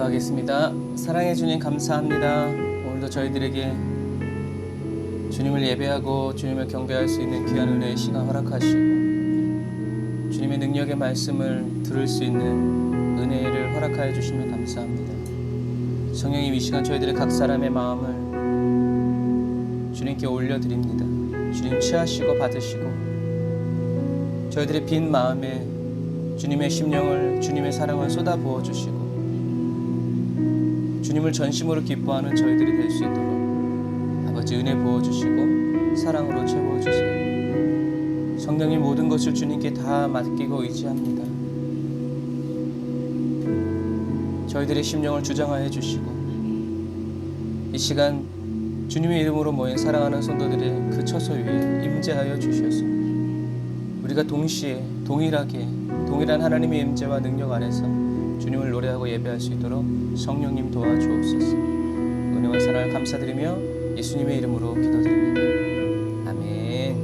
기도하겠습니다. 사랑해 주님 감사합니다. 오늘도 저희들에게 주님을 예배하고 주님을 경배할 수 있는 귀한 은혜의 시간 허락하시고 주님의 능력의 말씀을 들을 수 있는 은혜를 허락하여 주시면 감사합니다. 성령님, 이 시간 저희들의 각 사람의 마음을 주님께 올려드립니다. 주님 취하시고 받으시고 저희들의 빈 마음에 주님의 심령을, 주님의 사랑을 쏟아부어 주시고 주님을 전심으로 기뻐하는 저희들이 될 수 있도록 아버지 은혜 부어주시고 사랑으로 채워주세요. 성령님, 모든 것을 주님께 다 맡기고 의지합니다. 저희들의 심령을 주장하여 주시고 이 시간 주님의 이름으로 모인 사랑하는 성도들의 그 처소 위에 임재하여 주셔서 우리가 동시에 동일한 하나님의 임재와 능력 안에서 주님을 노래하고 예배할 수 있도록 성령님 도와주옵소서. 은혜와 사랑을 감사드리며 예수님의 이름으로 기도드립니다. 아멘.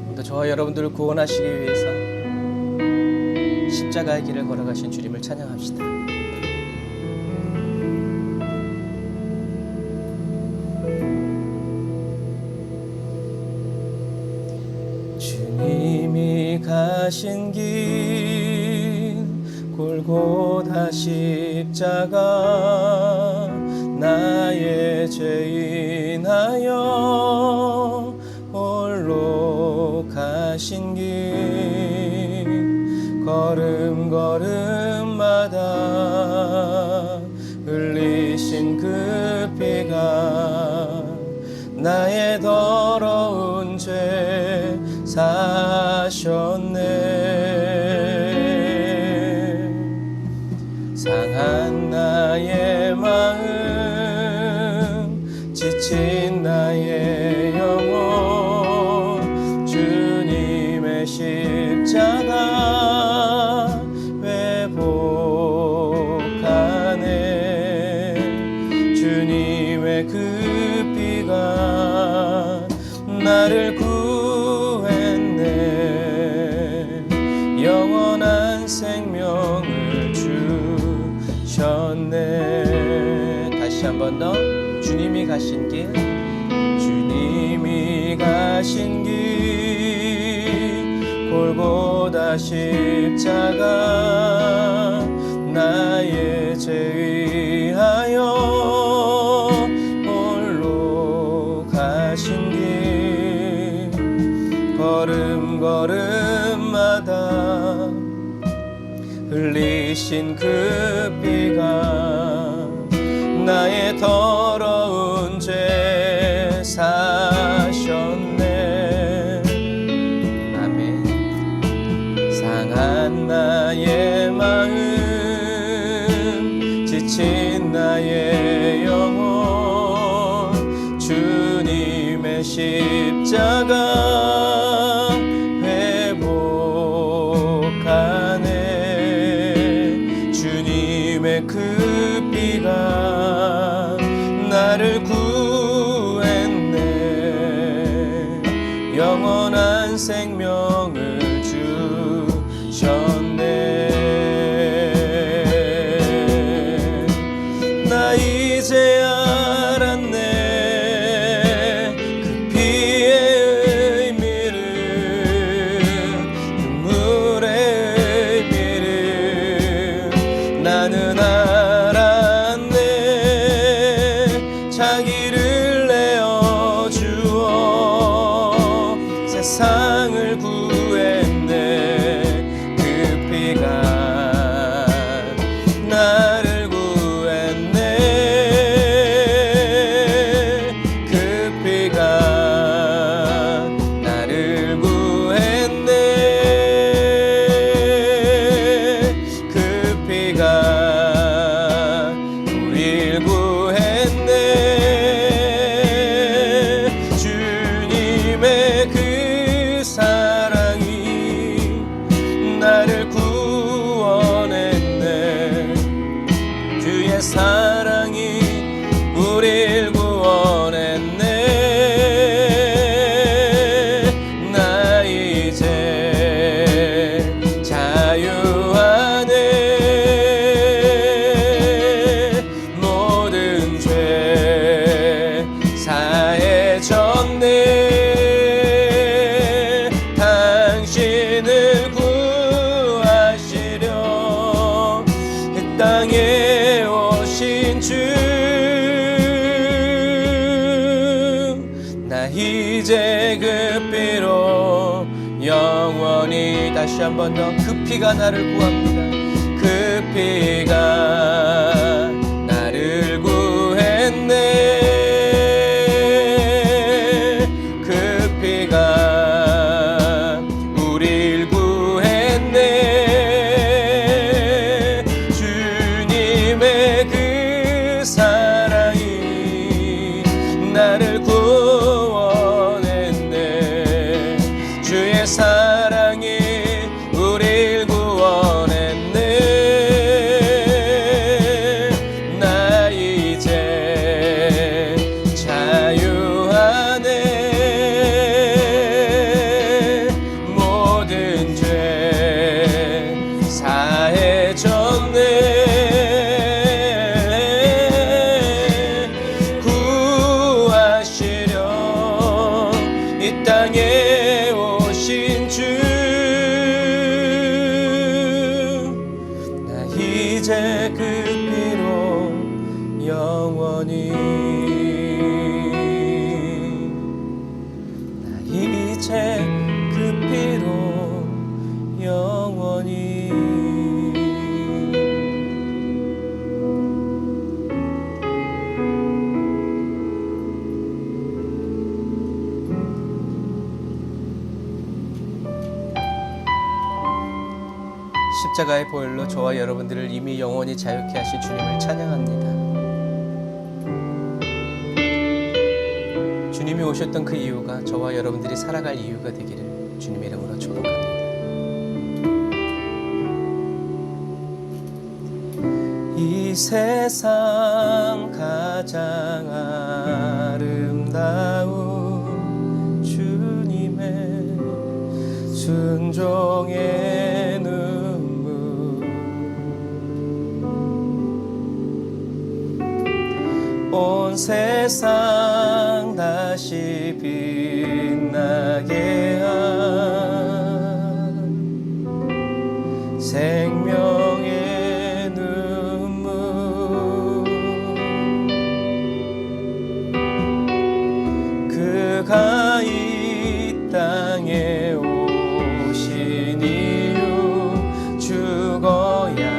오늘도 저와 여러분들을 구원하시기 위해서 십자가의 길을 걸어가신 주님을 찬양합시다. 주님이 가신 길 골고다 십자가 나의 죄인하여 홀로 가신 길 걸음걸음마다 흘리신 그 피가 나의 더러운 죄 사셨네. 상한 나의 마음, 지친 나의 영혼, 주님의 십자가 회복하네. 주님의 그 피가 나를 영원한 생명을 주셨네. 다시 한 번 더. 주님이 가신 길, 주님이 가신 길 골고다 십자가 나의 죄 위하여 홀로 가신 길 걸음걸음마다 흘리신 그 피가 나의 더러운 죄 사셨네. 아멘. 상한 나의 마음, 지친 나의 영혼, 주님의 십자가 회복하네. 주님의 그 피가 나를 구했네. 영원한 생명을 주셨네. 나 이제 알았네. 그 피의 의미를, 눈물의 의미를 나는 알았네. 자기를 내어 주어 세상을 구했네. 그 피가 나를 구했네. 그 피가 나를 구했네. 그 피가 우릴 구했네. 주님의 그 사랑이 나를 구원했네. 주의 사랑이 우릴 구원했네. 이제 그 피로 영원히 다시 한 번 더 그 피가 나를 구합니다. 그 피가 나를 구했네. 그 피가 우릴 구했네. 주님의 그 사랑이 나를 구원했네. 주의 사랑이 우릴 구원했네. 나 이제 자유하네. 모든 죄 사해졌네. 구하시려 이 땅에 오신 주, 나 이제 그 피로 영원히, 나 이제 그 피로 영원히. 십자가의 보혈로 저와 여러분들을 이미 영원히 자유케 하신 주님을 찬양합니다. 주님이 오셨던 그 이유가 저와 여러분들이 살아갈 이유가 되기를 주님의 이름으로 축복합니다. 이 세상 가장 아름다운 주님의 순종의 눈물, 온 세상 다시 빛나게 한 생명의 눈물, 그가 이 땅에 오신 이유 죽어야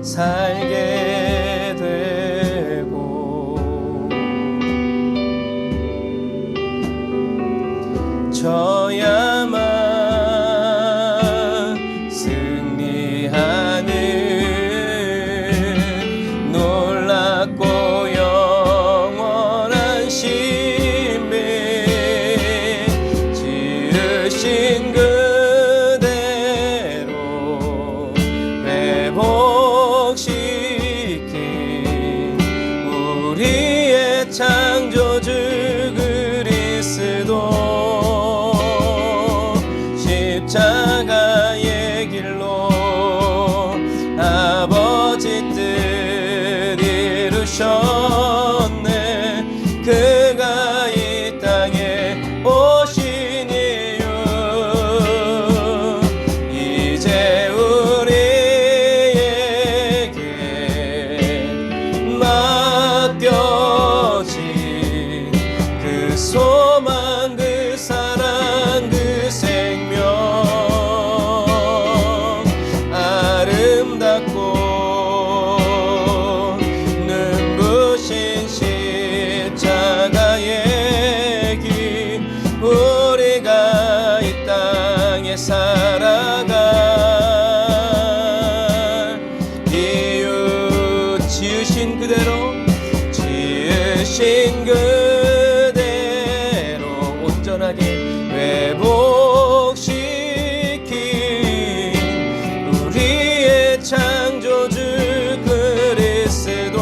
살게 되고 져야만 승리하는 놀랍고 영원한 신비, 지으신 그대로 회복시킨 우리의 창조주 그리스도, 십자가의 길로 아버지 뜻 이루셨네. 그가 이 땅에 오신 이유, 이제 우리에게 맡겨진 그 소망, 그 사랑, 그 생명, 아름답고 눈부신 십자가의 길, 우리가 이 땅에 살아갈 이유, 지으신 그대로, 지으신 그대로 온전하게 회복시킨 우리의 창조주 그리스도,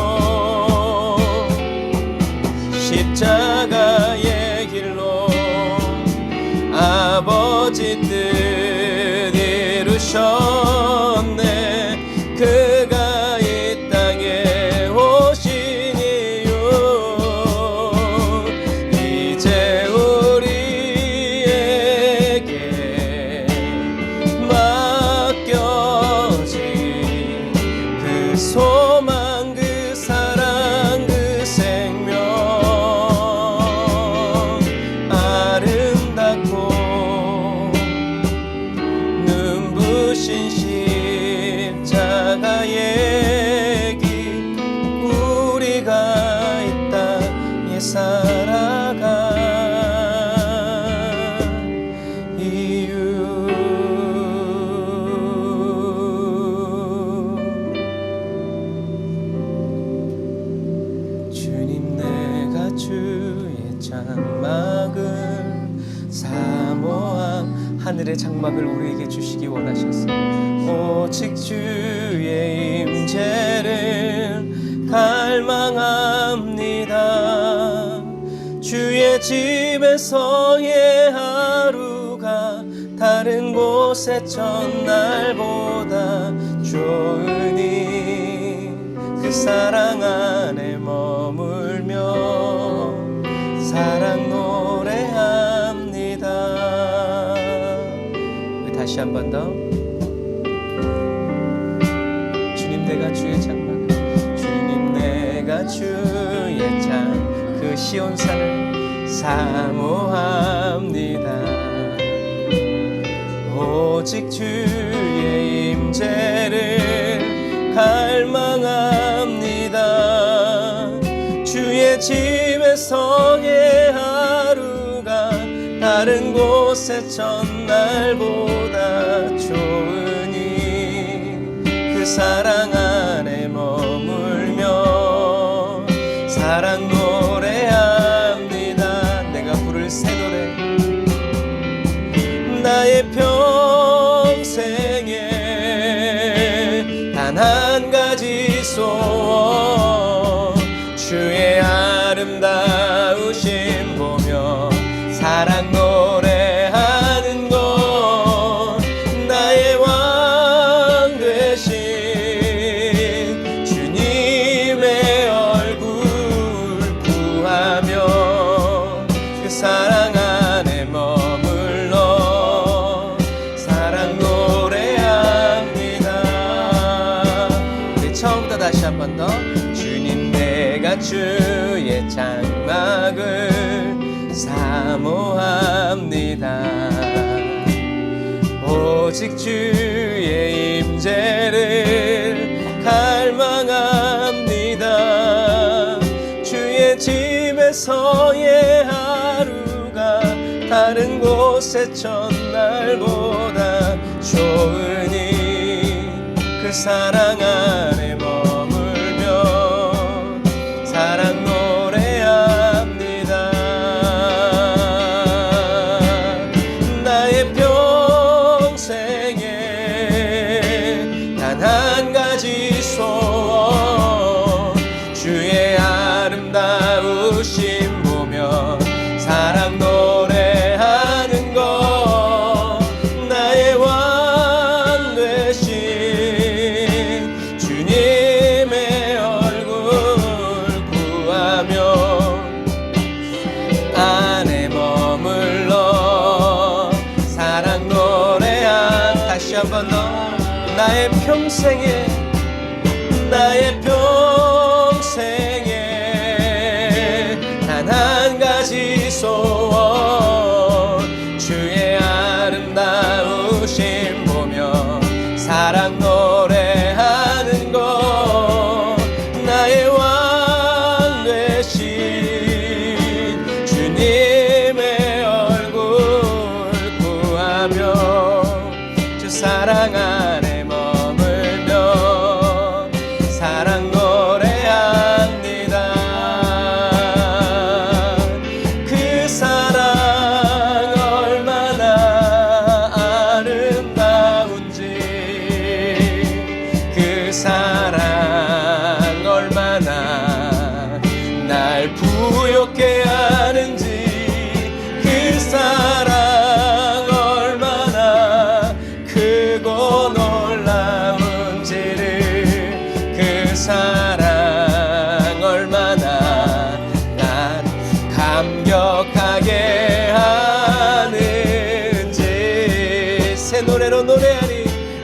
십자가의 길로 아버지 뜻 이루셨네. 그가 이 땅에 오신 이유, 이제 우리에게 맡겨진 그 소망, 그 사랑, 그 생명, 장막을 사모함. 하늘의 장막을 우리에게 주시기 원하셨어. 오직 주의 임재를 갈망합니다. 주의 집에서의 하루가 다른 곳의 첫날보다 좋으니 그 사랑 안에 머물며 사랑 노래합니다. 다시 한 번 더. 주님 내가 주의 장막, 주님 내가 주의 장, 그 시온산을 사모합니다. 오직 주의 임재를 갈망합니다. 주의 집에서의 하루가 다른 곳의 첫날보다 좋으니 그 사랑 안에 머물며 사랑 노래합니다. 내가 부를 새 노래. 나의 평생에 단 한 가지 소원, 주의 아름다우심 보며 사랑 노래하는 것. 나의 왕 되신 주님의 얼굴 구하며 그 사랑 안에 머물러 사랑 노래합니다. 우리 처음부터 다시 한 번 더. 주님 내가 주의 장막을 사모합니다. 오직 주의 임재를 갈망합니다. 주의 집에서의 하루가 다른 곳의 첫날보다 좋으니 그 사랑 안에 머물며 사랑 노래합니다. 나의 평생에 단 한 가지 소원, 주의 아름다우심 보며 사랑 노래하는 것. 나의 왕 되신 주님의 얼굴 구하며 안에 머물러 사랑 노래한. 다시 한 번 더. 나의 평생에 단 한 가지 소원, 주의 아름다우심 보며 사랑 노래하는 것. 나의 왕 되신 주님의 얼굴 구하며 주 사랑 안에 머물며 사랑 노래합니다. 그 사랑 얼마나 아름다운지, 그 사랑 얼마나 날 부욕해 하는지, 그 사랑 얼마나 크고 놀라운지를, 그 사랑 얼마나 날 감격하게 하는지. 새 노래로 노래하니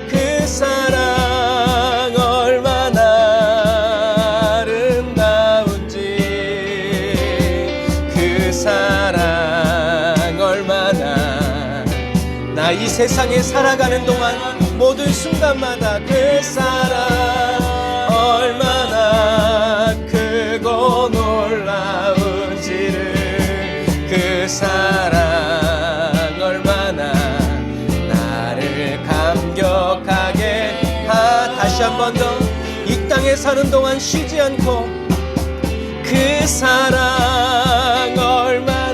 그 사랑 얼마나 아름다운지, 그 사랑 얼마나 나 이 세상에 살아가는 동안 모든 순간마다 그 사랑 얼마나 크고 놀라운지를, 그 사랑 얼마나 나를 감격하게 다시 한 번 더. 이 땅에 사는 동안 쉬지 않고 그 사랑 얼마나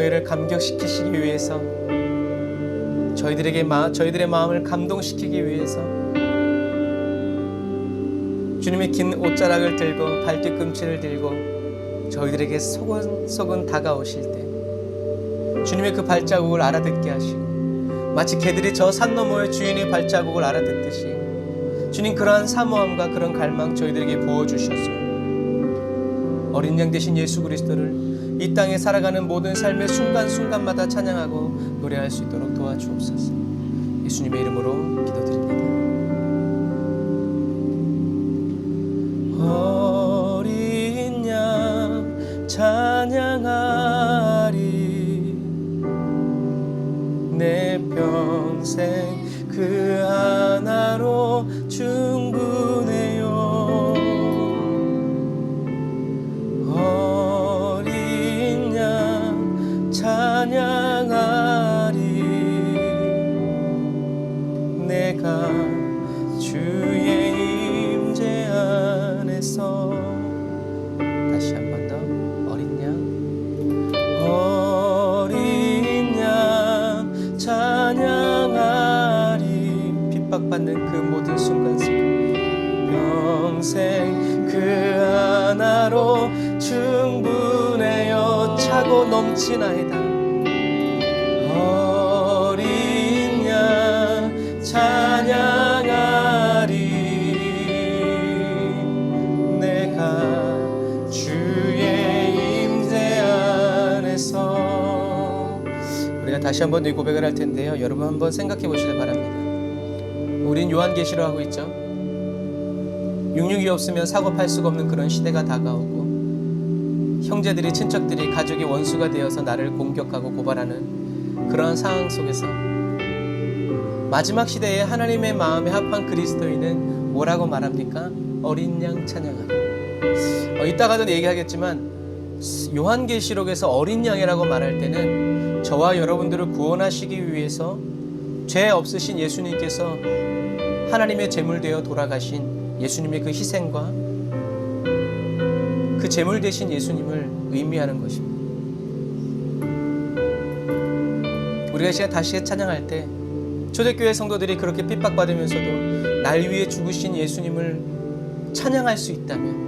저희를 감격시키시기 위해서, 저희들의 마음을 감동시키기 위해서 주님의 긴 옷자락을 들고 발뒤꿈치를 들고 저희들에게 소근소근 다가오실 때 주님의 그 발자국을 알아듣게 하시고, 마치 개들이 저 산 너머의 주인의 발자국을 알아듣듯이 주님 그러한 사모함과 그런 갈망 저희들에게 부어주셔서 어린 양 되신 예수 그리스도를 이 땅에 살아가는 모든 삶의 순간순간마다 찬양하고 노래할 수 있도록 도와주옵소서. 예수님의 이름으로 기도드립니다. 어린 양 찬양하리, 내 평생 그 하나로 충분해요. 어린 양 찬양하리, 내가 주의 임재 안에서. 다시 한 번 더. 어린 양 찬양하리, 핍박받는 그 모든 순간 속에 평생 그 하나로 충분해요. 차고 넘치나이다. 어린 양 찬양하리, 내가 주의 임재 안에서. 우리가 다시 한번 이 고백을 할 텐데요, 여러분 한번 생각해 보시길 바랍니다. 우린 요한계시로 하고 있죠. 육육이 없으면 사고 팔 수가 없는 그런 시대가 다가오고, 형제들이, 친척들이, 가족이 원수가 되어서 나를 공격하고 고발하는 그러한 상황 속에서 마지막 시대에 하나님의 마음에 합한 그리스도인은 뭐라고 말합니까? 어린 양 찬양하리. 이따가도 얘기하겠지만 요한계시록에서 어린 양이라고 말할 때는 저와 여러분들을 구원하시기 위해서 죄 없으신 예수님께서 하나님의 제물 되어 돌아가신 예수님의 그 희생과 그 제물 되신 예수님을 의미하는 것입니다. 우리가 이 시간 다시 찬양할 때 초대교회 성도들이 그렇게 핍박받으면서도 날 위해 죽으신 예수님을 찬양할 수 있다면,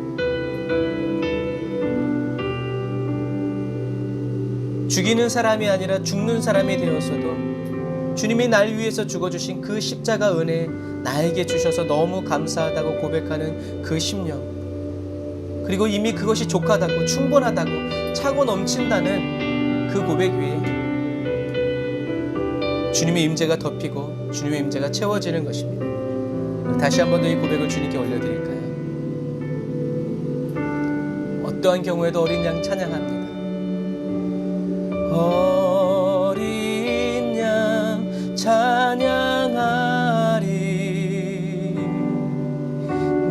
죽이는 사람이 아니라 죽는 사람이 되었어도 주님이 날 위해서 죽어주신 그 십자가 은혜 나에게 주셔서 너무 감사하다고 고백하는 그 심령, 그리고 이미 그것이 족하다고, 충분하다고, 차고 넘친다는 그 고백 위에 주님의 임재가 덮이고 주님의 임재가 채워지는 것입니다. 다시 한 번 더 이 고백을 주님께 올려드릴까요? 어떠한 경우에도 어린 양 찬양합니다. 어린 양 찬양하리,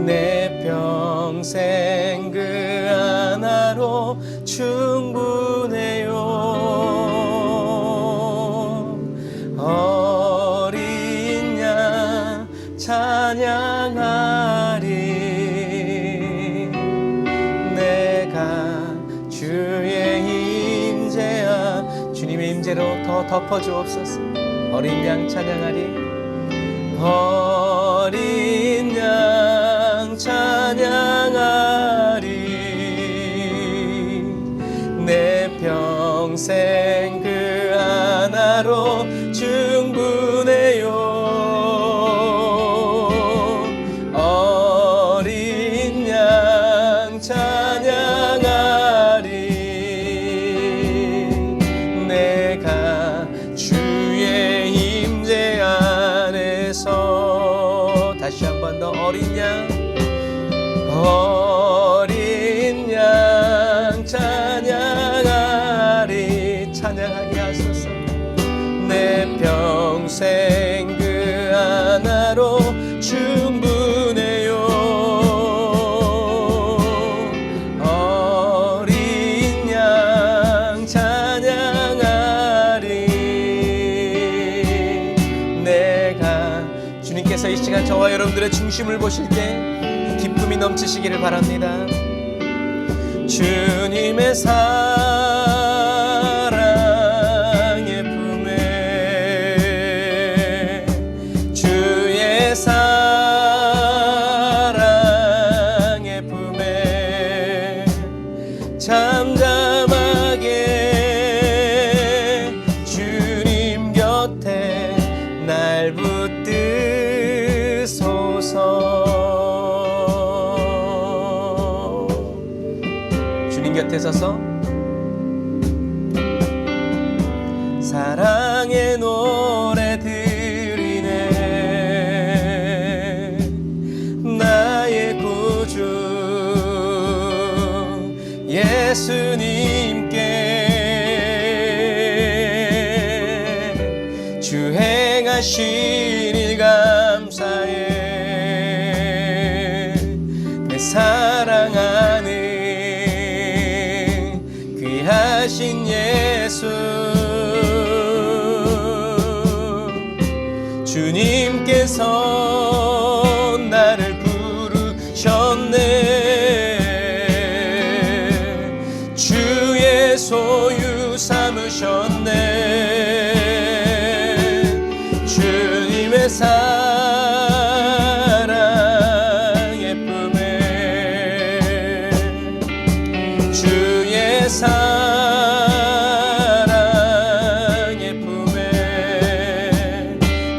내 평생 그 하나로 충분해요. 어린 양 찬양하리, 내가 주의 임재야. 주님의 임재로 더 덮어주옵소서. 어린 양 찬양하리, 어린 양 찬양하리, 내 평생 그 하나로 충분해요. 어린 양 찬양하리, 내가 주의 임재 안에서. 다시 한 번 더. 어린 양, 어린 양 찬양하리, 찬양하게 하소서. 내 평생 그 하나로 충분해요. 어린 양 찬양하리, 내가. 주님께서 이 시간 저와 여러분들의 중심을 보실 때 기쁨이 넘치시기를 바랍니다. 주님의 사랑 곁에 서서 사랑의 노래 드리네. 나의 구주 예수님께 주 행하신 일 감사해. 내 사랑하는 귀하신 예수 주님께서 나를 부르셨네. 주의 소유 삼으셨네. 주님의 사랑 예쁨에 주의 사랑 예쁨에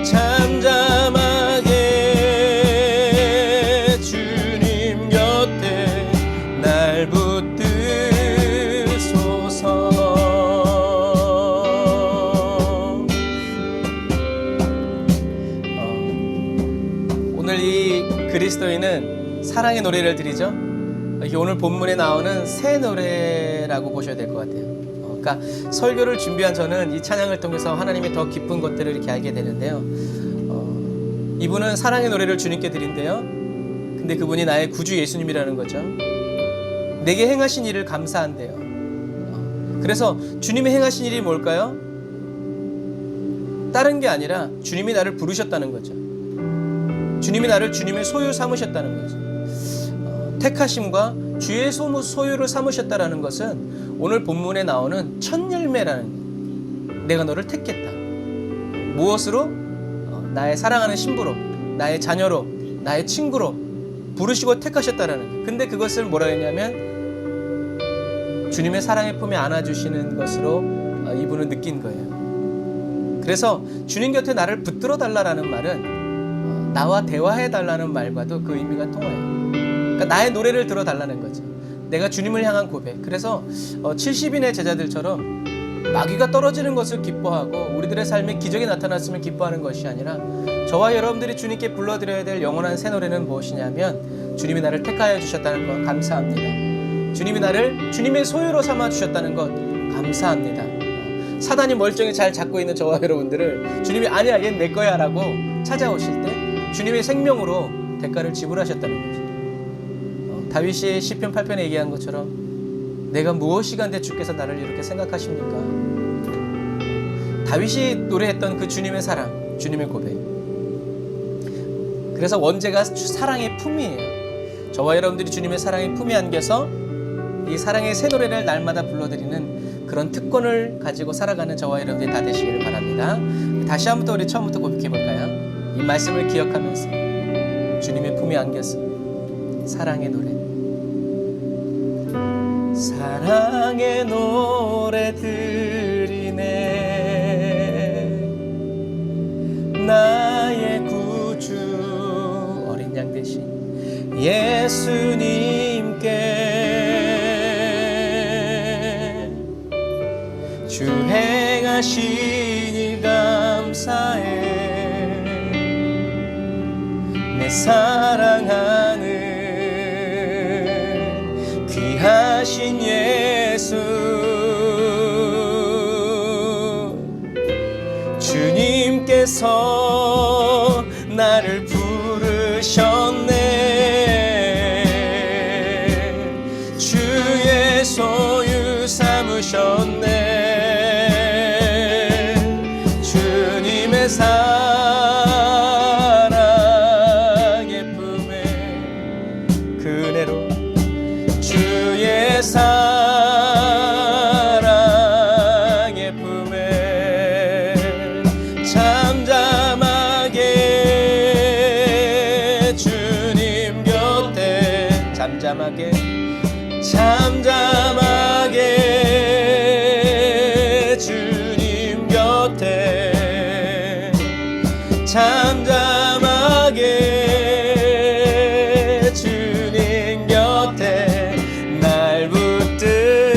잠잠하게 주님 곁에 날 붙드소서. 오늘 이 그리스도인은 사랑의 노래를 드리죠. 이게 오늘 본문에 나오는 새 노래라고 보셔야 될 것 같아요. 그러니까 설교를 준비한 저는 이 찬양을 통해서 하나님의 더 깊은 것들을 이렇게 알게 되는데요. 이분은 사랑의 노래를 주님께 드린대요. 근데 그분이 나의 구주 예수님이라는 거죠. 내게 행하신 일을 감사한대요. 그래서 주님이 행하신 일이 뭘까요? 다른 게 아니라 주님이 나를 부르셨다는 거죠. 주님이 나를 주님의 소유 삼으셨다는 거죠. 택하심과 주의 소유를 삼으셨다라는 것은 오늘 본문에 나오는 첫 열매라는 거예요. 내가 너를 택했다. 무엇으로? 나의 사랑하는 신부로, 나의 자녀로, 나의 친구로 부르시고 택하셨다라는 거예요. 근데 그것을 뭐라 했냐면 주님의 사랑의 품에 안아주시는 것으로 이분은 느낀 거예요. 그래서 주님 곁에 나를 붙들어 달라라는 말은 나와 대화해 달라는 말과도 그 의미가 통해요. 그러니까 나의 노래를 들어달라는 거죠. 내가 주님을 향한 고백. 그래서 70인의 제자들처럼 마귀가 떨어지는 것을 기뻐하고 우리들의 삶에 기적이 나타났으면 기뻐하는 것이 아니라 저와 여러분들이 주님께 불러드려야 될 영원한 새 노래는 무엇이냐면 주님이 나를 택하여 주셨다는 것 감사합니다. 주님이 나를 주님의 소유로 삼아 주셨다는 것 감사합니다. 사단이 멀쩡히 잘 잡고 있는 저와 여러분들을 주님이 아니야 얘는 내 거야 라고 찾아오실 때 주님의 생명으로 대가를 지불하셨다는 거죠. 다윗이 시편 8편에 얘기한 것처럼 내가 무엇이 간데 주께서 나를 이렇게 생각하십니까? 다윗이 노래했던 그 주님의 사랑, 주님의 고백. 그래서 원제가 사랑의 품이에요. 저와 여러분들이 주님의 사랑의 품에 안겨서 이 사랑의 새 노래를 날마다 불러드리는 그런 특권을 가지고 살아가는 저와 여러분들이 다 되시기를 바랍니다. 다시 한번 또 우리 처음부터 고백해 볼까요? 이 말씀을 기억하면서 주님의 품에 안겨서 사랑의 노래, 사랑의 노래 드리네. 나의 구주 어린 양 대신 예수님께 주 행하신 일 감사해. 내 사랑하는 귀하신 예수 주님께서 나를 부르셨네. 주의 소유 삼으셨네. 주님의 사랑 예쁨에 그네로 주의 사랑 예쁨에 잠잠하게 주님 곁에 잠잠하게 주님 곁에 잠잠하게 주님 곁에 날 붙들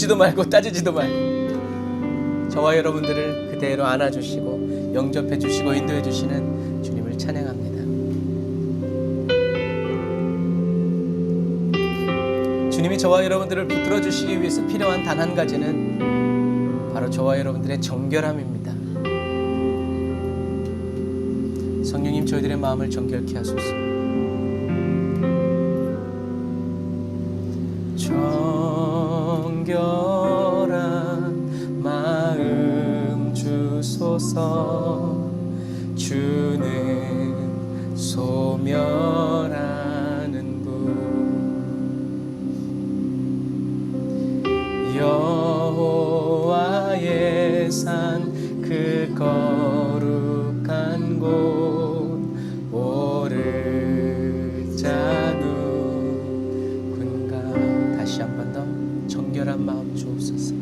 묻지도 말고 따지지도 말고 저와 여러분들을 그대로 안아주시고 영접해 주시고 인도해 주시는 주님을 찬양합니다. 주님이 저와 여러분들을 붙들어 주시기 위해서 필요한 단 한 가지는 바로 저와 여러분들의 정결함입니다. 성령님, 저희들의 마음을 정결케 하소서. 정결한 마음 주소서. 주는 소멸하는 분. 여호와의 산 그 거룩한 곳 오를 자누 군가. 다시 한 번 더 정결한 마음 주옵소서.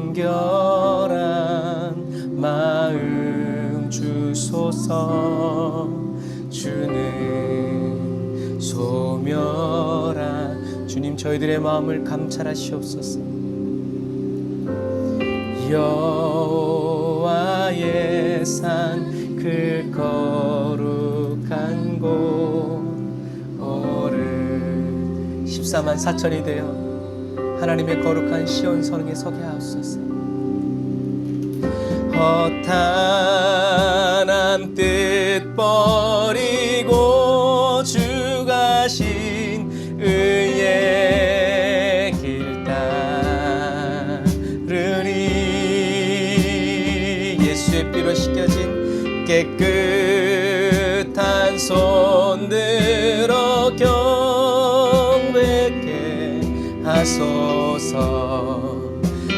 정결한 마음 주소서. 주는 소멸한 주님, 저희들의 마음을 감찰하시옵소서. 여호와의 산 그 거룩한 곳 오를 14만 4천이 되어 하나님의 거룩한 시온 성에 서게 하옵소서. 허탄한 뜻 버리고 주 가신 의의 길 따르리. 예수의 피로 씻겨진 깨끗한 손 들어 경배케 하소서.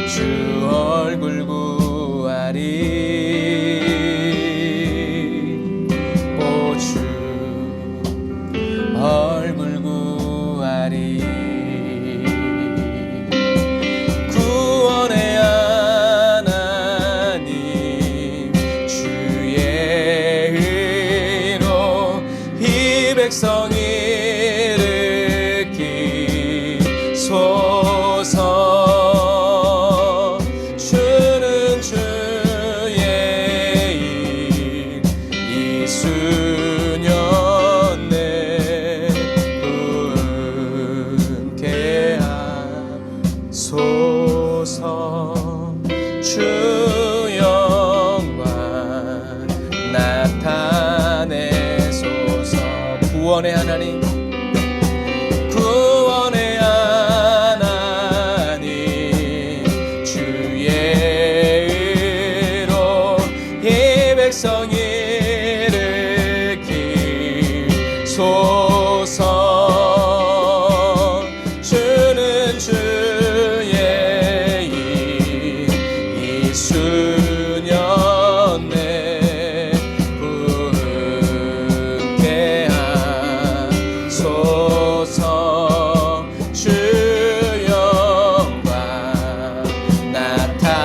주 얼굴 구하리. 오 주 얼굴 구하리. 구원의 하나님 주의 의로 이 백성 일으키소서. 주는 주의 일 이수년 내 분케 하소서. 주 영광 나타내소서. 구원의 하나님, 구원의 하나님 주의 의로 이 백성 일으키소서. 주는 주의 일 이수년 내 분케 하소서. 주 영광 나타내소서.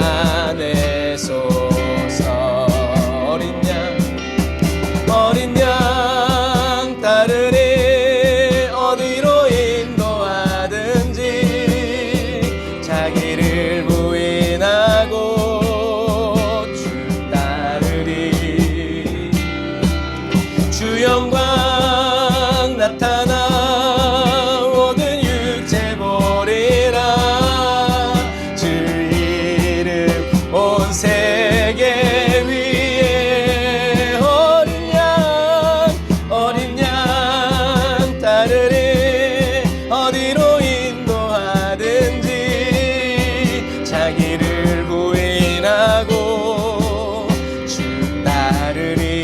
어린 양 따르리. 어디로 인도하든지 자기를 부인하고 주 따르리. 주 영광 나타나 모든 육체 보리라. 주 이름 온 세계 위에 어린 양 따르리. 어디로 인도하든지 자기를 부인하고 주 따르리.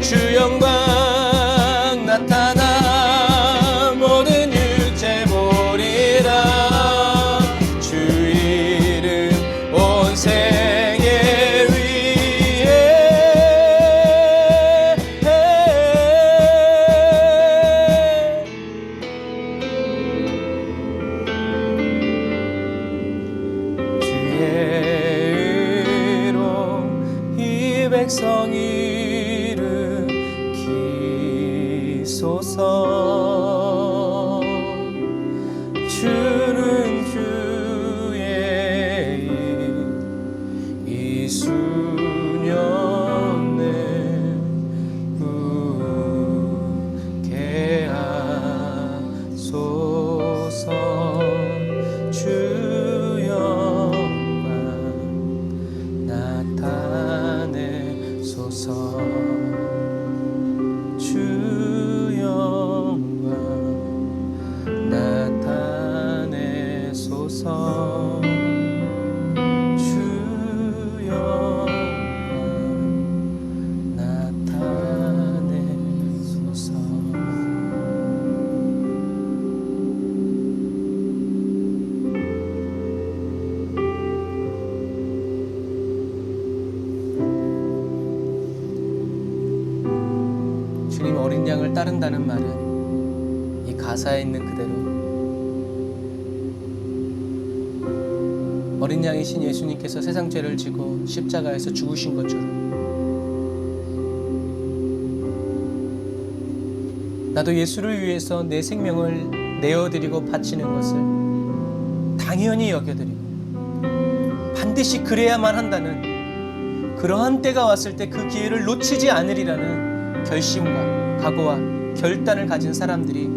주 영광 나타나 모든 육체 보리라. 주 이름 온 세계 위에 주의 의로 이 백성 일으키소서. 따른다는 말은 이 가사에 있는 그대로 어린 양이신 예수님께서 세상 죄를 지고 십자가에서 죽으신 것처럼 나도 예수를 위해서 내 생명을 내어드리고 바치는 것을 당연히 여겨드리고 반드시 그래야만 한다는 그러한 때가 왔을 때 그 기회를 놓치지 않으리라는 결심과 각오와 결단을 가진 사람들이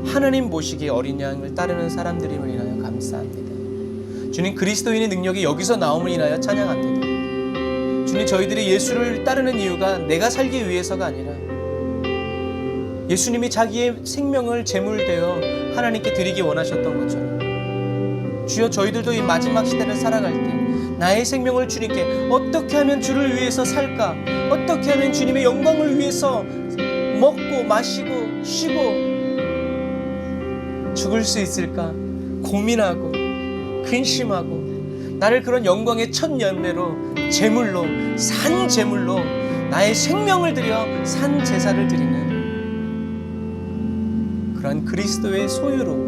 하나님 보시기에 어린 양을 따르는 사람들임을 인하여 감사합니다. 주님, 그리스도인의 능력이 여기서 나옴을 인하여 찬양합니다. 주님, 저희들이 예수를 따르는 이유가 내가 살기 위해서가 아니라 예수님이 자기의 생명을 제물되어 하나님께 드리기 원하셨던 것처럼 주여, 저희들도 이 마지막 시대를 살아갈 때 나의 생명을 주님께 어떻게 하면 주를 위해서 살까? 어떻게 하면 주님의 영광을 위해서 먹고 마시고 쉬고 죽을 수 있을까? 고민하고 근심하고 나를 그런 영광의 첫 열매로 제물로 산 제물로 나의 생명을 드려 산 제사를 드리는 그런 그리스도의 소유로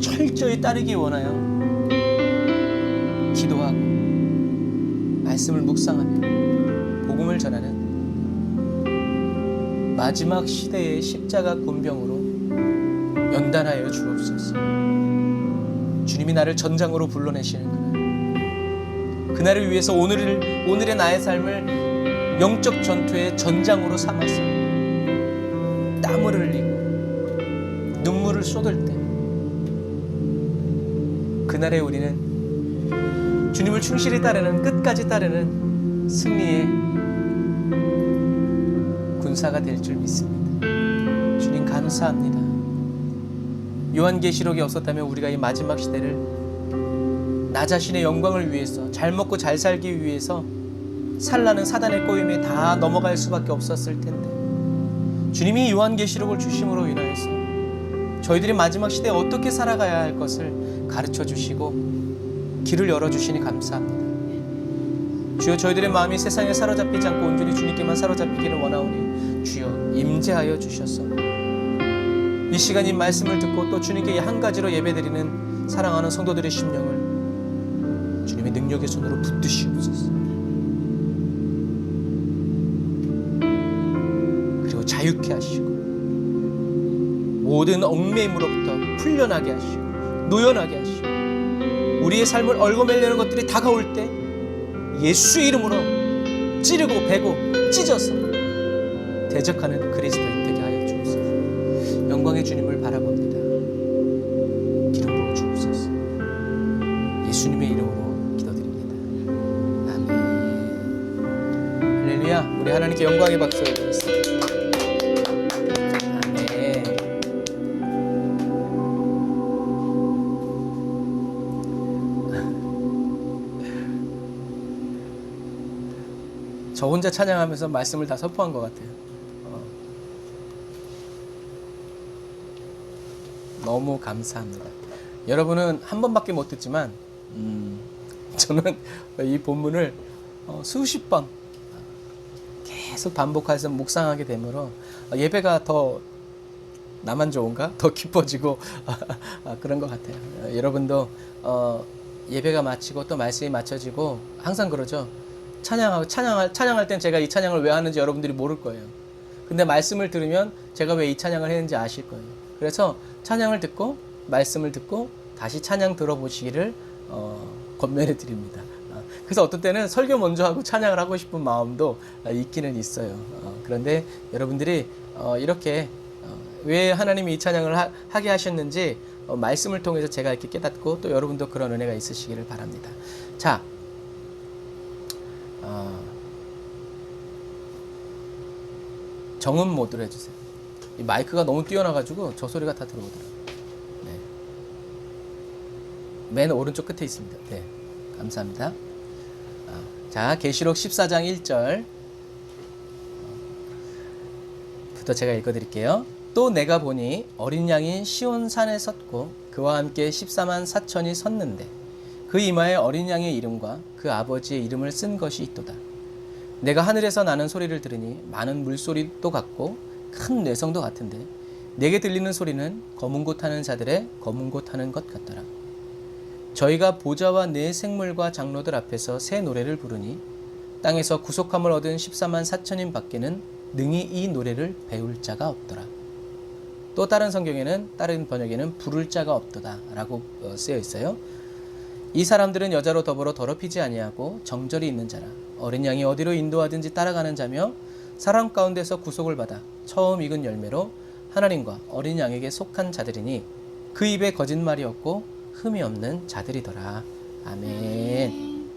철저히 따르기 원하여 기도하고 말씀을 묵상하며 복음을 전하는 마지막 시대의 십자가 권병으로 연단하여 주옵소서. 주님이 나를 전장으로 불러내시는 그날을 위해서 오늘의 나의 삶을 영적 전투의 전장으로 삼아서 땀을 흘리고 눈물을 쏟을 때 그날에 우리는 주님을 충실히 따르는, 끝까지 따르는 승리의 군사가 될 줄 믿습니다. 주님 감사합니다. 요한계시록이 없었다면 우리가 이 마지막 시대를 나 자신의 영광을 위해서, 잘 먹고 잘 살기 위해서 살라는 사단의 꼬임에 다 넘어갈 수밖에 없었을 텐데 주님이 요한계시록을 주심으로 인하여서 저희들이 마지막 시대에 어떻게 살아가야 할 것을 가르쳐 주시고 길을 열어주시니 감사합니다. 주여, 저희들의 마음이 세상에 사로잡히지 않고 온전히 주님께만 사로잡히기를 원하오니 주여 임재하여 주셔서 이 시간 이 말씀을 듣고 또 주님께 한 가지로 예배드리는 사랑하는 성도들의 심령을 주님의 능력의 손으로 붙드시옵소서. 그리고 자유케 하시고 모든 얽매임으로부터 풀려나게 하시고 노연하게 하시고 우리의 삶을 얽어매려는 것들이 다가올 때 예수의 이름으로 찌르고 베고 찢어서 대적하는 그리스도인 되게 하여 주옵소서. 영광의 주님을 바라봅니다. 기름 부어 주옵소서. 예수님의 이름으로 기도드립니다. 아멘. 할렐루야. 우리 하나님께 영광의 박수 올리겠습니다. 저 혼자 찬양하면서 말씀을 다 선포한 것 같아요. 너무 감사합니다. 여러분은 한 번밖에 못 듣지만 저는 이 본문을 수십 번 계속 반복해서 묵상하게 되므로 예배가 더 나만 좋은가? 더 기뻐지고 그런 것 같아요. 여러분도 예배가 마치고 또 말씀이 맞춰지고 항상 그러죠. 찬양할 땐 제가 이 찬양을 왜 하는지 여러분들이 모를 거예요. 근데 말씀을 들으면 제가 왜 이 찬양을 했는지 아실 거예요. 그래서 찬양을 듣고 말씀을 듣고 다시 찬양 들어보시기를 권면해 드립니다. 그래서 어떤 때는 설교 먼저 하고 찬양을 하고 싶은 마음도 있기는 있어요. 그런데 여러분들이 이렇게 왜 하나님이 이 찬양을 하게 하셨는지 말씀을 통해서 제가 이렇게 깨닫고 또 여러분도 그런 은혜가 있으시기를 바랍니다. 자, 정음 모드로 해주세요. 이 마이크가 너무 뛰어나가지고 저 소리가 다 들어오더라고요. 네. 맨 오른쪽 끝에 있습니다. 네, 감사합니다. 자, 계시록 14장 1절 부터 제가 읽어드릴게요. 또 내가 보니 어린 양이 시온산에 섰고 그와 함께 14만 4천이 섰는데 그 이마에 어린 양의 이름과 그 아버지의 이름을 쓴 것이 있도다. 내가 하늘에서 나는 소리를 들으니 많은 물소리도 같고 큰 뇌성도 같은데 내게 들리는 소리는 검은 곳 하는 자들의 검은 곳 하는 것 같더라. 저희가 보좌와 네 생물과 장로들 앞에서 새 노래를 부르니 땅에서 구속함을 얻은 14만 4천인 밖에는 능히 이 노래를 배울 자가 없더라. 또 다른 성경에는, 다른 번역에는 부를 자가 없도다 라고 쓰여 있어요. 이 사람들은 여자로 더불어 더럽히지 아니하고 정절이 있는 자라. 어린 양이 어디로 인도하든지 따라가는 자며 사람 가운데서 구속을 받아 처음 익은 열매로 하나님과 어린 양에게 속한 자들이니 그 입에 거짓말이 없고 흠이 없는 자들이더라. 아멘.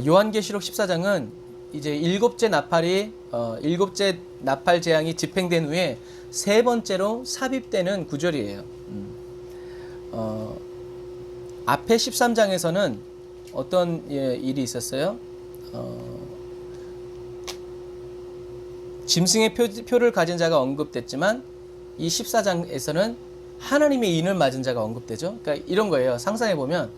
요한계시록 14장은 이제 일곱째 나팔 재앙이 집행된 후에 세 번째로 삽입되는 구절이에요. 앞에 13장에서는 어떤 일이 있었어요? 짐승의 표를 가진 자가 언급됐지만 이 14장에서는 하나님의 인을 맞은 자가 언급되죠. 그러니까 이런 거예요. 상상해 보면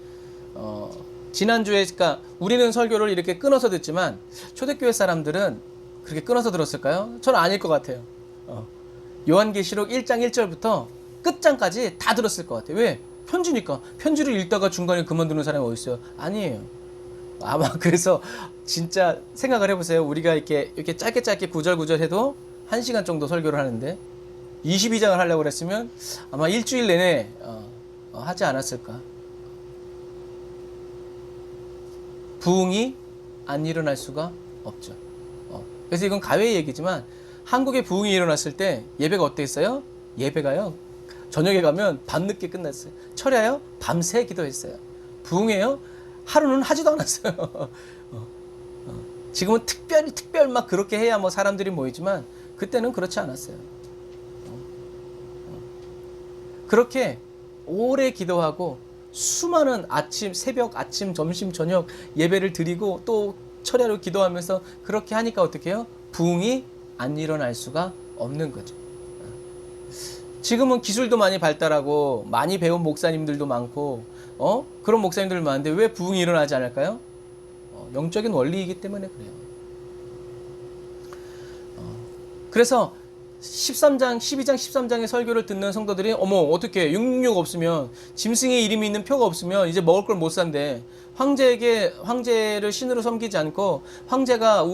지난주에 그러니까 우리는 설교를 이렇게 끊어서 듣지만 초대교회 사람들은 그렇게 끊어서 들었을까요? 저는 아닐 것 같아요. 요한계시록 1장 1절부터 끝장까지 다 들었을 것 같아요. 왜? 편지니까. 편지를 읽다가 중간에 그만두는 사람이 어디 있어요? 아니에요. 아마 그래서 진짜 생각을 해보세요. 우리가 이렇게 짧게 구절구절 해도 1시간 정도 설교를 하는데 22장을 하려고 그랬으면 아마 일주일 내내 하지 않았을까. 부흥이 안 일어날 수가 없죠. 그래서 이건 가외의 얘기지만 한국에 부흥이 일어났을 때 예배가 어땠어요? 예배가요. 저녁에 가면 밤늦게 끝났어요. 철야요? 밤새 기도했어요. 부흥회요? 하루는 하지도 않았어요. 지금은 특별 막 그렇게 해야 뭐 사람들이 모이지만 그때는 그렇지 않았어요. 그렇게 오래 기도하고 수많은 새벽, 아침, 점심, 저녁 예배를 드리고 또 철야로 기도하면서 그렇게 하니까 어떻게 해요? 부흥이 안 일어날 수가 없는 거죠. 지금은 기술도 많이 발달하고 많이 배운 목사님들도 많고 그런 목사님들 많은데 왜 부흥이 일어나지 않을까요? 영적인 원리이기 때문에 그래요. 그래서 13장, 12장, 13장의 설교를 듣는 성도들이 어머 어떻게 666 없으면 짐승의 이름이 있는 표가 없으면 이제 먹을 걸 못 산대. 황제를 신으로 섬기지 않고 황제가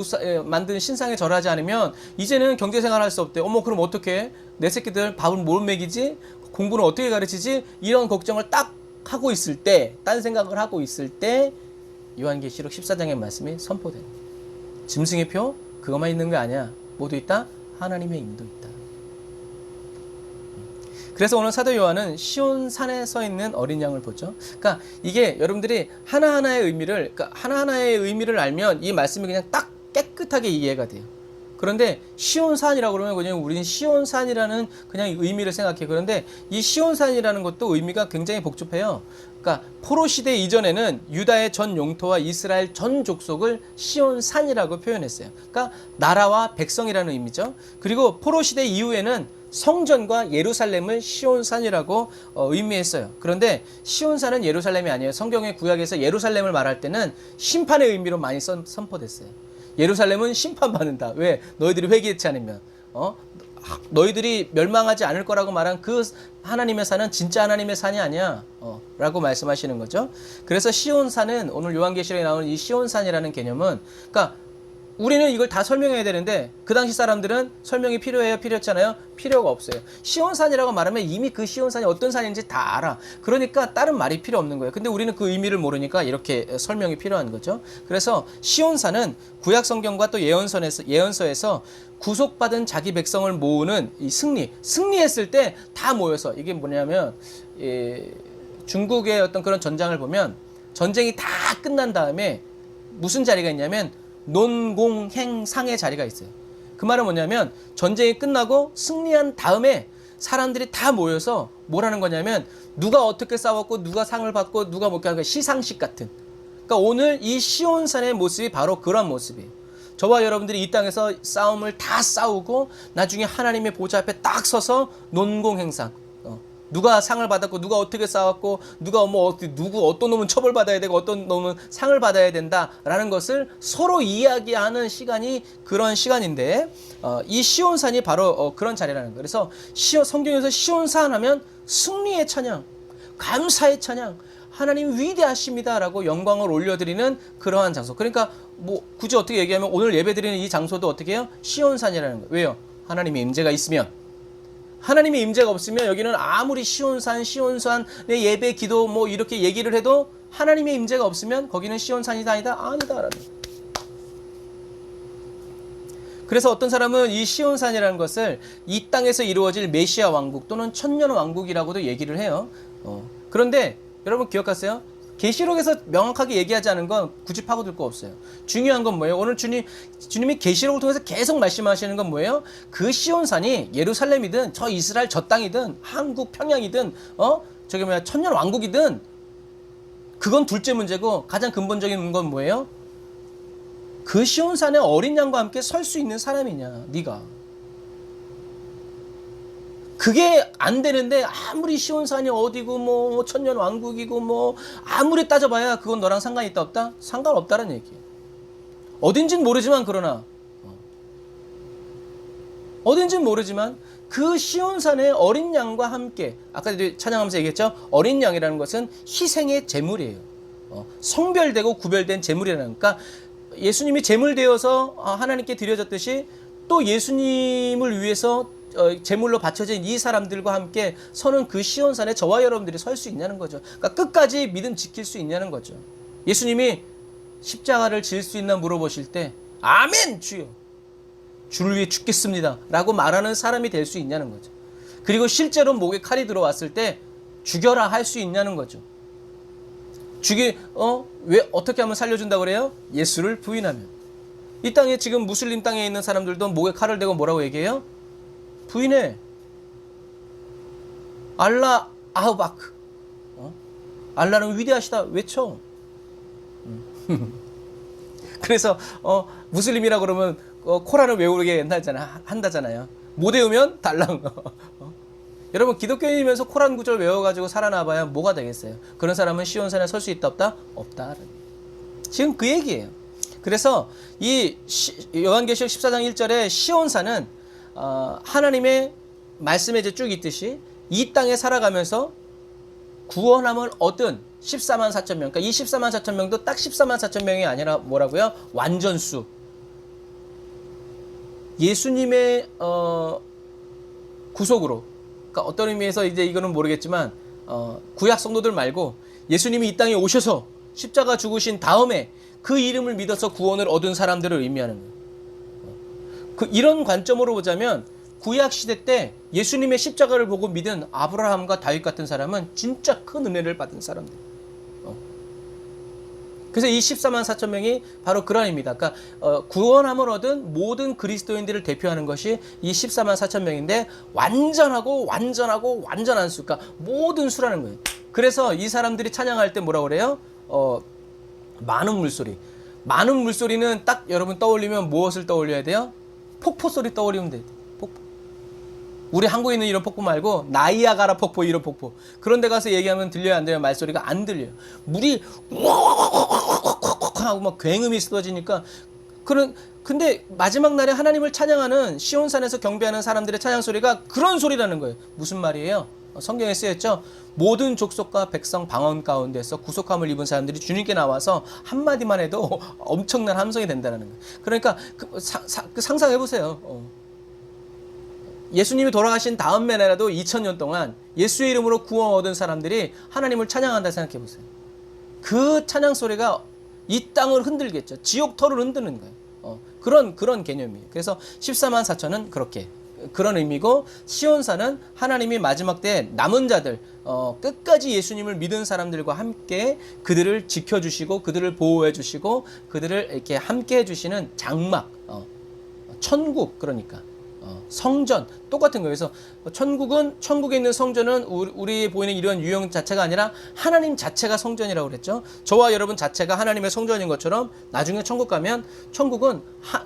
만든 신상에 절하지 않으면 이제는 경제생활 할 수 없대. 어머 그럼 어떻게 내 새끼들 밥을 뭘 먹이지? 공부는 어떻게 가르치지? 이런 걱정을 딱 하고 있을 때, 딴 생각을 하고 있을 때 요한계시록 14장의 말씀이 선포된 짐승의 표 그것만 있는 게 아니야. 모두 있다? 하나님의 임도 있다. 그래서 오늘 사도 요한은 시온산에 서 있는 어린 양을 보죠. 그러니까 이게 여러분들이 하나하나의 의미를 알면 이 말씀이 그냥 딱 깨끗하게 이해가 돼요. 그런데 시온산이라고 그러면 그냥 우리는 시온산이라는 그냥 의미를 생각해요. 그런데 이 시온산이라는 것도 의미가 굉장히 복잡해요. 그러니까 포로 시대 이전에는 유다의 전 영토와 이스라엘 전 족속을 시온산이라고 표현했어요. 그러니까 나라와 백성이라는 의미죠. 그리고 포로 시대 이후에는 성전과 예루살렘을 시온산이라고 의미했어요. 그런데 시온산은 예루살렘이 아니에요. 성경의 구약에서 예루살렘을 말할 때는 심판의 의미로 많이 선포됐어요. 예루살렘은 심판받는다. 왜? 너희들이 회개하지 않으면 너희들이 멸망하지 않을 거라고 말한 그 하나님의 산은 진짜 하나님의 산이 아니야 라고 말씀하시는 거죠. 그래서 시온산은 오늘 요한계시록에 나오는 이 시온산이라는 개념은 그러니까 우리는 이걸 다 설명해야 되는데 그 당시 사람들은 설명이 필요해요? 필요했잖아요? 필요가 없어요. 시온산이라고 말하면 이미 그 시온산이 어떤 산인지 다 알아. 그러니까 다른 말이 필요 없는 거예요. 근데 우리는 그 의미를 모르니까 이렇게 설명이 필요한 거죠. 그래서 시온산은 구약 성경과 또 예언서에서 구속받은 자기 백성을 모으는 이 승리했을 때 다 모여서 이게 뭐냐면 중국의 어떤 그런 전장을 보면 전쟁이 다 끝난 다음에 무슨 자리가 있냐면 논공행상의 자리가 있어요. 그 말은 뭐냐면 전쟁이 끝나고 승리한 다음에 사람들이 다 모여서 뭐라는 거냐면 누가 어떻게 싸웠고 누가 상을 받고 누가 뭐 시상식 같은. 그러니까 오늘 이 시온산의 모습이 바로 그런 모습이에요. 저와 여러분들이 이 땅에서 싸움을 다 싸우고 나중에 하나님의 보좌 앞에 딱 서서 논공행상 누가 상을 받았고 누가 어떻게 싸웠고 누가 누구 어떤 놈은 처벌받아야 되고 어떤 놈은 상을 받아야 된다라는 것을 서로 이야기하는 시간이 그런 시간인데 이 시온산이 바로 그런 자리라는 거예요. 그래서 성경에서 시온산 하면 승리의 찬양, 감사의 찬양, 하나님 위대하십니다라고 영광을 올려드리는 그러한 장소. 그러니까 뭐 굳이 어떻게 얘기하면 오늘 예배드리는 이 장소도 어떻게 해요? 시온산이라는 거예요. 왜요? 하나님의 임재가 있으면. 하나님의 임재가 없으면 여기는 아무리 시온산의 예배 기도 뭐 이렇게 얘기를 해도 하나님의 임재가 없으면 거기는 시온산이다 아니다라는 거예요. 그래서 어떤 사람은 이 시온산이라는 것을 이 땅에서 이루어질 메시아 왕국 또는 천년 왕국이라고도 얘기를 해요. 그런데 여러분 기억하세요? 계시록에서 명확하게 얘기하지 않은 건 굳이 파고들 거 없어요. 중요한 건 뭐예요? 오늘 주님이 계시록을 통해서 계속 말씀하시는 건 뭐예요? 그 시온산이 예루살렘이든 저 이스라엘 저 땅이든 한국 평양이든 천년 왕국이든 그건 둘째 문제고 가장 근본적인 건 뭐예요? 그 시온산에 어린 양과 함께 설 수 있는 사람이냐, 네가. 그게 안 되는데 아무리 시온산이 어디고 뭐 천년 왕국이고 뭐 아무리 따져봐야 그건 너랑 상관이 있다 없다? 상관없다는 얘기예요. 어딘진 모르지만 그러나 어딘진 모르지만 그 시온산의 어린 양과 함께 아까 찬양하면서 얘기했죠. 어린 양이라는 것은 희생의 제물이에요. 성별되고 구별된 제물이라는 그러니까 예수님이 제물되어서 하나님께 드려졌듯이 또 예수님을 위해서 제물로 바쳐진 이 사람들과 함께 서는 그 시온산에 저와 여러분들이 설 수 있냐는 거죠. 그러니까 끝까지 믿음 지킬 수 있냐는 거죠. 예수님이 십자가를 질 수 있나 물어보실 때 아멘 주여 주를 위해 죽겠습니다 라고 말하는 사람이 될 수 있냐는 거죠. 그리고 실제로 목에 칼이 들어왔을 때 죽여라 할 수 있냐는 거죠. 왜 어떻게 하면 살려준다고 그래요? 예수를 부인하면. 이 땅에 지금 무슬림 땅에 있는 사람들도 목에 칼을 대고 뭐라고 얘기해요? 부인해. 알라 아흐바크. 알라는 위대하시다 외쳐. 그래서 무슬림이라 그러면 코란을 외우게 한다잖아요. 못 외우면 달랑. 여러분 기독교인이면서 코란 구절 외워가지고 살아나봐야 뭐가 되겠어요? 그런 사람은 시온산에 설 수 있다 없다? 없다. 지금 그 얘기예요. 그래서 이 요한계시록 14장 1절에 시온산은 하나님의 말씀에 이제 쭉 있듯이 이 땅에 살아가면서 구원함을 얻은 14만 4천 명. 그러니까 이 14만 4천 명도 딱 14만 4천 명이 아니라 뭐라고요? 완전수. 예수님의 구속으로. 그러니까 어떤 의미에서 이제 이거는 모르겠지만 구약 성도들 말고 예수님이 이 땅에 오셔서 십자가 죽으신 다음에 그 이름을 믿어서 구원을 얻은 사람들을 의미하는 거예요. 이런 관점으로 보자면 구약 시대 때 예수님의 십자가를 보고 믿은 아브라함과 다윗 같은 사람은 진짜 큰 은혜를 받은 사람들. 그래서 이 14만 4천 명이 바로 그런 의미다. 그러니까 구원함을 얻은 모든 그리스도인들을 대표하는 것이 이 14만 4천 명인데 완전한 수. 그러니까 모든 수라는 거예요. 그래서 이 사람들이 찬양할 때 뭐라고 그래요? 많은 물소리. 많은 물소리는 딱 여러분 떠올리면 무엇을 떠올려야 돼요? 폭포 소리 떠올리면 돼. 폭포. 우리 한국에 있는 이런 폭포 말고 나이아가라 폭포 이런 폭포. 그런 데 가서 얘기하면 들려요 안 들려요? 말소리가 안 들려요. 물이 하고 막 굉음이 쏟아지니까 근데 마지막 날에 하나님을 찬양하는 시온산에서 경배하는 사람들의 찬양 소리가 그런 소리라는 거예요. 무슨 말이에요? 성경에 쓰였죠. 모든 족속과 백성 방언 가운데서 구속함을 입은 사람들이 주님께 나와서 한마디만 해도 엄청난 함성이 된다는 거예요. 그러니까 상상해 보세요. 예수님이 돌아가신 다음 날에라도 2000년 동안 예수의 이름으로 구원 얻은 사람들이 하나님을 찬양한다 생각해 보세요. 그 찬양 소리가 이 땅을 흔들겠죠. 지옥터를 흔드는 거예요. 그런 개념이에요. 그래서 14만 4천은 그런 의미고 시온산은 하나님이 마지막 때 남은 자들 끝까지 예수님을 믿은 사람들과 함께 그들을 지켜주시고 그들을 보호해 주시고 그들을 이렇게 함께 해주시는 장막 천국 그러니까 성전 똑같은 거예요. 그래서 천국에 있는 성전은 우리 보이는 이런 유형 자체가 아니라 하나님 자체가 성전이라고 그랬죠. 저와 여러분 자체가 하나님의 성전인 것처럼 나중에 천국 가면 천국은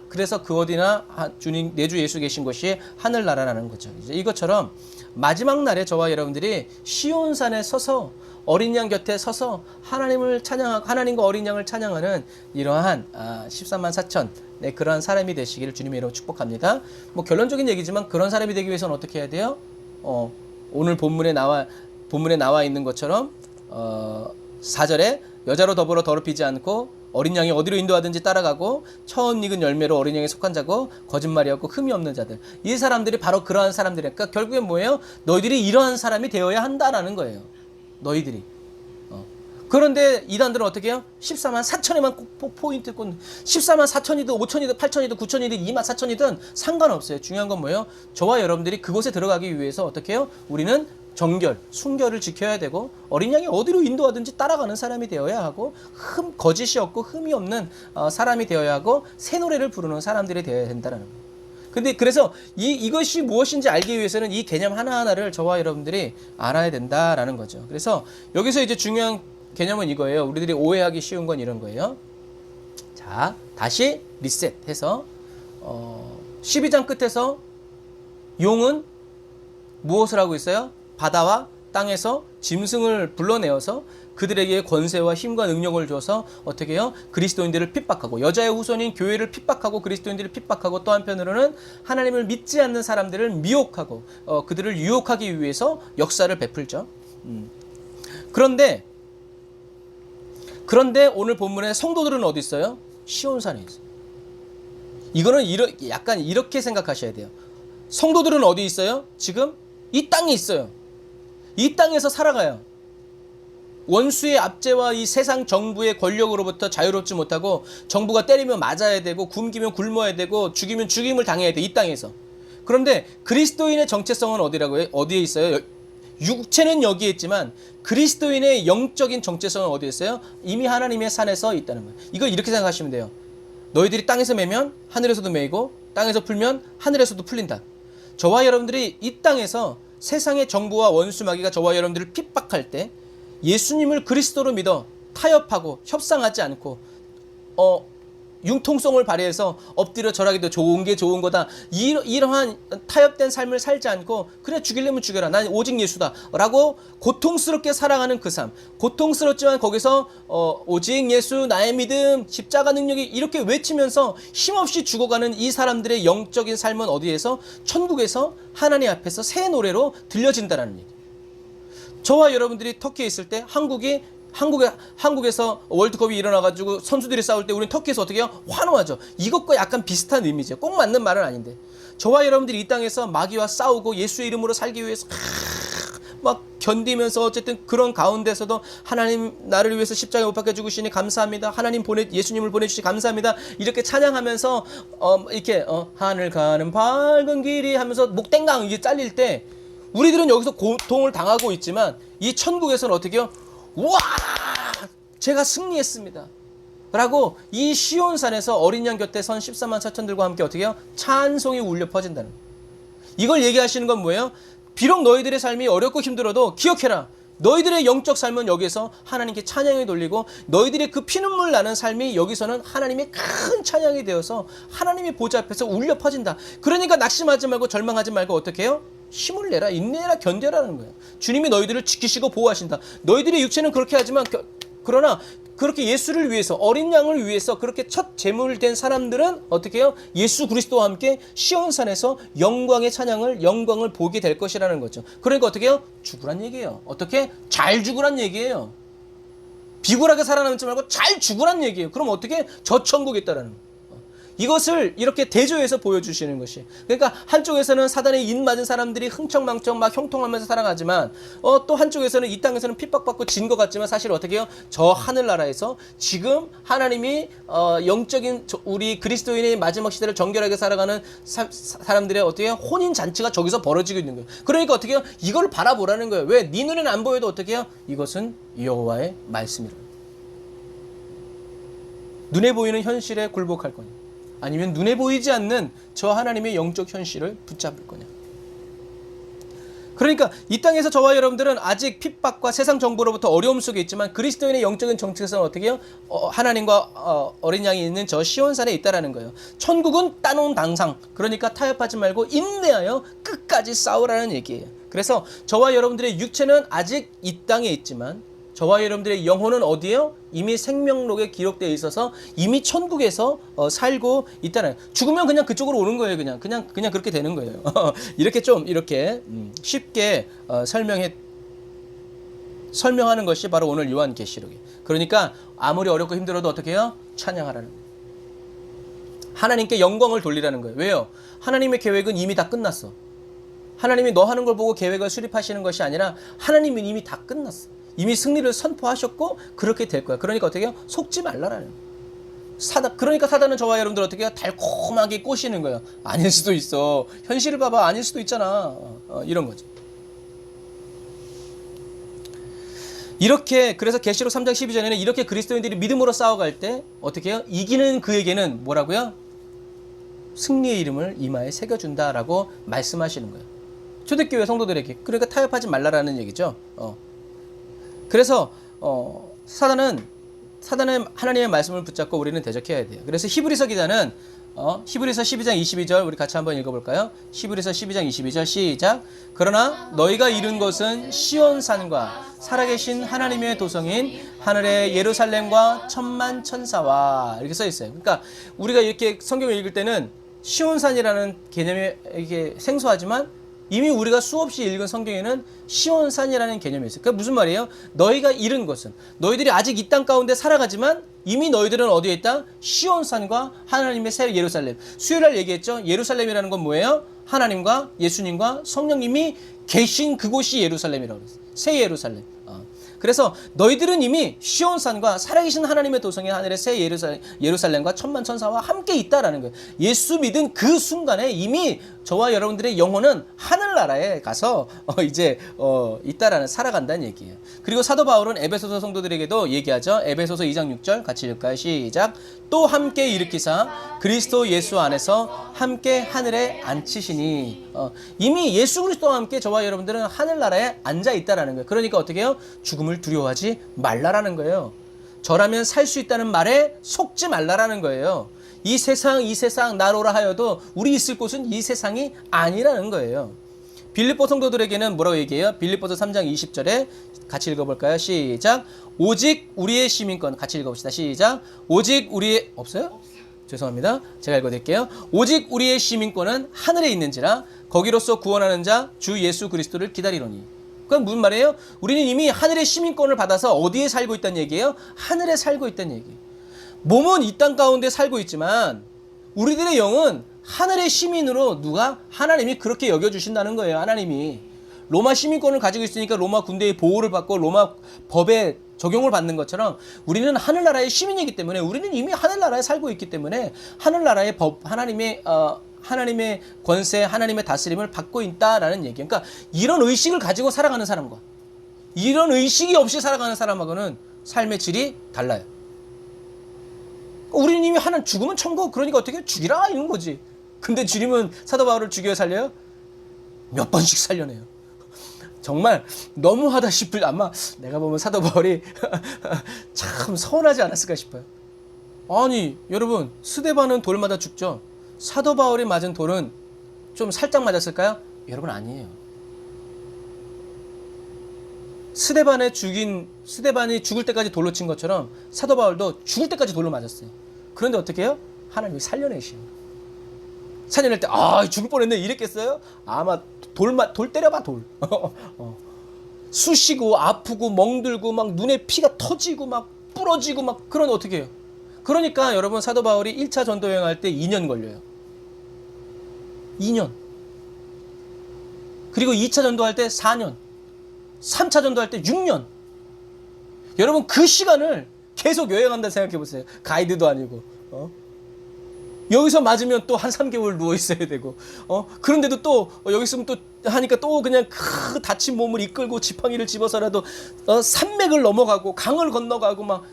그래서 그 어디나 주님 내 주 예수 계신 곳이 하늘나라라는 거죠. 이제 이것처럼 마지막 날에 저와 여러분들이 시온산에 서서 어린 양 곁에 서서 하나님과 어린 양을 찬양하는 이러한 14만 4천 그러한 사람이 되시기를 주님의 이름으로 축복합니다. 뭐 결론적인 얘기지만 그런 사람이 되기 위해서는 어떻게 해야 돼요? 오늘 본문에 나와 있는 것처럼 4절에 여자로 더불어 더럽히지 않고 어린 양이 어디로 인도하든지 따라가고 처음 익은 열매로 어린 양에 속한 자고 거짓말이 없고 흠이 없는 자들. 이 사람들이 바로 그러한 사람들이니까 그러니까 결국엔 뭐예요? 너희들이 이러한 사람이 되어야 한다라는 거예요. 너희들이. 그런데 이단들은 어떻게 해요? 14만 4천에만 포인트 꽂는 14만 4천이든 5천이든 8천이든 9천이든 2만 4천이든 상관없어요. 중요한 건 뭐예요? 저와 여러분들이 그곳에 들어가기 위해서 어떻게 해요? 우리는 순결을 지켜야 되고 어린 양이 어디로 인도하든지 따라가는 사람이 되어야 하고 거짓이 없고 흠이 없는 사람이 되어야 하고 새 노래를 부르는 사람들이 되어야 된다는 거예요. 근데 그래서 이것이 무엇인지 알기 위해서는 이 개념 하나하나를 저와 여러분들이 알아야 된다라는 거죠. 그래서 여기서 이제 중요한 개념은 이거예요. 우리들이 오해하기 쉬운 건 이런 거예요. 자, 다시 리셋해서 12장 끝에서 용은 무엇을 하고 있어요? 바다와 땅에서 짐승을 불러내어서 그들에게 권세와 힘과 능력을 줘서 어떻게 해요? 그리스도인들을 핍박하고 여자의 후손인 교회를 핍박하고 그리스도인들을 핍박하고 또 한편으로는 하나님을 믿지 않는 사람들을 미혹하고 그들을 유혹하기 위해서 역사를 베풀죠. 그런데 오늘 본문에 성도들은 어디 있어요? 시온산에 있어요. 이거는 약간 이렇게 생각하셔야 돼요. 성도들은 어디 있어요? 지금 이 땅에 있어요. 이 땅에서 살아가요. 원수의 압제와 이 세상 정부의 권력으로부터 자유롭지 못하고 정부가 때리면 맞아야 되고 굶기면 굶어야 되고 죽이면 죽임을 당해야 돼. 이 땅에서. 그런데 그리스도인의 정체성은 어디라고 해요? 어디에 있어요? 육체는 여기에 있지만 그리스도인의 영적인 정체성은 어디에 있어요? 이미 하나님의 산에서 있다는 거예요. 이거 이렇게 생각하시면 돼요. 너희들이 땅에서 매면 하늘에서도 매이고 땅에서 풀면 하늘에서도 풀린다. 저와 여러분들이 이 땅에서 세상의 정부와 원수 마귀가 저와 여러분들을 핍박할 때 예수님을 그리스도로 믿어 타협하고 협상하지 않고 융통성을 발휘해서 엎드려 절하기도 좋은 게 좋은 거다. 이러한 타협된 삶을 살지 않고 그래 죽이려면 죽여라. 난 오직 예수다. 라고 고통스럽게 살아가는 그 삶. 고통스럽지만 거기서 오직 예수 나의 믿음 십자가 능력이 이렇게 외치면서 힘없이 죽어가는 이 사람들의 영적인 삶은 어디에서? 천국에서 하나님 앞에서 새 노래로 들려진다는 얘기. 저와 여러분들이 터키에 있을 때 한국에서 월드컵이 일어나가지고 선수들이 싸울 때 우리는 터키에서 어떻게 해요? 환호하죠. 이것과 약간 비슷한 의미죠. 꼭 맞는 말은 아닌데 저와 여러분들이 이 땅에서 마귀와 싸우고 예수의 이름으로 살기 위해서 막 견디면서 어쨌든 그런 가운데서도 하나님 나를 위해서 십자가에 못 박혀 죽으시니 감사합니다. 하나님 예수님을 보내주시 감사합니다. 이렇게 찬양하면서 이렇게 하늘 가는 밝은 길이 하면서 목땡강 이게 잘릴 때 우리들은 여기서 고통을 당하고 있지만 이 천국에서는 어떻게 해요? 와! 제가 승리했습니다. 라고 이 시온산에서 어린 양 곁에 선 14만 4천들과 함께 어떻게 해요? 찬송이 울려 퍼진다는 거예요. 이걸 얘기하시는 건 뭐예요? 비록 너희들의 삶이 어렵고 힘들어도 기억해라. 너희들의 영적 삶은 여기서 하나님께 찬양이 돌리고 너희들의 그 피눈물 나는 삶이 여기서는 하나님의 큰 찬양이 되어서 하나님의 보좌 앞에서 울려 퍼진다. 그러니까 낙심하지 말고 절망하지 말고 어떻게 해요? 힘을 내라, 인내해라, 견뎌라는 거예요. 주님이 너희들을 지키시고 보호하신다. 너희들의 육체는 그렇게 하지만 그러나 그렇게 예수를 위해서 어린 양을 위해서 그렇게 첫 제물된 사람들은 어떻게 해요? 예수 그리스도와 함께 시온산에서 영광의 영광을 보게 될 것이라는 거죠. 그러니까 어떻게 해요? 죽으란 얘기예요. 어떻게? 잘 죽으란 얘기예요. 비굴하게 살아남지 말고 잘 죽으란 얘기예요. 그럼 어떻게? 저 천국에 있다라는 거예요. 이것을 이렇게 대조해서 보여주시는 것이. 그러니까 한쪽에서는 사단의 인 맞은 사람들이 흥청망청 막 형통하면서 살아가지만 또 한쪽에서는 이 땅에서는 핍박받고 진 것 같지만 사실 어떻게 해요? 저 하늘나라에서 지금 하나님이 영적인 우리 그리스도인의 마지막 시대를 정결하게 살아가는 사람들의 어떻게 해요? 혼인잔치가 저기서 벌어지고 있는 거예요. 그러니까 어떻게 해요? 이걸 바라보라는 거예요. 왜? 네 눈에는 안 보여도 어떻게 해요? 이것은 여호와의 말씀이라. 눈에 보이는 현실에 굴복할 거니. 아니면 눈에 보이지 않는 저 하나님의 영적 현실을 붙잡을 거냐. 그러니까 이 땅에서 저와 여러분들은 아직 핍박과 세상 정보로부터 어려움 속에 있지만 그리스도인의 영적인 정체성은 어떻게 해요? 하나님과 어린 양이 있는 저 시온산에 있다라는 거예요. 천국은 따놓은 당상. 그러니까 타협하지 말고 인내하여 끝까지 싸우라는 얘기예요. 그래서 저와 여러분들의 육체는 아직 이 땅에 있지만 저와 여러분들의 영혼은 어디에요? 이미 생명록에 기록되어 있어서 이미 천국에서 살고 있다는. 죽으면 그냥 그쪽으로 오는 거예요. 그냥 그렇게 되는 거예요. 이렇게 좀 이렇게 쉽게 설명하는 것이 바로 오늘 요한계시록이에요. 그러니까 아무리 어렵고 힘들어도 어떻게 해요? 찬양하라는 거예요. 하나님께 영광을 돌리라는 거예요. 왜요? 하나님의 계획은 이미 다 끝났어. 하나님이 너 하는 걸 보고 계획을 수립하시는 것이 아니라 하나님은 이미 다 끝났어. 이미 승리를 선포하셨고 그렇게 될 거야. 그러니까 어떻게 해요? 속지 말라라는 거예요. 그러니까 사단은 저와 여러분들 어떻게 해요? 달콤하게 꼬시는 거예요. 아닐 수도 있어. 현실을 봐봐. 아닐 수도 있잖아. 이런 거죠. 이렇게 그래서 계시록 3장 12절에는 이렇게 그리스도인들이 믿음으로 싸워갈 때 어떻게 해요? 이기는 그에게는 뭐라고요? 승리의 이름을 이마에 새겨준다라고 말씀하시는 거예요. 초대교회 성도들에게. 그러니까 타협하지 말라라는 얘기죠. 그래서 사단은 하나님의 말씀을 붙잡고 우리는 대적해야 돼요. 그래서 히브리서 기자는 히브리서 12장 22절 우리 같이 한번 읽어볼까요? 히브리서 12장 22절 시작. 그러나 너희가 이룬 것은 시온산과 살아계신 하나님의 도성인 하늘의 예루살렘과 천만 천사와 이렇게 써 있어요. 그러니까 우리가 이렇게 성경을 읽을 때는 시온산이라는 개념이 이게 생소하지만 이미 우리가 수없이 읽은 성경에는 시온산이라는 개념이 있어요. 그러니까 무슨 말이에요? 너희가 잃은 것은 너희들이 아직 이 땅 가운데 살아가지만 이미 너희들은 어디에 있다? 시온산과 하나님의 새 예루살렘. 수요일날 얘기했죠? 예루살렘이라는 건 뭐예요? 하나님과 예수님과 성령님이 계신 그곳이 예루살렘이라고 그랬어요. 새 예루살렘. 그래서 너희들은 이미 시온산과 살아계신 하나님의 도성의 하늘의 새 예루살렘과 천만 천사와 함께 있다라는 거예요. 예수 믿은 그 순간에 이미 저와 여러분들의 영혼은 하늘나라에 가서 이제 있다라는 살아간다는 얘기예요. 그리고 사도 바울은 에베소서 성도들에게도 얘기하죠. 에베소서 2장 6절 같이 읽을까요? 시작. 또 함께 일으키사 그리스도 예수 안에서 함께 하늘에 앉히시니 이미 예수 그리스도와 함께 저와 여러분들은 하늘나라에 앉아 있다라는 거예요. 그러니까 어떻게 해요? 죽음을 두려워하지 말라라는 거예요. 저라면 살 수 있다는 말에 속지 말라라는 거예요. 이 세상 나로라 하여도 우리 있을 곳은 이 세상이 아니라는 거예요. 빌립보 성도들에게는 뭐라고 얘기해요? 빌립보서 3장 20절에 같이 읽어볼까요? 시작. 오직 우리의 시민권 같이 읽어봅시다. 시작. 오직 우리의 없어요? 죄송합니다. 제가 읽어드릴게요. 오직 우리의 시민권은 하늘에 있는지라 거기로서 구원하는 자 주 예수 그리스도를 기다리노니. 그건 무슨 말이에요? 우리는 이미 하늘의 시민권을 받아서 어디에 살고 있다는 얘기예요? 하늘에 살고 있다는 얘기예요. 몸은 이 땅 가운데 살고 있지만 우리들의 영은 하늘의 시민으로 하나님이 그렇게 여겨주신다는 거예요. 하나님이 로마 시민권을 가지고 있으니까 로마 군대의 보호를 받고 로마 법에 적용을 받는 것처럼 우리는 하늘나라의 시민이기 때문에 우리는 이미 하늘나라에 살고 있기 때문에 하늘나라의 법, 하나님의 권세, 하나님의 다스림을 받고 있다라는 얘기예요. 그러니까 이런 의식을 가지고 살아가는 사람과 이런 의식이 없이 살아가는 사람하고는 삶의 질이 달라요. 우리는 이미 죽으면 천국, 그러니까 어떻게 죽이라 이런 거지. 근데 주님은 사도 바울을 죽여 살려요? 몇 번씩 살려내요. 정말 너무하다 싶을, 아마 내가 보면 사도 바울이 참 서운하지 않았을까 싶어요. 아니 여러분, 스데반은 돌 맞아 죽죠. 사도 바울이 맞은 돌은 좀 살짝 맞았을까요? 여러분 아니에요. 스데반이 죽을 때까지 돌로 친 것처럼 사도 바울도 죽을 때까지 돌로 맞았어요. 그런데 어떻게 해요? 하나님이 살려내시는 거예요. 살려낼 때 죽을 뻔했네 이랬겠어요? 아마 돌 때려봐 돌. 쑤시고 아프고 멍들고 막 눈에 피가 터지고 막 부러지고 막. 그런데 어떻게 해요? 그러니까 여러분 사도 바울이 1차 전도 여행할 때 2년 걸려요. 2년. 그리고 2차 전도할 때 4년. 3차 전도할 때 6년. 여러분 그 시간을 계속 여행한다 생각해 보세요. 가이드도 아니고. 여기서 맞으면 또 한 3개월 누워 있어야 되고. 그런데도 또 여기 있으면 또 하니까 또 그냥 다친 몸을 이끌고 지팡이를 집어서라도 산맥을 넘어가고 강을 건너가고 막.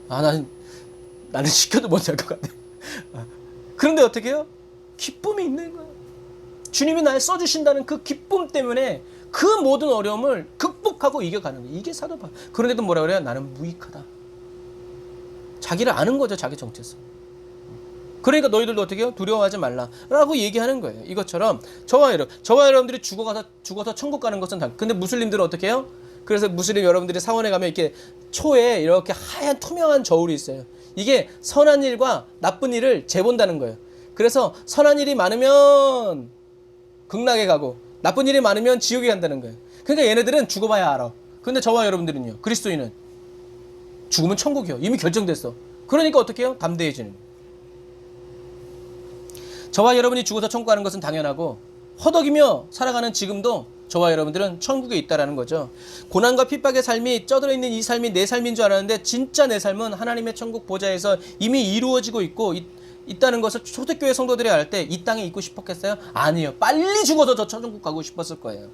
나는 시켜도 못 할 것 같아. 그런데 어떻게 해요? 기쁨이 있는 거예요. 주님이 날 써주신다는 그 기쁨 때문에 그 모든 어려움을 극복하고 이겨가는 거예요. 이게 사도 바울. 그런데도 뭐라 그래요? 나는 무익하다. 자기를 아는 거죠. 자기 정체성. 그러니까 너희들도 어떻게 해요? 두려워하지 말라라고 얘기하는 거예요. 이것처럼 저와 여러분들이 죽어서 천국 가는 것은 근데 무슬림들은 어떻게 해요? 그래서 무슬림 여러분들이 사원에 가면 이렇게 초에 이렇게 하얀 투명한 저울이 있어요. 이게 선한 일과 나쁜 일을 재본다는 거예요. 그래서 선한 일이 많으면 극락에 가고 나쁜 일이 많으면 지옥에 간다는 거예요. 그러니까 얘네들은 죽어봐야 알아. 근데 저와 여러분들은요. 그리스도인은 죽으면 천국이요. 이미 결정됐어. 그러니까 어떻게 해요? 담대해지는 거예요. 저와 여러분이 죽어서 천국 가는 것은 당연하고 허덕이며 살아가는 지금도 저와 여러분들은 천국에 있다라는 거죠. 고난과 핍박의 삶이 쩌들어 있는 이 삶이 내 삶인 줄 알았는데 진짜 내 삶은 하나님의 천국 보좌에서 이미 이루어지고 있다는 것을 초대교회 성도들이 알 때 이 땅에 있고 싶었겠어요? 아니에요. 빨리 죽어서 저 천국 가고 싶었을 거예요.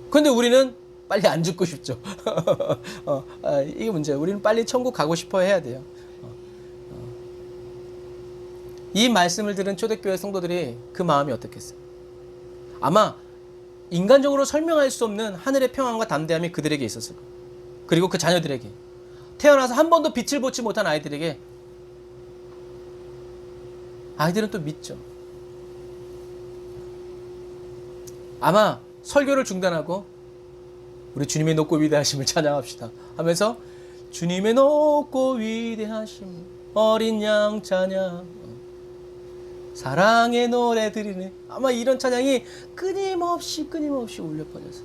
그런데 우리는 빨리 안 죽고 싶죠. 이게 문제예요. 우리는 빨리 천국 가고 싶어 해야 돼요. 이 말씀을 들은 초대교회 성도들이 그 마음이 어떻겠어요? 아마 인간적으로 설명할 수 없는 하늘의 평안과 담대함이 그들에게 있었을 거예요. 그리고 그 자녀들에게, 태어나서 한 번도 빛을 보지 못한 아이들에게, 아이들은 또 믿죠. 아마 설교를 중단하고 우리 주님의 높고 위대하심을 찬양합시다 하면서 주님의 높고 위대하심 어린 양 찬양 사랑의 노래 드리네. 아마 이런 찬양이 끊임없이 울려 퍼졌어요.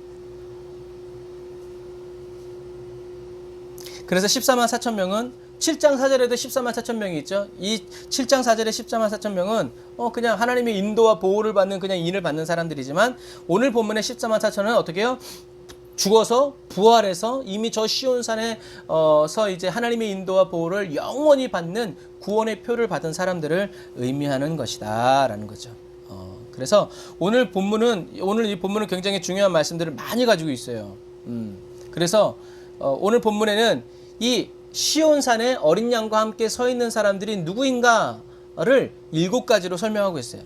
그래서 14만 4천 명은 7장 4절에도 14만 4천 명이 있죠. 이 7장 4절에 14만 4천 명은 그냥 하나님의 인도와 보호를 받는 그냥 인을 받는 사람들이지만 오늘 본문의 14만 4천은 어떻게 해요? 죽어서 부활해서 이미 저 시온산에서 이제 하나님의 인도와 보호를 영원히 받는 구원의 표를 받은 사람들을 의미하는 것이다라는 거죠. 그래서 오늘 이 본문은 굉장히 중요한 말씀들을 많이 가지고 있어요. 그래서 오늘 본문에는 이 시온산에 어린 양과 함께 서 있는 사람들이 누구인가를 7가지로 설명하고 있어요.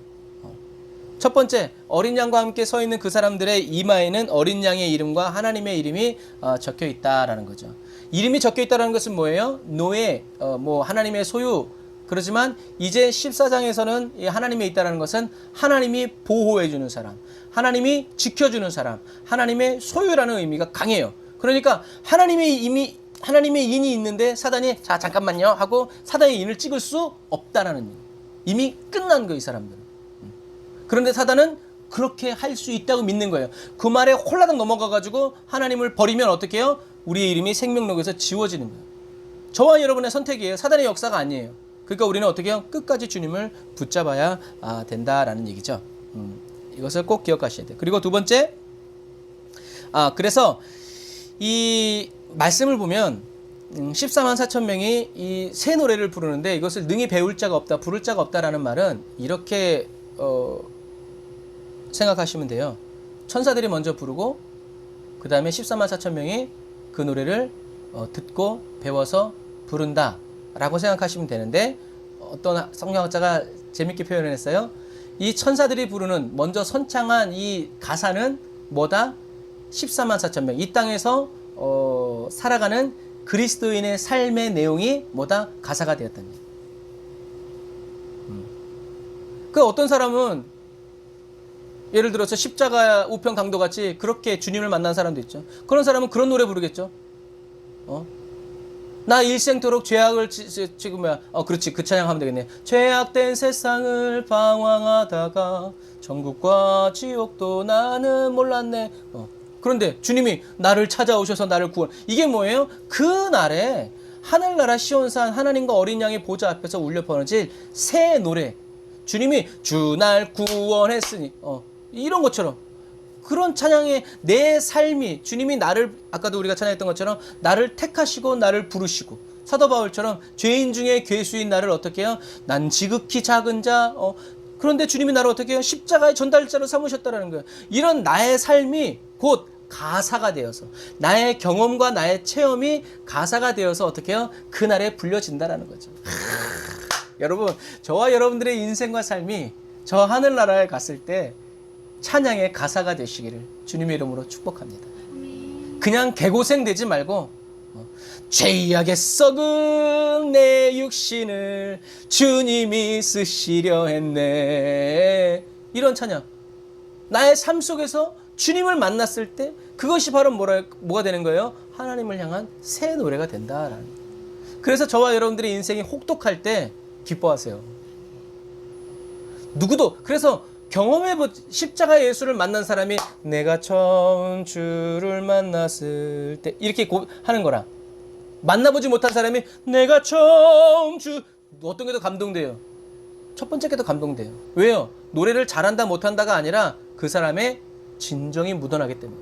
첫 번째, 어린 양과 함께 서 있는 그 사람들의 이마에는 어린 양의 이름과 하나님의 이름이 적혀 있다라는 거죠. 이름이 적혀 있다라는 것은 뭐예요? 노예, 하나님의 소유. 그렇지만 이제 14장에서는 하나님에 있다라는 것은 하나님이 보호해주는 사람, 하나님이 지켜주는 사람, 하나님의 소유라는 의미가 강해요. 그러니까 하나님의 인이 있는데 사단이 자 잠깐만요 하고 사단의 인을 찍을 수 없다라는 일. 이미 끝난 거예요, 이 사람들은. 그런데 사단은 그렇게 할 수 있다고 믿는 거예요. 그 말에 홀라당 넘어가가지고 하나님을 버리면 어떻게 해요? 우리의 이름이 생명록에서 지워지는 거예요. 저와 여러분의 선택이에요. 사단의 역사가 아니에요. 그러니까 우리는 어떻게 해요? 끝까지 주님을 붙잡아야 된다라는 얘기죠. 이것을 꼭 기억하셔야 돼요. 그리고 두 번째, 그래서 이 말씀을 보면 14만 4천 명이 이 새 노래를 부르는데 이것을 능히 배울 자가 없다, 부를 자가 없다라는 말은 이렇게 생각하시면 돼요. 천사들이 먼저 부르고 그 다음에 14만 4천 명이 그 노래를 듣고 배워서 부른다 라고 생각하시면 되는데 어떤 성경학자가 재밌게 표현을 했어요. 이 천사들이 부르는 먼저 선창한 이 가사는 뭐다? 14만 4천 명. 이 땅에서 살아가는 그리스도인의 삶의 내용이 뭐다? 가사가 되었다는 거예요. 그 어떤 사람은 예를 들어서 십자가 우편 강도 같이 그렇게 주님을 만난 사람도 있죠. 그런 사람은 그런 노래 부르겠죠. 나 일생토록 죄악을 그렇지, 그 찬양하면 되겠네. 죄악된 세상을 방황하다가 천국과 지옥도 나는 몰랐네. 그런데 주님이 나를 찾아오셔서 나를 구원. 이게 뭐예요? 그 날에 하늘나라 시온산 하나님과 어린 양의 보좌 앞에서 울려 퍼질 새 노래. 주님이 주 날 구원했으니 이런 것처럼 그런 찬양의 내 삶이 주님이 나를 아까도 우리가 찬양했던 것처럼 나를 택하시고 나를 부르시고 사도 바울처럼 죄인 중에 괴수인 나를 어떻게 해요? 난 지극히 작은 자 그런데 주님이 나를 어떻게 해요? 십자가의 전달자로 삼으셨다라는 거예요. 이런 나의 삶이 곧 가사가 되어서 나의 경험과 나의 체험이 가사가 되어서 어떻게 해요? 그날에 불려진다라는 거죠. 여러분, 저와 여러분들의 인생과 삶이 저 하늘나라에 갔을 때 찬양의 가사가 되시기를 주님의 이름으로 축복합니다. 그냥 개고생 되지 말고 죄악에 썩은 내 육신을 주님이 쓰시려 했네. 이런 찬양. 나의 삶 속에서 주님을 만났을 때 그것이 바로 뭐가 되는 거예요? 하나님을 향한 새 노래가 된다라는. 그래서 저와 여러분들의 인생이 혹독할 때 기뻐하세요. 누구도. 그래서 십자가 예수를 만난 사람이 내가 처음 주를 만났을 때 이렇게 하는 거라. 만나보지 못한 사람이 내가 처음 어떤 게 더 감동돼요? 첫 번째 게 더 감동돼요. 왜요? 노래를 잘한다 못한다가 아니라 그 사람의 진정이 묻어나기 때문에.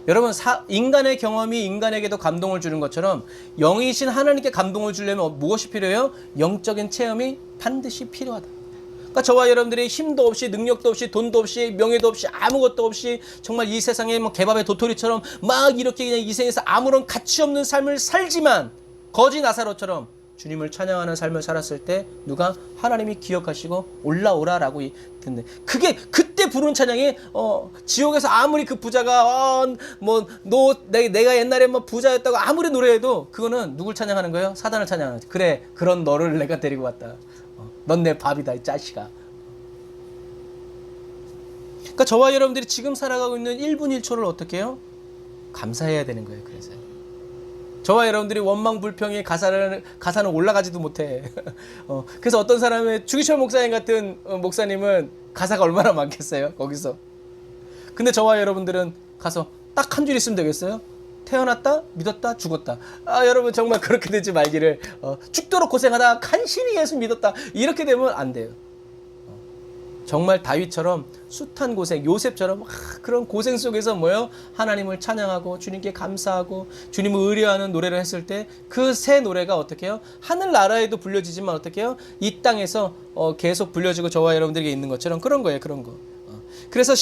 여러분, 인간의 경험이 인간에게도 감동을 주는 것처럼 영이신 하나님께 감동을 주려면 무엇이 필요해요? 영적인 체험이 반드시 필요하다. 그러니까 저와 여러분들이 힘도 없이 능력도 없이 돈도 없이 명예도 없이 아무것도 없이 정말 이 세상에 개밥의 도토리처럼 막 이렇게 그냥 이 세상에서 아무런 가치 없는 삶을 살지만 거지 나사로처럼 주님을 찬양하는 삶을 살았을 때 누가 하나님이 기억하시고 올라오라라고 듣는데 그게 그때 부르는 찬양이 지옥에서 아무리 그 부자가 내가 옛날에 부자였다고 아무리 노래해도 그거는 누굴 찬양하는 거예요? 사단을 찬양하는 거지. 그래, 그런 너를 내가 데리고 왔다. 넌 내 밥이다, 이 자식아. 그러니까 저와 여러분들이 지금 살아가고 있는 1분 1초를 어떻게 해요? 감사해야 되는 거예요. 그래서 저와 여러분들이 원망불평의 가사는 올라가지도 못해. 그래서 어떤 사람의 주기철 목사님 같은 목사님은 가사가 얼마나 많겠어요? 거기서. 근데 저와 여러분들은 가서 딱 한 줄 있으면 되겠어요? 태어났다, 믿었다, 죽었다. 여러분 정말 그렇게 되지 말기를. 죽도록 고생하다 간신히 예수 믿었다. 이렇게 되면 안 돼요. 정말 다윗처럼 숱한 고생, 요셉처럼 그런 고생 속에서 뭐요? 하나님을 찬양하고 주님께 감사하고 주님을 의뢰하는 노래를 했을 때 그 새 노래가 어떻게 해요? 하늘나라에도 불려지지만 어떻게 해요? 이 땅에서 계속 불려지고 저와 여러분들에게 있는 것처럼 그런 거예요. 그런 거. 그래서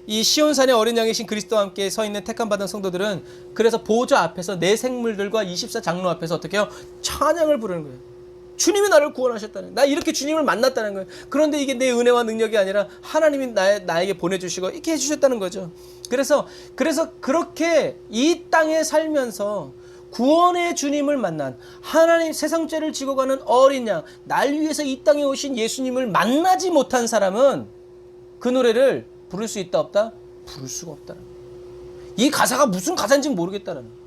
이 시온산의 어린 양이신 그리스도와 함께 서 있는 택함 받은 성도들은 그래서 보좌 앞에서 내 생물들과 24장로 앞에서 어떻게 해요? 찬양을 부르는 거예요. 주님이 나를 구원하셨다는, 나 이렇게 주님을 만났다는 거예요. 그런데 이게 내 은혜와 능력이 아니라 하나님이 나에게 보내주시고 이렇게 해주셨다는 거죠. 그래서 그렇게 이 땅에 살면서 구원의 주님을 만난 하나님 세상 죄를 지고 가는 어린 양, 날 위해서 이 땅에 오신 예수님을 만나지 못한 사람은 그 노래를 부를 수 있다 없다? 부를 수가 없다. 이 가사가 무슨 가사인지 모르겠다는.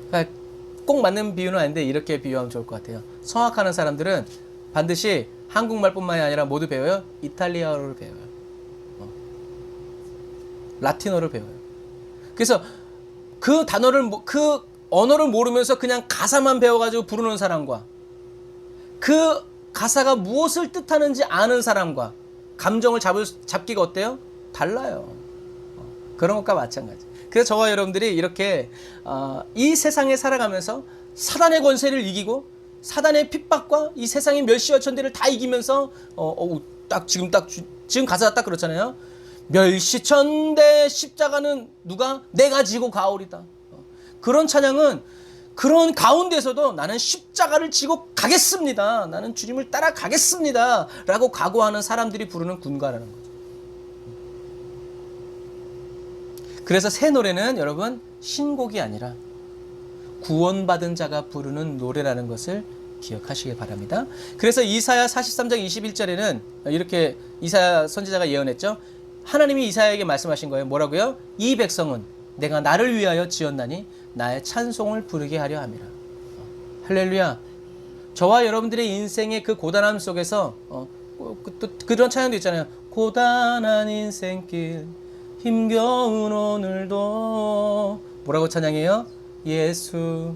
그러니까 꼭 맞는 비유는 아닌데 이렇게 비유하면 좋을 것 같아요. 성악하는 사람들은 반드시 한국말뿐만이 아니라 모두 배워요. 이탈리아어를 배워요. 라틴어를 배워요. 그래서 그 언어를 모르면서 그냥 가사만 배워가지고 부르는 사람과 그 가사가 무엇을 뜻하는지 아는 사람과 감정을 잡기가 어때요? 달라요. 그런 것과 마찬가지. 그래서 저와 여러분들이 이렇게 이 세상에 살아가면서 사단의 권세를 이기고 사단의 핍박과 이 세상의 멸시와 천대를 다 이기면서 지금 가사가 딱 그렇잖아요. 멸시천대 십자가는 누가? 내가 지고 가오리다. 그런 찬양은 그런 가운데서도 나는 십자가를 지고 가겠습니다. 나는 주님을 따라가겠습니다. 라고 각오하는 사람들이 부르는 군가라는 거죠. 그래서 새 노래는 여러분 신곡이 아니라 구원받은 자가 부르는 노래라는 것을 기억하시길 바랍니다. 그래서 이사야 43장 21절에는 이렇게 이사야 선지자가 예언했죠. 하나님이 이사야에게 말씀하신 거예요. 뭐라고요? 이 백성은 내가 나를 위하여 지었나니 나의 찬송을 부르게 하려 함이라. 할렐루야. 저와 여러분들의 인생의 그 고단함 속에서 그런 찬양도 있잖아요. 고단한 인생길 힘겨운 오늘도 뭐라고 찬양해요? 예수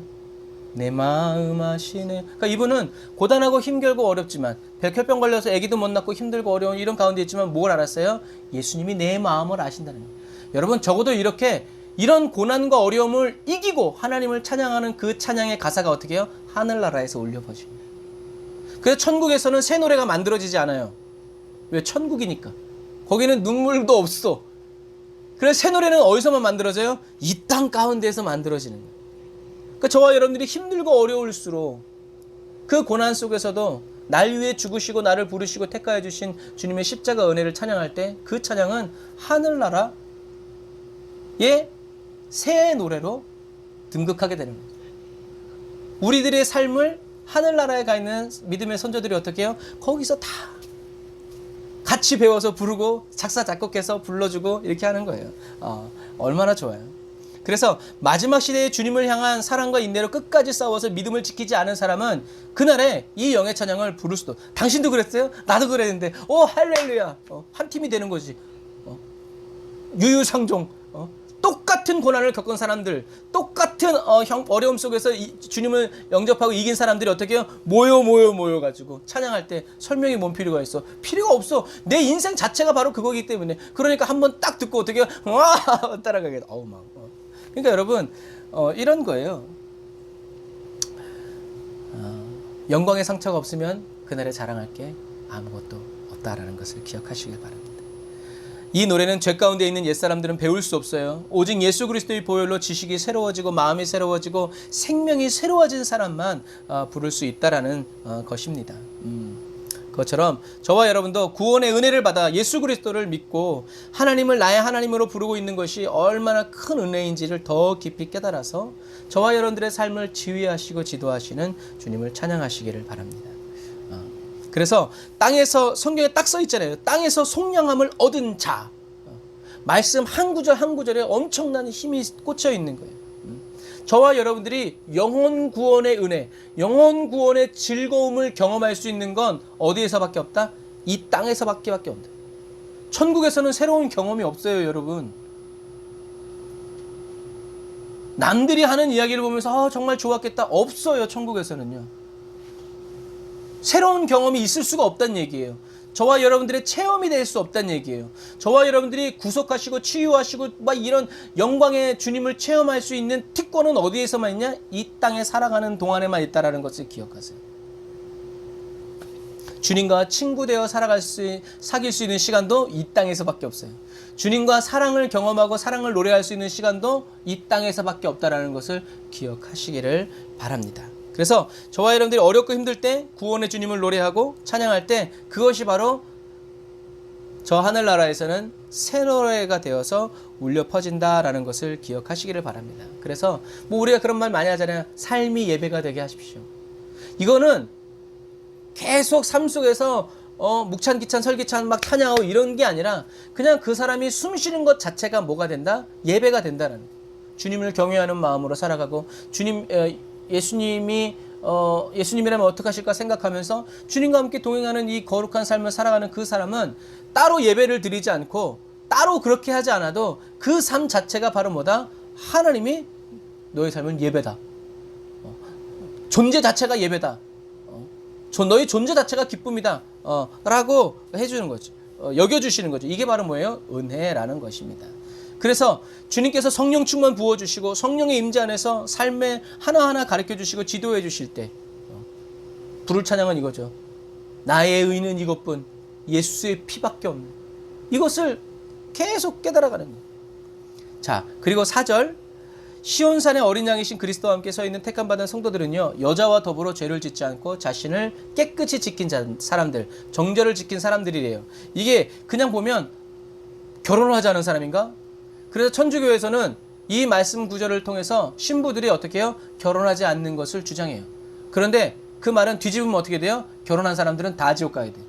내 마음 아시네. 그러니까 이분은 고단하고 힘들고 어렵지만 백혈병 걸려서 아기도 못 낳고 힘들고 어려운 이런 가운데 있지만 뭘 알았어요? 예수님이 내 마음을 아신다는 거예요. 여러분 적어도 이런 고난과 어려움을 이기고 하나님을 찬양하는 그 찬양의 가사가 어떻게 해요? 하늘나라에서 울려 퍼집니다. 그래서 천국에서는 새 노래가 만들어지지 않아요. 왜? 천국이니까. 거기는 눈물도 없어. 그래서 새 노래는 어디서만 만들어져요? 이 땅 가운데에서 만들어지는 거예요. 그러니까 저와 여러분들이 힘들고 어려울수록 그 고난 속에서도 날 위해 죽으시고 나를 부르시고 택하여 주신 주님의 십자가 은혜를 찬양할 때 그 찬양은 하늘나라의 새 노래로 등극하게 되는 거예요. 우리들의 삶을 하늘나라에 가 있는 믿음의 선조들이 어떻게 해요? 거기서 다 같이 배워서 부르고 작사 작곡해서 불러주고 이렇게 하는 거예요. 얼마나 좋아요. 그래서 마지막 시대에 주님을 향한 사랑과 인내로 끝까지 싸워서 믿음을 지키지 않은 사람은 그날에 이 영의 찬양을 부를 수도. 당신도 그랬어요? 나도 그랬는데 할렐루야. 한 팀이 되는 거지. 유유상종. 똑같은 고난을 겪은 사람들, 똑같은 어려움 속에서 주님을 영접하고 이긴 사람들이 어떻게 해요? 모여가지고 찬양할 때 설명이 뭔 필요가 있어? 필요가 없어. 내 인생 자체가 바로 그거기 때문에. 그러니까 한번 딱 듣고 어떻게 해요? 와! 따라가게. 그러니까 여러분, 이런 거예요. 영광의 상처가 없으면 그날에 자랑할 게 아무것도 없다라는 것을 기억하시길 바랍니다. 이 노래는 죄 가운데 있는 옛사람들은 배울 수 없어요. 오직 예수 그리스도의 보혈로 지식이 새로워지고 마음이 새로워지고 생명이 새로워진 사람만 부를 수 있다라는 것입니다. 그것처럼 저와 여러분도 구원의 은혜를 받아 예수 그리스도를 믿고 하나님을 나의 하나님으로 부르고 있는 것이 얼마나 큰 은혜인지를 더 깊이 깨달아서 저와 여러분들의 삶을 지휘하시고 지도하시는 주님을 찬양하시기를 바랍니다. 그래서 땅에서 성경에 딱 써 있잖아요. 땅에서 속량함을 얻은 자. 말씀 한 구절 한 구절에 엄청난 힘이 꽂혀 있는 거예요. 저와 여러분들이 영혼 구원의 은혜, 영혼 구원의 즐거움을 경험할 수 있는 건 어디에서밖에 없다? 이 땅에서밖에 없다. 천국에서는 새로운 경험이 없어요, 여러분. 남들이 하는 이야기를 보면서 정말 좋았겠다. 없어요, 천국에서는요. 새로운 경험이 있을 수가 없다는 얘기예요. 저와 여러분들의 체험이 될 수 없다는 얘기예요. 저와 여러분들이 구속하시고 치유하시고 이런 영광의 주님을 체험할 수 있는 특권은 어디에서만 있냐? 이 땅에 살아가는 동안에만 있다는 것을 기억하세요. 주님과 친구 되어 사귈 수 있는 시간도 이 땅에서밖에 없어요. 주님과 사랑을 경험하고 사랑을 노래할 수 있는 시간도 이 땅에서밖에 없다는 것을 기억하시기를 바랍니다. 그래서 저와 여러분들이 어렵고 힘들 때 구원의 주님을 노래하고 찬양할 때 그것이 바로 저 하늘나라에서는 새 노래가 되어서 울려 퍼진다라는 것을 기억하시기를 바랍니다. 그래서 우리가 그런 말 많이 하잖아요. 삶이 예배가 되게 하십시오. 이거는 계속 삶 속에서 묵찬기찬 설기찬 막 찬양하고 이런 게 아니라 그냥 그 사람이 숨 쉬는 것 자체가 뭐가 된다? 예배가 된다는 거예요. 주님을 경외하는 마음으로 살아가고 예수님이라면 어떡하실까 생각하면서 주님과 함께 동행하는 이 거룩한 삶을 살아가는 그 사람은 따로 예배를 드리지 않고 따로 그렇게 하지 않아도 그 삶 자체가 바로 뭐다? 하나님이 너의 삶은 예배다. 존재 자체가 예배다. 너의 존재 자체가 기쁨이다. 라고 해주는 거죠. 여겨주시는 거죠. 이게 바로 뭐예요? 은혜라는 것입니다. 그래서 주님께서 성령 충만 부어주시고 성령의 임재 안에서 삶에 하나하나 가르쳐주시고 지도해 주실 때 부를 찬양은 이거죠. 나의 의는 이것뿐 예수의 피밖에 없는 이것을 계속 깨달아가는 거예요. 자, 그리고 4절 시온산의 어린 양이신 그리스도와 함께 서 있는 택함받은 성도들은요, 여자와 더불어 죄를 짓지 않고 자신을 깨끗이 지킨 사람들, 정절을 지킨 사람들이래요. 이게 그냥 보면 결혼을 하지 않은 사람인가? 그래서 천주교에서는 이 말씀 구절을 통해서 신부들이 어떻게 해요? 결혼하지 않는 것을 주장해요. 그런데 그 말은 뒤집으면 어떻게 돼요? 결혼한 사람들은 다 지옥 가야 돼요.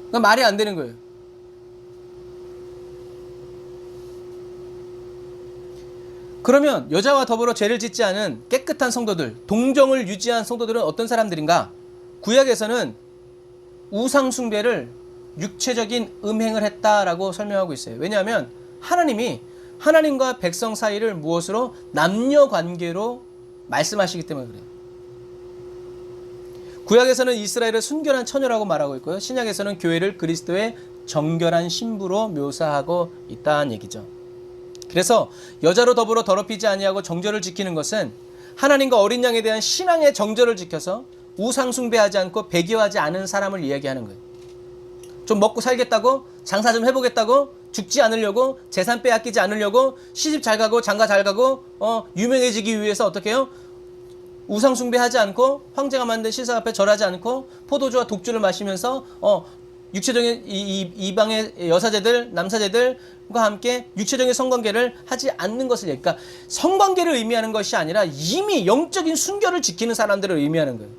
그러니까 말이 안 되는 거예요. 그러면 여자와 더불어 죄를 짓지 않은 깨끗한 성도들, 동정을 유지한 성도들은 어떤 사람들인가? 구약에서는 우상 숭배를 육체적인 음행을 했다라고 설명하고 있어요. 왜냐하면 하나님이 하나님과 백성 사이를 무엇으로? 남녀 관계로 말씀하시기 때문에 그래요. 구약에서는 이스라엘을 순결한 처녀라고 말하고 있고요. 신약에서는 교회를 그리스도의 정결한 신부로 묘사하고 있다는 얘기죠. 그래서 여자로 더불어 더럽히지 아니하고 정절을 지키는 것은 하나님과 어린 양에 대한 신앙의 정절을 지켜서 우상 숭배하지 않고 배교하지 않은 사람을 이야기하는 거예요. 좀 먹고 살겠다고? 장사 좀 해보겠다고? 죽지 않으려고, 재산 빼앗기지 않으려고, 시집 잘 가고 장가 잘 가고 유명해지기 위해서 어떻게 해요? 우상 숭배하지 않고, 황제가 만든 신상 앞에 절하지 않고, 포도주와 독주를 마시면서 육체적인 이방의 여사제들, 남사제들과 함께 육체적인 성관계를 하지 않는 것을 그러니까 성관계를 의미하는 것이 아니라 이미 영적인 순결을 지키는 사람들을 의미하는 거예요.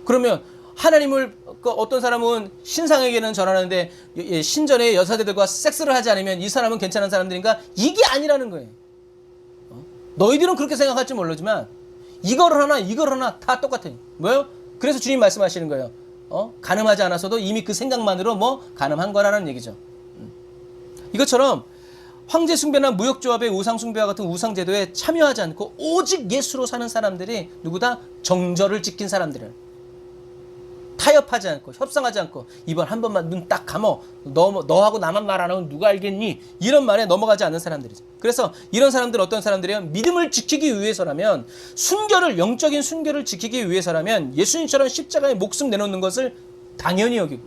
그러면 하나님을 어떤 사람은 신상에게는 절하는데 신전의 여사제들과 섹스를 하지 않으면 이 사람은 괜찮은 사람들인가? 이게 아니라는 거예요. 너희들은 그렇게 생각할지 모르지만 이걸 하나 다 똑같아요. 뭐요? 그래서 주님 말씀하시는 거예요. 가늠하지 않았어도 이미 그 생각만으로 가늠한 거라는 얘기죠. 이것처럼 황제 숭배나 무역조합의 우상 숭배와 같은 우상 제도에 참여하지 않고 오직 예수로 사는 사람들이 누구다? 정절을 지킨 사람들을. 타협하지 않고 협상하지 않고 이번 한 번만 눈 딱 감어. 너하고 나만 말 안 하면 누가 알겠니? 이런 말에 넘어가지 않는 사람들이죠. 그래서 이런 사람들 어떤 사람들이에요? 믿음을 지키기 위해서라면, 영적인 순결을 지키기 위해서라면 예수님처럼 십자가에 목숨 내놓는 것을 당연히 여기고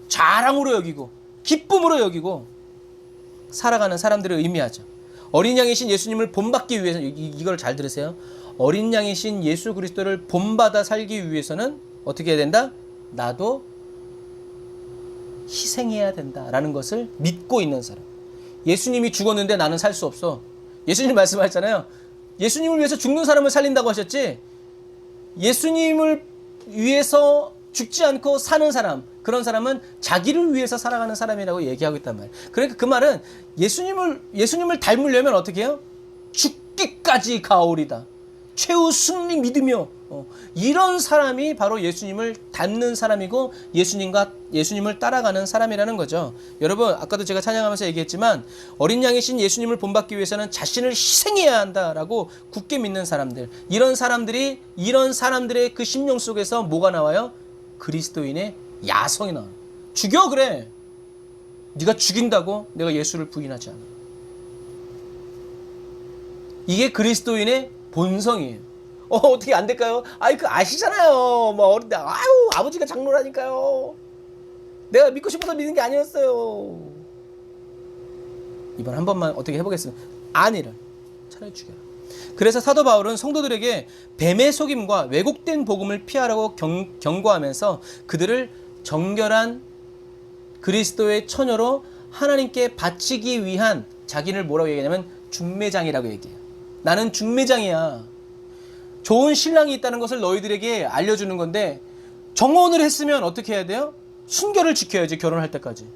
자랑으로 여기고 기쁨으로 여기고 살아가는 사람들을 의미하죠. 어린 양이신 예수님을 본받기 위해서, 이걸 잘 들으세요. 어린 양이신 예수 그리스도를 본받아 살기 위해서는 어떻게 해야 된다? 나도 희생해야 된다라는 것을 믿고 있는 사람. 예수님이 죽었는데 나는 살 수 없어. 예수님 말씀하셨잖아요. 예수님을 위해서 죽는 사람을 살린다고 하셨지, 예수님을 위해서 죽지 않고 사는 사람, 그런 사람은 자기를 위해서 살아가는 사람이라고 얘기하고 있단 말이에요. 그러니까 그 말은 예수님을 닮으려면 어떻게 해요? 죽기까지 가오리다. 최후 승리 믿으며, 이런 사람이 바로 예수님을 닮는 사람이고 예수님을 따라가는 사람이라는 거죠. 여러분, 아까도 제가 찬양하면서 얘기했지만 어린 양이신 예수님을 본받기 위해서는 자신을 희생해야 한다라고 굳게 믿는 사람들, 이런 사람들의 그 심령 속에서 뭐가 나와요? 그리스도인의 야성이 나와요. 죽여, 그래. 네가 죽인다고 내가 예수를 부인하지 않아. 이게 그리스도인의 본성이에요. 어떻게 안 될까요? 아시잖아요. 어린데, 아버지가 장로라니까요. 내가 믿고 싶어서 믿는 게 아니었어요. 이번 한 번만 어떻게 해보겠습니다. 아니를 차라리 죽여라. 그래서 사도 바울은 성도들에게 뱀의 속임과 왜곡된 복음을 피하라고 경고하면서 그들을 정결한 그리스도의 처녀로 하나님께 바치기 위한 자기를 뭐라고 얘기하냐면 중매장이라고 얘기해요. 나는 중매장이야. 좋은 신랑이 있다는 것을 너희들에게 알려주는 건데, 정혼을 했으면 어떻게 해야 돼요? 순결을 지켜야지, 결혼할 때까지.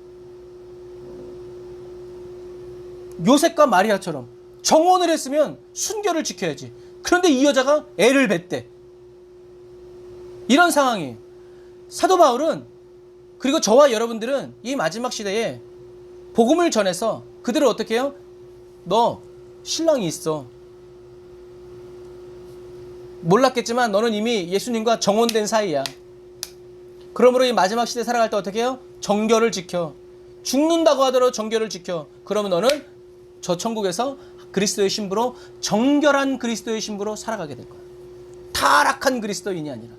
요셉과 마리아처럼 정혼을 했으면 순결을 지켜야지. 그런데 이 여자가 애를 뱄대. 이런 상황이에요. 사도 바울은, 그리고 저와 여러분들은 이 마지막 시대에 복음을 전해서 그들을 어떻게 해요? 너 신랑이 있어. 몰랐겠지만 너는 이미 예수님과 정혼된 사이야. 그러므로 이 마지막 시대 살아갈 때 어떻게 해요? 정결을 지켜. 죽는다고 하더라도 정결을 지켜. 그러면 너는 저 천국에서 그리스도의 신부로, 정결한 그리스도의 신부로 살아가게 될 거야. 타락한 그리스도인이 아니라.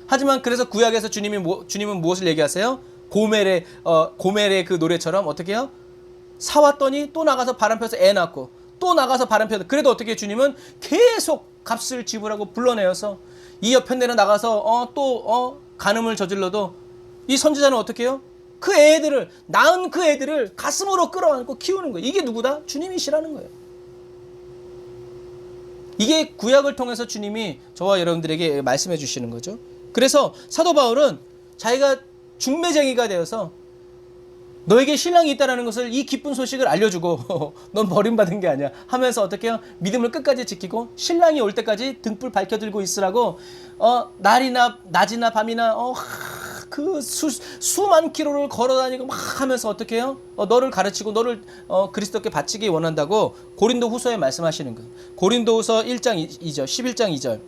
하지만 그래서 구약에서 주님은 무엇을 얘기하세요? 고멜의 그 노래처럼 어떻게 해요? 사왔더니 또 나가서 바람 펴서 애 낳고, 또 나가서 바람 펴서, 그래도 어떻게 주님은 계속 값을 지불하고 불러내어서 이 옆편대로 나가서 간음을 저질러도 이 선지자는 어떻게 해요? 낳은 그 애들을 가슴으로 끌어안고 키우는 거예요. 이게 누구다? 주님이시라는 거예요. 이게 구약을 통해서 주님이 저와 여러분들에게 말씀해 주시는 거죠. 그래서 사도 바울은 자기가 중매쟁이가 되어서 너에게 신랑이 있다는 것을, 이 기쁜 소식을 알려주고 넌 버림받은 게 아니야 하면서 어떻게 해요? 믿음을 끝까지 지키고 신랑이 올 때까지 등불 밝혀들고 있으라고 낮이나 밤이나 그 수만 킬로를 걸어다니고 막 하면서 어떻게 해요? 너를 가르치고 너를 그리스도께 바치기 원한다고 고린도 후서에 말씀하시는 거예요. 고린도 후서 1장 2절 11장 2절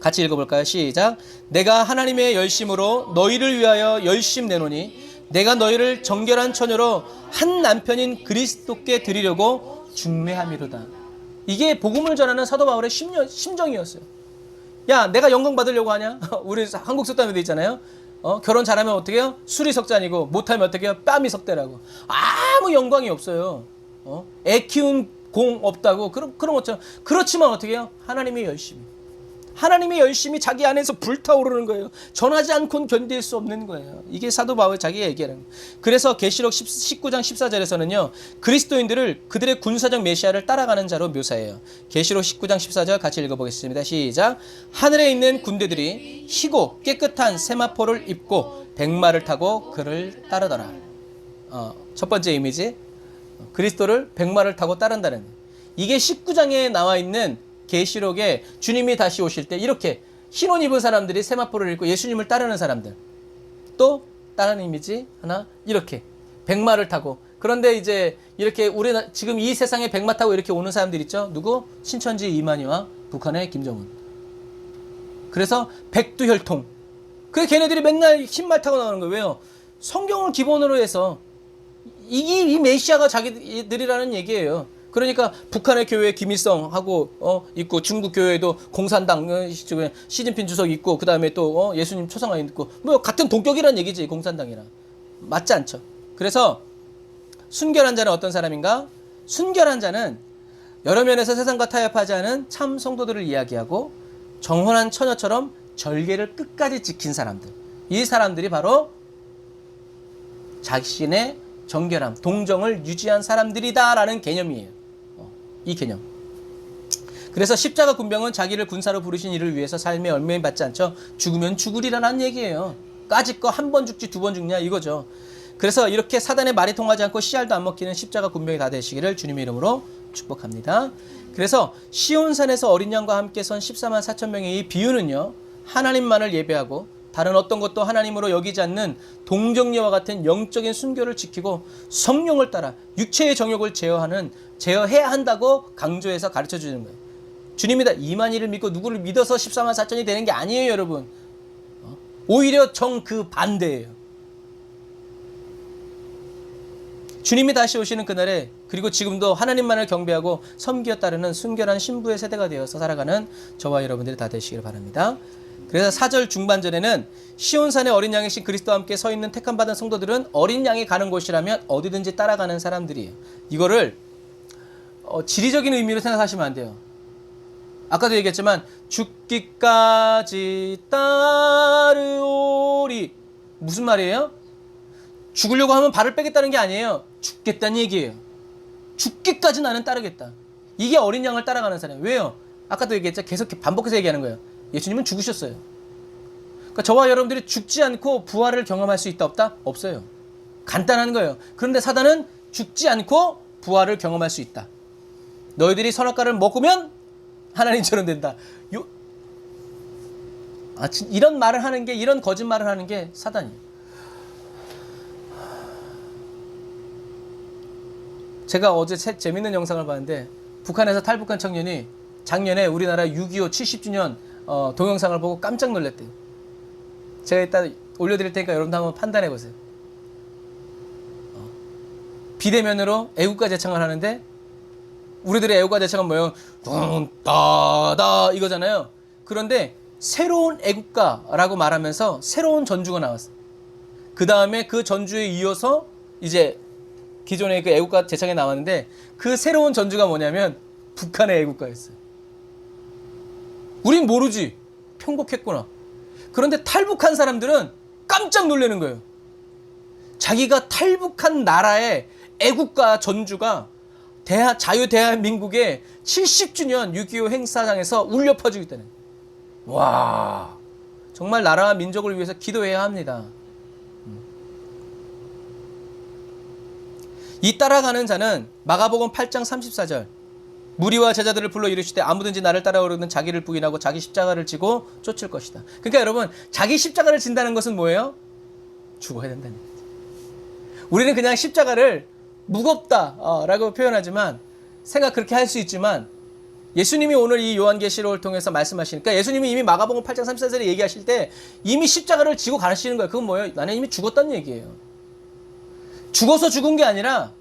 같이 읽어볼까요? 시작. 내가 하나님의 열심으로 너희를 위하여 열심 내노니 내가 너희를 정결한 처녀로 한 남편인 그리스도께 드리려고 중매함이로다. 이게 복음을 전하는 사도 바울의 심정이었어요. 야, 내가 영광 받으려고 하냐? 우리 한국 속담에도 있잖아요. 결혼 잘하면 어떻게 해요? 술이 석잔이고 못하면 어떻게 해요? 뺨이 석대라고. 아무 영광이 없어요. 애 키운 공 없다고 그런 것처럼. 그렇지만 어떻게 해요? 하나님이 열심히 자기 안에서 불타오르는 거예요. 전하지 않고는 견딜 수 없는 거예요. 이게 사도 바울 자기가 얘기하는 거예요. 그래서 계시록 19장 14절에서는요. 그리스도인들을 그들의 군사적 메시아를 따라가는 자로 묘사해요. 계시록 19장 14절 같이 읽어보겠습니다. 시작. 하늘에 있는 군대들이 희고 깨끗한 세마포를 입고 백마를 타고 그를 따르더라. 첫 번째 이미지. 그리스도를 백마를 타고 따른다는. 이게 19장에 나와 있는 계시록에 주님이 다시 오실 때 이렇게 흰 옷 입은 사람들이 세마포를 입고 예수님을 따르는 사람들. 또 다른 이미지 하나 이렇게 백마를 타고. 그런데 이제 이렇게 우리나라 지금 이 세상에 백마 타고 이렇게 오는 사람들 있죠. 누구? 신천지 이만희와 북한의 김정은. 그래서 백두혈통. 그래서 걔네들이 맨날 흰말 타고 나오는 거예요. 왜요? 성경을 기본으로 해서 이 메시아가 자기들이라는 얘기예요. 그러니까 북한의 교회에 김일성하고 있고, 중국 교회에도 공산당 시진핑 주석 있고, 그 다음에 또 예수님 초상화 있고, 뭐 같은 동격이란 얘기지. 공산당이랑 맞지 않죠. 그래서 순결한 자는 어떤 사람인가? 순결한 자는 여러 면에서 세상과 타협하지 않은 참 성도들을 이야기하고 정혼한 처녀처럼 절개를 끝까지 지킨 사람들. 이 사람들이 바로 자신의 정결함, 동정을 유지한 사람들이다라는 개념이에요. 이 개념. 그래서 십자가 군병은 자기를 군사로 부르신 이를 위해서 삶에 얽매임 받지 않죠. 죽으면 죽으리라는 얘기예요. 까짓 거 한 번 죽지 두 번 죽냐 이거죠. 그래서 이렇게 사단의 말이 통하지 않고 씨알도 안 먹히는 십자가 군병이 다 되시기를 주님의 이름으로 축복합니다. 그래서 시온산에서 어린 양과 함께 선 14만 4천 명의 이 비유는요. 하나님만을 예배하고 다른 어떤 것도 하나님으로 여기지 않는 동정녀와 같은 영적인 순결을 지키고 성령을 따라 육체의 정욕을 제어해야 한다고 강조해서 가르쳐 주는 거예요. 주님이 다 이만희를 믿고 누구를 믿어서 14만 4천이 되는 게 아니에요, 여러분. 오히려 정 그 반대예요. 주님이 다시 오시는 그날에, 그리고 지금도 하나님만을 경배하고 섬기어 따르는 순결한 신부의 세대가 되어서 살아가는 저와 여러분들이 다 되시길 바랍니다. 그래서 4절 중반절에는 시온산의 어린 양의 신 그리스도와 함께 서 있는 택함받은 성도들은 어린 양이 가는 곳이라면 어디든지 따라가는 사람들이에요. 이거를 지리적인 의미로 생각하시면 안 돼요. 아까도 얘기했지만 죽기까지 따르오리. 무슨 말이에요? 죽으려고 하면 발을 빼겠다는 게 아니에요. 죽겠다는 얘기예요. 죽기까지 나는 따르겠다. 이게 어린 양을 따라가는 사람이에요. 왜요? 아까도 얘기했죠. 계속 반복해서 얘기하는 거예요. 예수님은 죽으셨어요. 그러니까 저와 여러분들이 죽지 않고 부활을 경험할 수 있다 없다? 없어요. 간단한 거예요. 그런데 사단은 죽지 않고 부활을 경험할 수 있다. 너희들이 선악과를 먹으면 하나님처럼 된다. 이런 말을 하는 게, 이런 거짓말을 하는 게 사단이에요. 제가 어제 재밌는 영상을 봤는데 북한에서 탈북한 청년이 작년에 우리나라 6.25 70주년 동영상을 보고 깜짝 놀랐대요. 제가 이따 올려드릴 테니까 여러분도 한번 판단해보세요. 비대면으로 애국가 제창을 하는데 우리들의 애국가 제창은 뭐예요? 둥따다 이거잖아요. 그런데 새로운 애국가라고 말하면서 새로운 전주가 나왔어요. 그 다음에 그 전주에 이어서 이제 기존의 그 애국가 제창에 나왔는데 그 새로운 전주가 뭐냐면 북한의 애국가였어요. 우린 모르지. 편곡했구나. 그런데 탈북한 사람들은 깜짝 놀라는 거예요. 자기가 탈북한 나라의 애국가 전주가 자유대한민국의 70주년 6.25 행사장에서 울려 퍼지고 있다는. 와, 정말 나라와 민족을 위해서 기도해야 합니다. 이 따라가는 자는 마가복음 8장 34절 무리와 제자들을 불러 이르시되 아무든지 나를 따라오려는 자기를 부인하고 자기 십자가를 지고 쫓을 것이다. 그러니까 여러분, 자기 십자가를 진다는 것은 뭐예요? 죽어야 된다는 거죠. 우리는 그냥 십자가를 무겁다 라고 표현하지만 생각 그렇게 할 수 있지만 예수님이 오늘 이 요한계시록을 통해서 말씀하시니까 예수님이 이미 마가복음 8장 34절에 얘기하실 때 이미 십자가를 지고 가시는 거예요. 그건 뭐예요? 나는 이미 죽었다는 얘기예요. 죽어서 죽은 게 아니라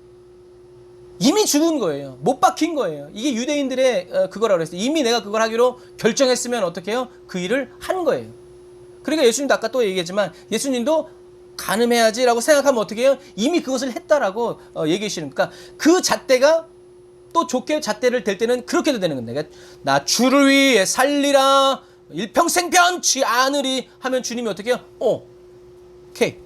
이미 죽은 거예요. 못 박힌 거예요. 이게 유대인들의 그거라고 그랬어요. 이미 내가 그걸 하기로 결정했으면 어떻게 해요? 그 일을 한 거예요. 그러니까 예수님도 아까 또 얘기했지만 예수님도 간음해야지라고 생각하면 어떻게 해요? 이미 그것을 했다라고 얘기하시는 거니까 그 잣대가 또 좋게 잣대를 댈 때는 그렇게도 되는 겁니다. 그러니까 나 주를 위해 살리라 일평생 변치 않으리 하면 주님이 어떻게 해요? 오케이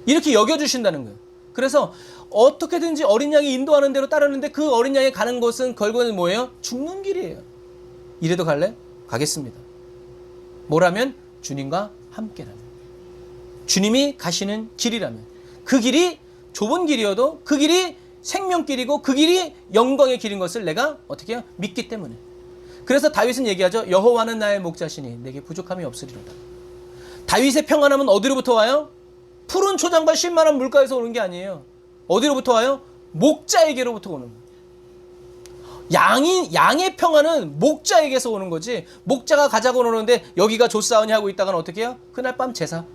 이렇게 여겨주신다는 거예요. 그래서 어떻게든지 어린 양이 인도하는 대로 따르는데 그 어린 양이 가는 곳은 결국은 뭐예요? 죽는 길이에요. 이래도 갈래? 가겠습니다. 뭐라면? 주님과 함께라면. 주님이 가시는 길이라면. 그 길이 좁은 길이어도 그 길이 생명길이고 그 길이 영광의 길인 것을 내가 어떻게 해요? 믿기 때문에. 그래서 다윗은 얘기하죠. 여호와는 나의 목자시니 내게 부족함이 없으리로다. 다윗의 평안함은 어디로부터 와요? 푸른 초장과 쉴만한 물가에서 오는 게 아니에요. 어디로부터 와요? 목자에게로부터 오는 거예요. 양의 평안은 목자에게서 오는 거지. 목자가 가자고 오는데 여기가 조사오니 하고 있다가는 어떻게 해요? 그날 밤 제사.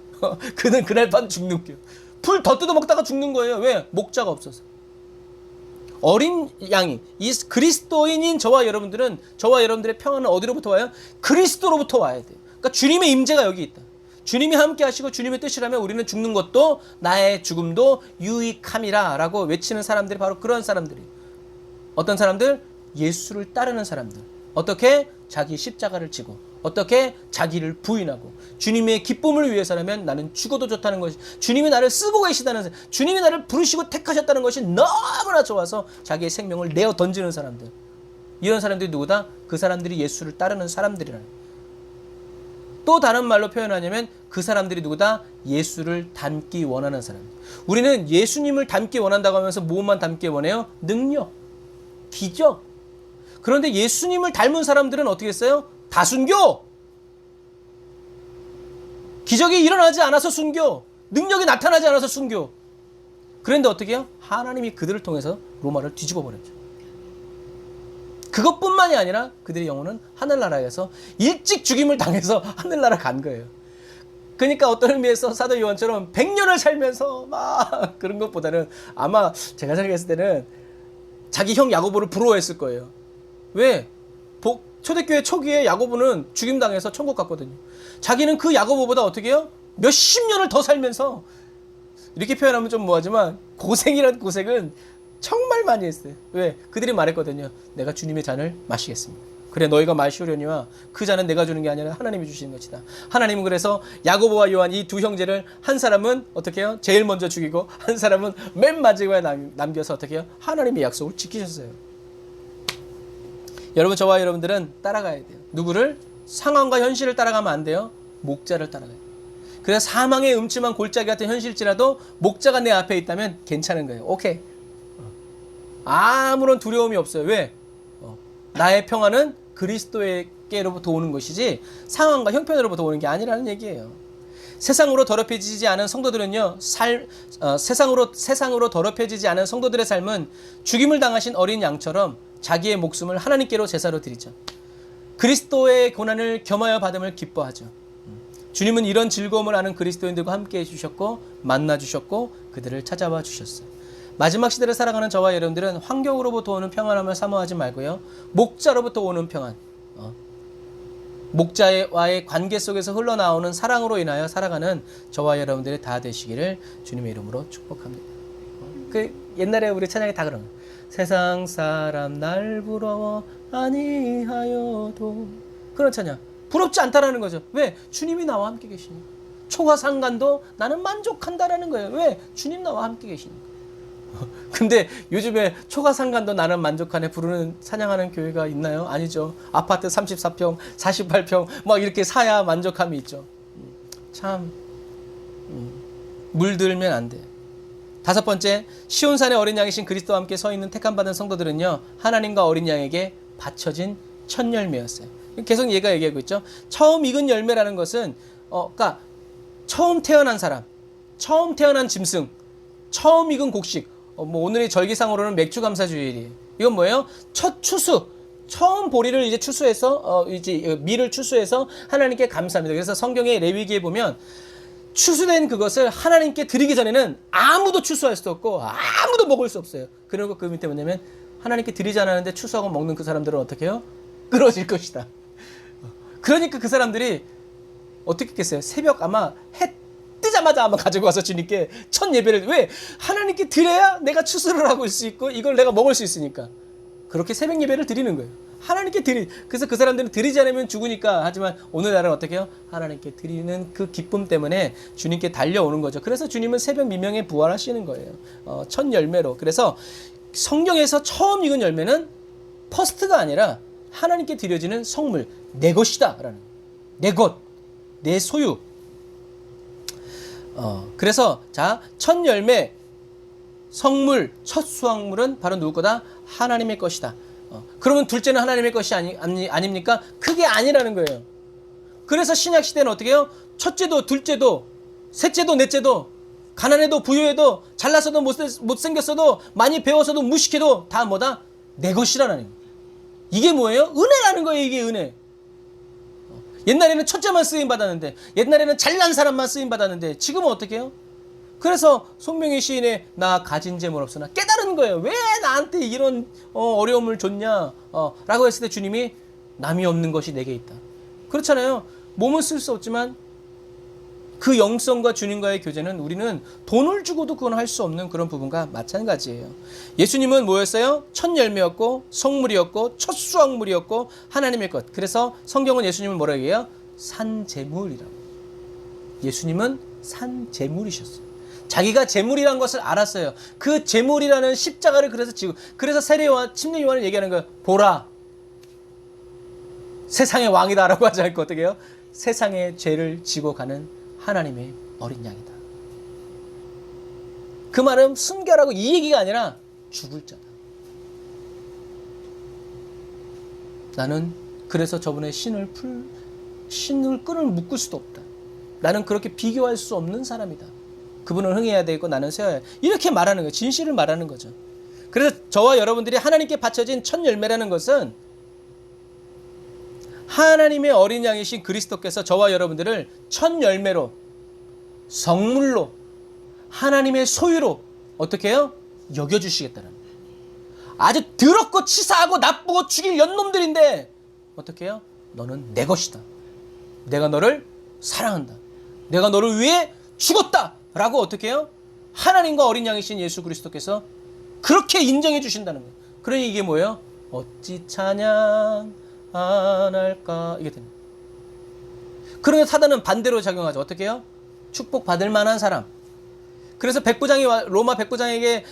그는 그날 밤 죽는 거예요. 풀 더 뜯어먹다가 죽는 거예요. 왜? 목자가 없어서. 어린 양이 이 그리스도인인 저와 여러분들의 평안은 어디로부터 와요? 그리스도로부터 와야 돼요. 그러니까 주님의 임재가 여기 있다. 주님이 함께 하시고 주님의 뜻이라면 우리는 죽는 것도 나의 죽음도 유익함이라 라고 외치는 사람들이 바로 그런 사람들이에요. 어떤 사람들? 예수를 따르는 사람들. 어떻게? 자기 십자가를 지고 어떻게? 자기를 부인하고 주님의 기쁨을 위해서라면 나는 죽어도 좋다는 것이 주님이 나를 쓰고 계시다는 주님이 나를 부르시고 택하셨다는 것이 너무나 좋아서 자기의 생명을 내어 던지는 사람들. 이런 사람들이 누구다? 그 사람들이 예수를 따르는 사람들이라는. 또 다른 말로 표현하냐면 그 사람들이 누구다? 예수를 닮기 원하는 사람. 우리는 예수님을 닮기 원한다고 하면서 무엇만 닮기 원해요? 능력, 기적. 그런데 예수님을 닮은 사람들은 어떻게 했어요? 다 순교. 기적이 일어나지 않아서 순교. 능력이 나타나지 않아서 순교. 그런데 어떻게 해요? 하나님이 그들을 통해서 로마를 뒤집어 버렸죠. 그것뿐만이 아니라 그들의 영혼은 하늘나라에서 일찍 죽임을 당해서 하늘나라 간 거예요. 그러니까 어떤 의미에서 사도 요한처럼 100년을 살면서 막 그런 것보다는 아마 제가 생각했을 때는 자기 형 야고보를 부러워했을 거예요. 왜? 초대교회 초기에 야고보는 죽임당해서 천국 갔거든요. 자기는 그 야고보보다 어떻게 해요? 몇십 년을 더 살면서 이렇게 표현하면 좀 뭐하지만 고생이란 고생은 정말 많이 했어요. 왜? 그들이 말했거든요. 내가 주님의 잔을 마시겠습니다. 그래 너희가 마시려니와 그 잔은 내가 주는 게 아니라 하나님이 주시는 것이다. 하나님은 그래서 야고보와 요한 이 두 형제를 한 사람은 어떻게 해요? 제일 먼저 죽이고 한 사람은 맨 마지막에 남겨서 어떻게 해요? 하나님의 약속을 지키셨어요. 여러분 저와 여러분들은 따라가야 돼요. 누구를? 상황과 현실을 따라가면 안 돼요. 목자를 따라가야 돼요. 그래서 사망의 음침한 골짜기 같은 현실지라도 목자가 내 앞에 있다면 괜찮은 거예요. 오케이. 아무런 두려움이 없어요. 왜? 나의 평안은 그리스도에게로부터 오는 것이지 상황과 형편으로부터 오는 게 아니라는 얘기예요. 세상으로 더럽혀지지 않은 성도들은요, 세상으로 더럽혀지지 않은 성도들의 삶은 죽임을 당하신 어린 양처럼 자기의 목숨을 하나님께로 제사로 드리죠. 그리스도의 고난을 겸하여 받음을 기뻐하죠. 주님은 이런 즐거움을 아는 그리스도인들과 함께 해주셨고 만나주셨고 그들을 찾아와 주셨어요. 마지막 시대를 살아가는 저와 여러분들은 환경으로부터 오는 평안함을 사모하지 말고요. 목자로부터 오는 평안, 목자와의 관계 속에서 흘러나오는 사랑으로 인하여 살아가는 저와 여러분들이 다 되시기를 주님의 이름으로 축복합니다. 그 옛날에 우리 찬양이 다 그런 거예요. 세상 사람 날 부러워 아니하여도 그런 찬양. 부럽지 않다라는 거죠. 왜? 주님이 나와 함께 계시니. 초과 상관도 나는 만족한다라는 거예요. 왜? 주님 나와 함께 계시니까. 근데 요즘에 초과 상관도 나는 만족하네 부르는 찬양하는 교회가 있나요? 아니죠. 아파트 34평, 48평 막 이렇게 사야 만족함이 있죠. 참 물들면 안 돼. 다섯 번째, 시온산의 어린 양이신 그리스도와 함께 서 있는 택함 받은 성도들은요, 하나님과 어린 양에게 바쳐진 첫 열매였어요. 계속 얘가 얘기하고 있죠. 처음 익은 열매라는 것은 그러니까 처음 태어난 사람, 처음 태어난 짐승, 처음 익은 곡식. 오늘의 절기상으로는 맥주 감사주일이에요. 이건 뭐예요? 첫 추수, 처음 보리를 이제 추수해서 이제 밀을 추수해서 하나님께 감사합니다. 그래서 성경의 레위기에 보면 추수된 그것을 하나님께 드리기 전에는 아무도 추수할 수 없고 아무도 먹을 수 없어요. 그리고 그 밑에 뭐냐면 하나님께 드리지 않았는데 추수하고 먹는 그 사람들은 어떻게 해요? 끊어질 것이다. 그러니까 그 사람들이 어떻게 했겠어요? 새벽 아마 해 뜨자마자 아마 가지고 와서 주님께 첫 예배를, 왜? 하나님께 드려야 내가 추수를 하고 있을 수 있고 이걸 내가 먹을 수 있으니까 그렇게 새벽 예배를 드리는 거예요. 하나님께 그래서 그 사람들은 드리지 않으면 죽으니까, 하지만 오늘날은 어떻게 해요? 하나님께 드리는 그 기쁨 때문에 주님께 달려오는 거죠. 그래서 주님은 새벽 미명에 부활하시는 거예요. 첫 열매로. 그래서 성경에서 처음 익은 열매는 퍼스트가 아니라 하나님께 드려지는 성물, 내 것이다 라는, 내 것, 내 소유. 그래서 자, 첫 열매, 성물, 첫 수확물은 바로 누구 거다? 하나님의 것이다. 그러면 둘째는 하나님의 것이 아닙니까? 그게 아니라는 거예요. 그래서 신약 시대는 어떻게 해요? 첫째도 둘째도 셋째도 넷째도 가난해도 부유해도 잘났어도 못생겼어도 많이 배웠어도 무식해도 다 뭐다? 내 것이라는 거예요. 이게 뭐예요? 은혜라는 거예요. 이게 은혜. 옛날에는 첫째만 쓰임받았는데, 옛날에는 잘난 사람만 쓰임받았는데 지금은 어떻게 해요? 그래서 손명희 시인의 나 가진 재물 없으나 깨달은 거예요. 왜 나한테 이런 어려움을 줬냐 라고 했을 때 주님이 남이 없는 것이 내게 있다. 그렇잖아요. 몸은 쓸 수 없지만 그 영성과 주님과의 교제는 우리는 돈을 주고도 그건 할 수 없는 그런 부분과 마찬가지예요. 예수님은 뭐였어요? 첫 열매였고 성물이었고 첫 수확물이었고 하나님의 것. 그래서 성경은 예수님을 뭐라고 해요? 산재물이라고. 예수님은 산재물이셨어요. 자기가 재물이라는 것을 알았어요. 그 재물이라는 십자가를 그래서 지고, 그래서 세례와 침례 요한을 얘기하는 거예요. 보라, 세상의 왕이다라고 하지 않고 어떻게 해요? 세상의 죄를 지고 가는 하나님의 어린 양이다. 그 말은 순결하고 이 얘기가 아니라 죽을 자다. 나는 그래서 저분의 신을 끈을 묶을 수도 없다. 나는 그렇게 비교할 수 없는 사람이다. 그분은 흥해야 되고 나는 쇠어야 해. 이렇게 말하는 거예요. 진실을 말하는 거죠. 그래서 저와 여러분들이 하나님께 바쳐진 첫 열매라는 것은 하나님의 어린 양이신 그리스도께서 저와 여러분들을 첫 열매로, 성물로, 하나님의 소유로 어떻게 해요? 여겨주시겠다는 거예요. 아주 더럽고 치사하고 나쁘고 죽일 연놈들인데 어떻게 해요? 너는 내 것이다. 내가 너를 사랑한다. 내가 너를 위해 죽었다 라고 어떻게 해요? 하나님과 어린 양이신 예수 그리스도께서 그렇게 인정해 주신다는 거예요. 그러니 이게 뭐예요? 어찌 찬양 안 할까? 이게 됩니다. 그런데 사단은 반대로 작용하죠. 어떻게 해요? 축복받을 만한 사람. 그래서 로마 백부장에게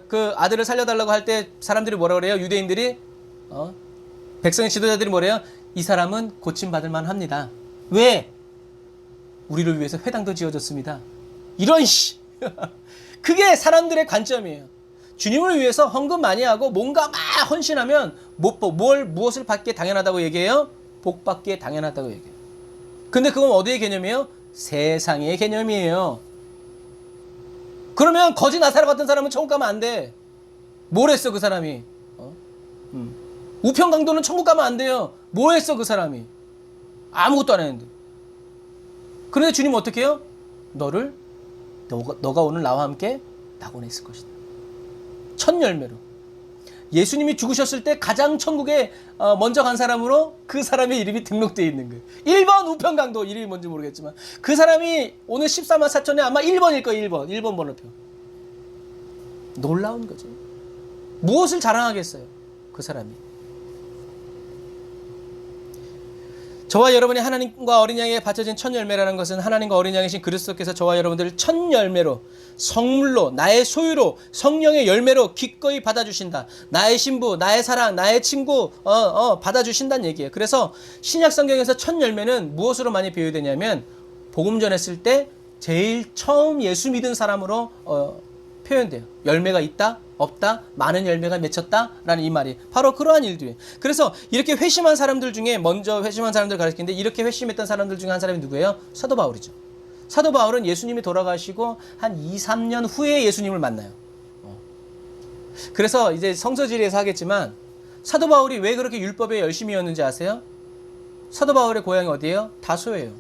그 아들을 살려달라고 할 때 사람들이 뭐라 그래요? 유대인들이 백성의 지도자들이 뭐래요? 이 사람은 고침받을 만합니다. 왜? 우리를 위해서 회당도 지어줬습니다. 이런 그게 사람들의 관점이에요. 주님을 위해서 헌금 많이 하고 뭔가 막 헌신하면 무엇을 받기에 당연하다고 얘기해요? 복 받기에 당연하다고 얘기해요. 근데 그건 어디의 개념이에요? 세상의 개념이에요. 그러면 거지 나사로 같은 사람은 천국 가면 안 돼. 뭘 했어 그 사람이? 우평강도는 천국 가면 안 돼요. 뭐 했어 그 사람이? 아무것도 안 했는데. 그런데 주님은 어떻게 해요? 너가 오늘 나와 함께 낙원했을 것이다. 첫 열매로. 예수님이 죽으셨을 때 가장 천국에 먼저 간 사람으로 그 사람의 이름이 등록되어 있는 거예요. 1번 우평강도, 이름이 뭔지 모르겠지만 그 사람이 오늘 14만 4천에 아마 1번일 거예요. 1번 번호표. 놀라운 거죠. 무엇을 자랑하겠어요? 그 사람이. 저와 여러분이 하나님과 어린 양에게 바쳐진 첫 열매라는 것은 하나님과 어린 양이신 그리스도께서 저와 여러분들을 첫 열매로, 성물로, 나의 소유로, 성령의 열매로 기꺼이 받아주신다. 나의 신부, 나의 사랑, 나의 친구 받아주신다는 얘기예요. 그래서 신약 성경에서 첫 열매는 무엇으로 많이 비유되냐면 복음 전했을 때 제일 처음 예수 믿은 사람으로 표현돼요. 열매가 있다, 없다, 많은 열매가 맺혔다 라는 이 말이 바로 그러한 일들이에요. 그래서 이렇게 회심한 사람들 중에 먼저 회심한 사람들 가르치는데 이렇게 회심했던 사람들 중에 한 사람이 누구예요? 사도 바울이죠. 사도 바울은 예수님이 돌아가시고 한 2, 3년 후에 예수님을 만나요. 그래서 이제 성서지리에서 하겠지만 사도 바울이 왜 그렇게 율법에 열심히였는지 아세요? 사도 바울의 고향이 어디예요? 다소예요.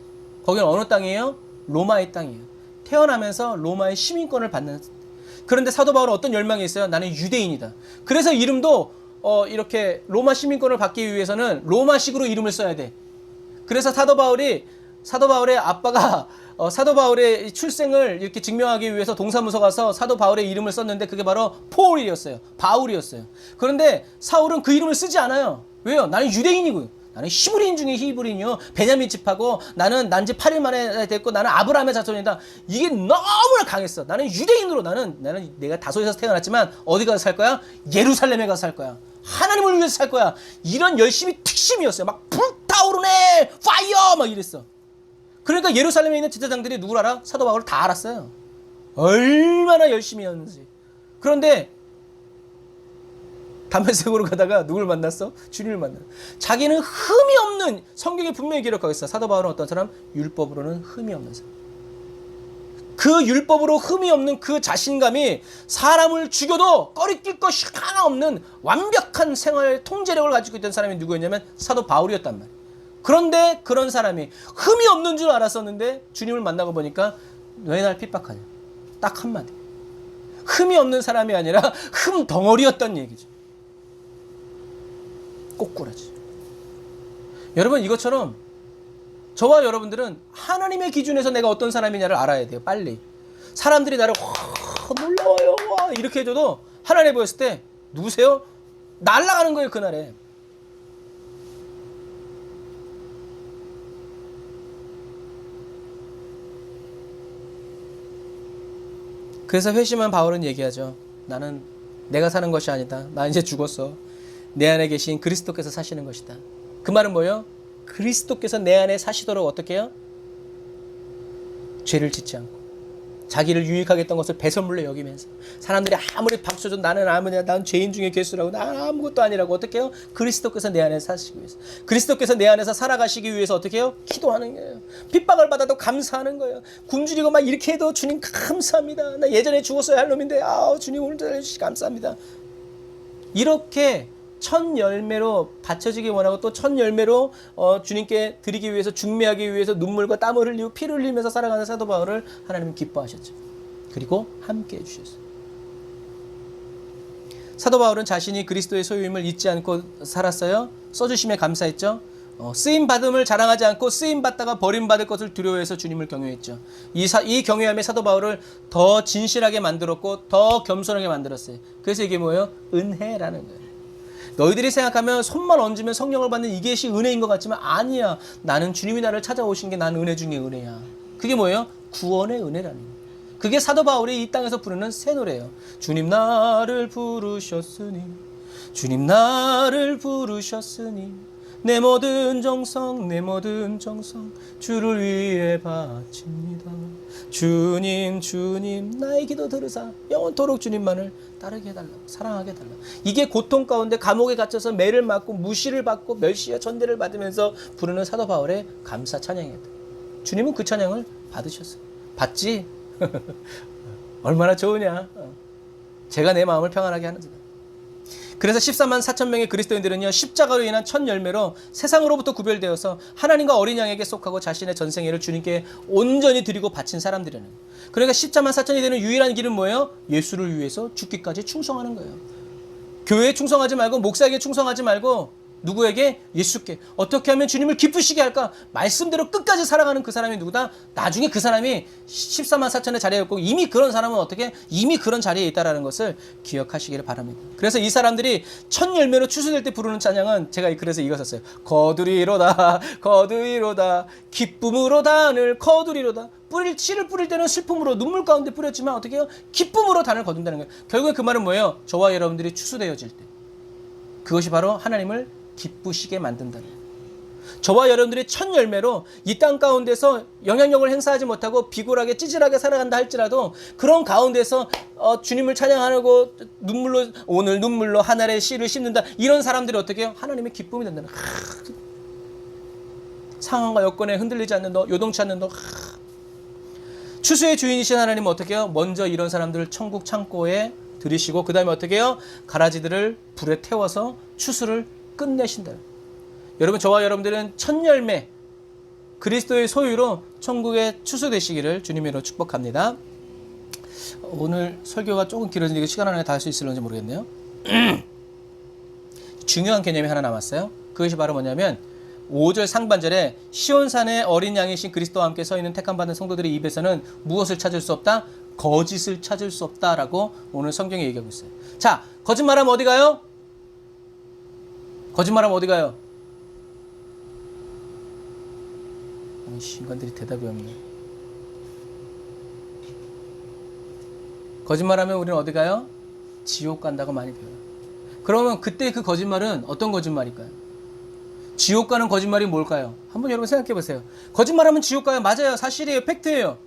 거기는 어느 땅이에요? 로마의 땅이에요. 태어나면서 로마의 시민권을 받는. 그런데 사도 바울은 어떤 열망이 있어요? 나는 유대인이다. 그래서 이름도 이렇게 로마 시민권을 받기 위해서는 로마식으로 이름을 써야 돼. 그래서 사도 바울이 사도 바울의 아빠가 사도 바울의 출생을 이렇게 증명하기 위해서 동사무소 가서 사도 바울의 이름을 썼는데 그게 바로 폴이었어요. 바울이었어요. 그런데 사울은 그 이름을 쓰지 않아요. 왜요? 나는 유대인이고요. 나는 히브리인 중에 히브리인이요. 베냐민 집하고 나는 난지 8일 만에 됐고 나는 아브라함의 자손이다. 이게 너무나 강했어. 나는 유대인으로 나는 내가 다소에서 태어났지만 어디 가서 살 거야? 예루살렘에 가서 살 거야. 하나님을 위해서 살 거야. 이런 열심이 특심이었어요. 막 불타오르네 파이어 막 이랬어. 그러니까 예루살렘에 있는 제사장들이 누굴 알아? 사도 바울을 다 알았어요. 얼마나 열심히 했는지. 그런데 다메섹으로 가다가 누굴 만났어? 주님을 만났어. 자기는 흠이 없는, 성경에 분명히 기록하고 있어. 사도 바울은 어떤 사람? 율법으로는 흠이 없는 사람. 그 율법으로 흠이 없는 그 자신감이 사람을 죽여도 꺼리낄 것이 하나 없는 완벽한 생활 통제력을 가지고 있던 사람이 누구였냐면 사도 바울이었단 말이에요. 그런데 그런 사람이 흠이 없는 줄 알았었는데 주님을 만나고 보니까 왜 날 핍박하냐? 딱 한마디. 흠이 없는 사람이 아니라 흠 덩어리였던 얘기죠. 꼬꾸라지. 여러분, 이것처럼 저와 여러분들은 하나님의 기준에서 내가 어떤 사람이냐를 알아야 돼요. 빨리. 사람들이 나를 놀라워요 이렇게 해줘도 하나님 보였을 때 누구세요? 날아가는 거예요. 그날에. 그래서 회심한 바울은 얘기하죠. 나는 내가 사는 것이 아니다. 나 이제 죽었어. 내 안에 계신 그리스도께서 사시는 것이다. 그 말은 뭐예요? 그리스도께서 내 안에 사시도록 어떻게 해요? 죄를 짓지 않고 자기를 유익하게 했던 것을 배설물로 여기면서 사람들이 아무리 박수쳐도 나는 아무냐, 난 죄인 중에 괴수라고, 난 아무것도 아니라고 어떻게 해요? 그리스도께서 내 안에 사시기 위해서, 그리스도께서 내 안에서 살아가시기 위해서 어떻게 해요? 기도하는 거예요. 핍박을 받아도 감사하는 거예요. 굶주리고 막 이렇게 해도 주님 감사합니다. 나 예전에 죽었어야 할 놈인데 주님 오늘도 해주시 감사합니다. 이렇게 첫 열매로 바쳐지기 원하고 또 첫 열매로 주님께 드리기 위해서 중매하기 위해서 눈물과 땀을 흘리고 피를 흘리면서 살아가는 사도 바울을 하나님은 기뻐하셨죠. 그리고 함께 해주셨어요. 사도 바울은 자신이 그리스도의 소유임을 잊지 않고 살았어요. 써주심에 감사했죠. 쓰임받음을 자랑하지 않고 쓰임받다가 버림받을 것을 두려워해서 주님을 경외했죠. 이 경외함이 사도 바울을 더 진실하게 만들었고 더 겸손하게 만들었어요. 그래서 이게 뭐예요? 은혜라는 거예요. 너희들이 생각하면 손만 얹으면 성령을 받는 이것이 은혜인 것 같지만 아니야. 나는 주님이 나를 찾아오신 게 난 은혜 중에 은혜야. 그게 뭐예요? 구원의 은혜라는 거예요. 그게 사도 바울이 이 땅에서 부르는 새 노래예요. 주님 나를 부르셨으니, 주님 나를 부르셨으니 내 모든 정성 내 모든 정성 주를 위해 바칩니다. 주님 주님 나의 기도 들으사 영원토록 주님만을 따르게 해달라고, 사랑하게 해달라고. 이게 고통 가운데 감옥에 갇혀서 매를 맞고 무시를 받고 멸시와 전대를 받으면서 부르는 사도 바울의 감사 찬양이었다. 주님은 그 찬양을 받으셨어요. 받지? 얼마나 좋으냐. 제가 내 마음을 평안하게 하는 자다. 그래서 14만 4천 명의 그리스도인들은요, 십자가로 인한 첫 열매로 세상으로부터 구별되어서 하나님과 어린 양에게 속하고 자신의 전생애를 주님께 온전히 드리고 바친 사람들이라는 거예요. 그러니까 14만 4천이 되는 유일한 길은 뭐예요? 예수를 위해서 죽기까지 충성하는 거예요. 교회에 충성하지 말고 목사에게 충성하지 말고 누구에게? 예수께. 어떻게 하면 주님을 기쁘시게 할까? 말씀대로 끝까지 살아가는 그 사람이 누구다? 나중에 그 사람이 14만 4천의 자리에 있고 이미 그런 사람은 어떻게? 이미 그런 자리에 있다는 것을 기억하시기를 바랍니다. 그래서 이 사람들이 첫 열매로 추수될 때 부르는 찬양은 제가 그래서 이거 썼어요. 거두리로다 거두리로다 기쁨으로 단을 거두리로다. 씨를 뿌릴 때는 슬픔으로 눈물 가운데 뿌렸지만 어떻게 해요? 기쁨으로 단을 거둔다는 거예요. 결국에 그 말은 뭐예요? 저와 여러분들이 추수되어질 때 그것이 바로 하나님을 기쁘시게 만든다는 거예요. 저와 여러분들이 첫 열매로 이 땅 가운데서 영향력을 행사하지 못하고 비굴하게 찌질하게 살아간다 할지라도 그런 가운데서 주님을 찬양하고 눈물로 오늘 눈물로 하늘의 씨를 심는다 이런 사람들이 어떻게 해요? 하나님의 기쁨이 된다는 거예요. 상황과 여건에 흔들리지 않는 너, 요동치 않는 너. 추수의 주인이신 하나님은 어떻게 해요? 먼저 이런 사람들을 천국 창고에 들이시고 그 다음에 어떻게 해요? 가라지들을 불에 태워서 추수를 끝내신다. 여러분, 저와 여러분들은 첫 열매 그리스도의 소유로 천국에 추수되시기를 주님으로 축복합니다. 오늘 설교가 조금 길어지니까 시간 안에 다 할 수 있을런지 모르겠네요. 중요한 개념이 하나 남았어요. 그것이 바로 뭐냐면 5절 상반절에 시온산의 어린 양이신 그리스도와 함께 서 있는 택함받은 성도들의 입에서는 무엇을 찾을 수 없다? 거짓을 찾을 수 없다라고 오늘 성경에 얘기하고 있어요. 자, 거짓말하면 어디 가요? 거짓말하면 어디 가요? 인간들이 대답이 없네. 거짓말하면 우리는 어디 가요? 지옥 간다고 많이 배워요. 그러면 그때 그 거짓말은 어떤 거짓말일까요? 지옥 가는 거짓말이 뭘까요? 한번 여러분 생각해 보세요. 거짓말하면 지옥 가요. 맞아요. 사실이에요. 팩트예요.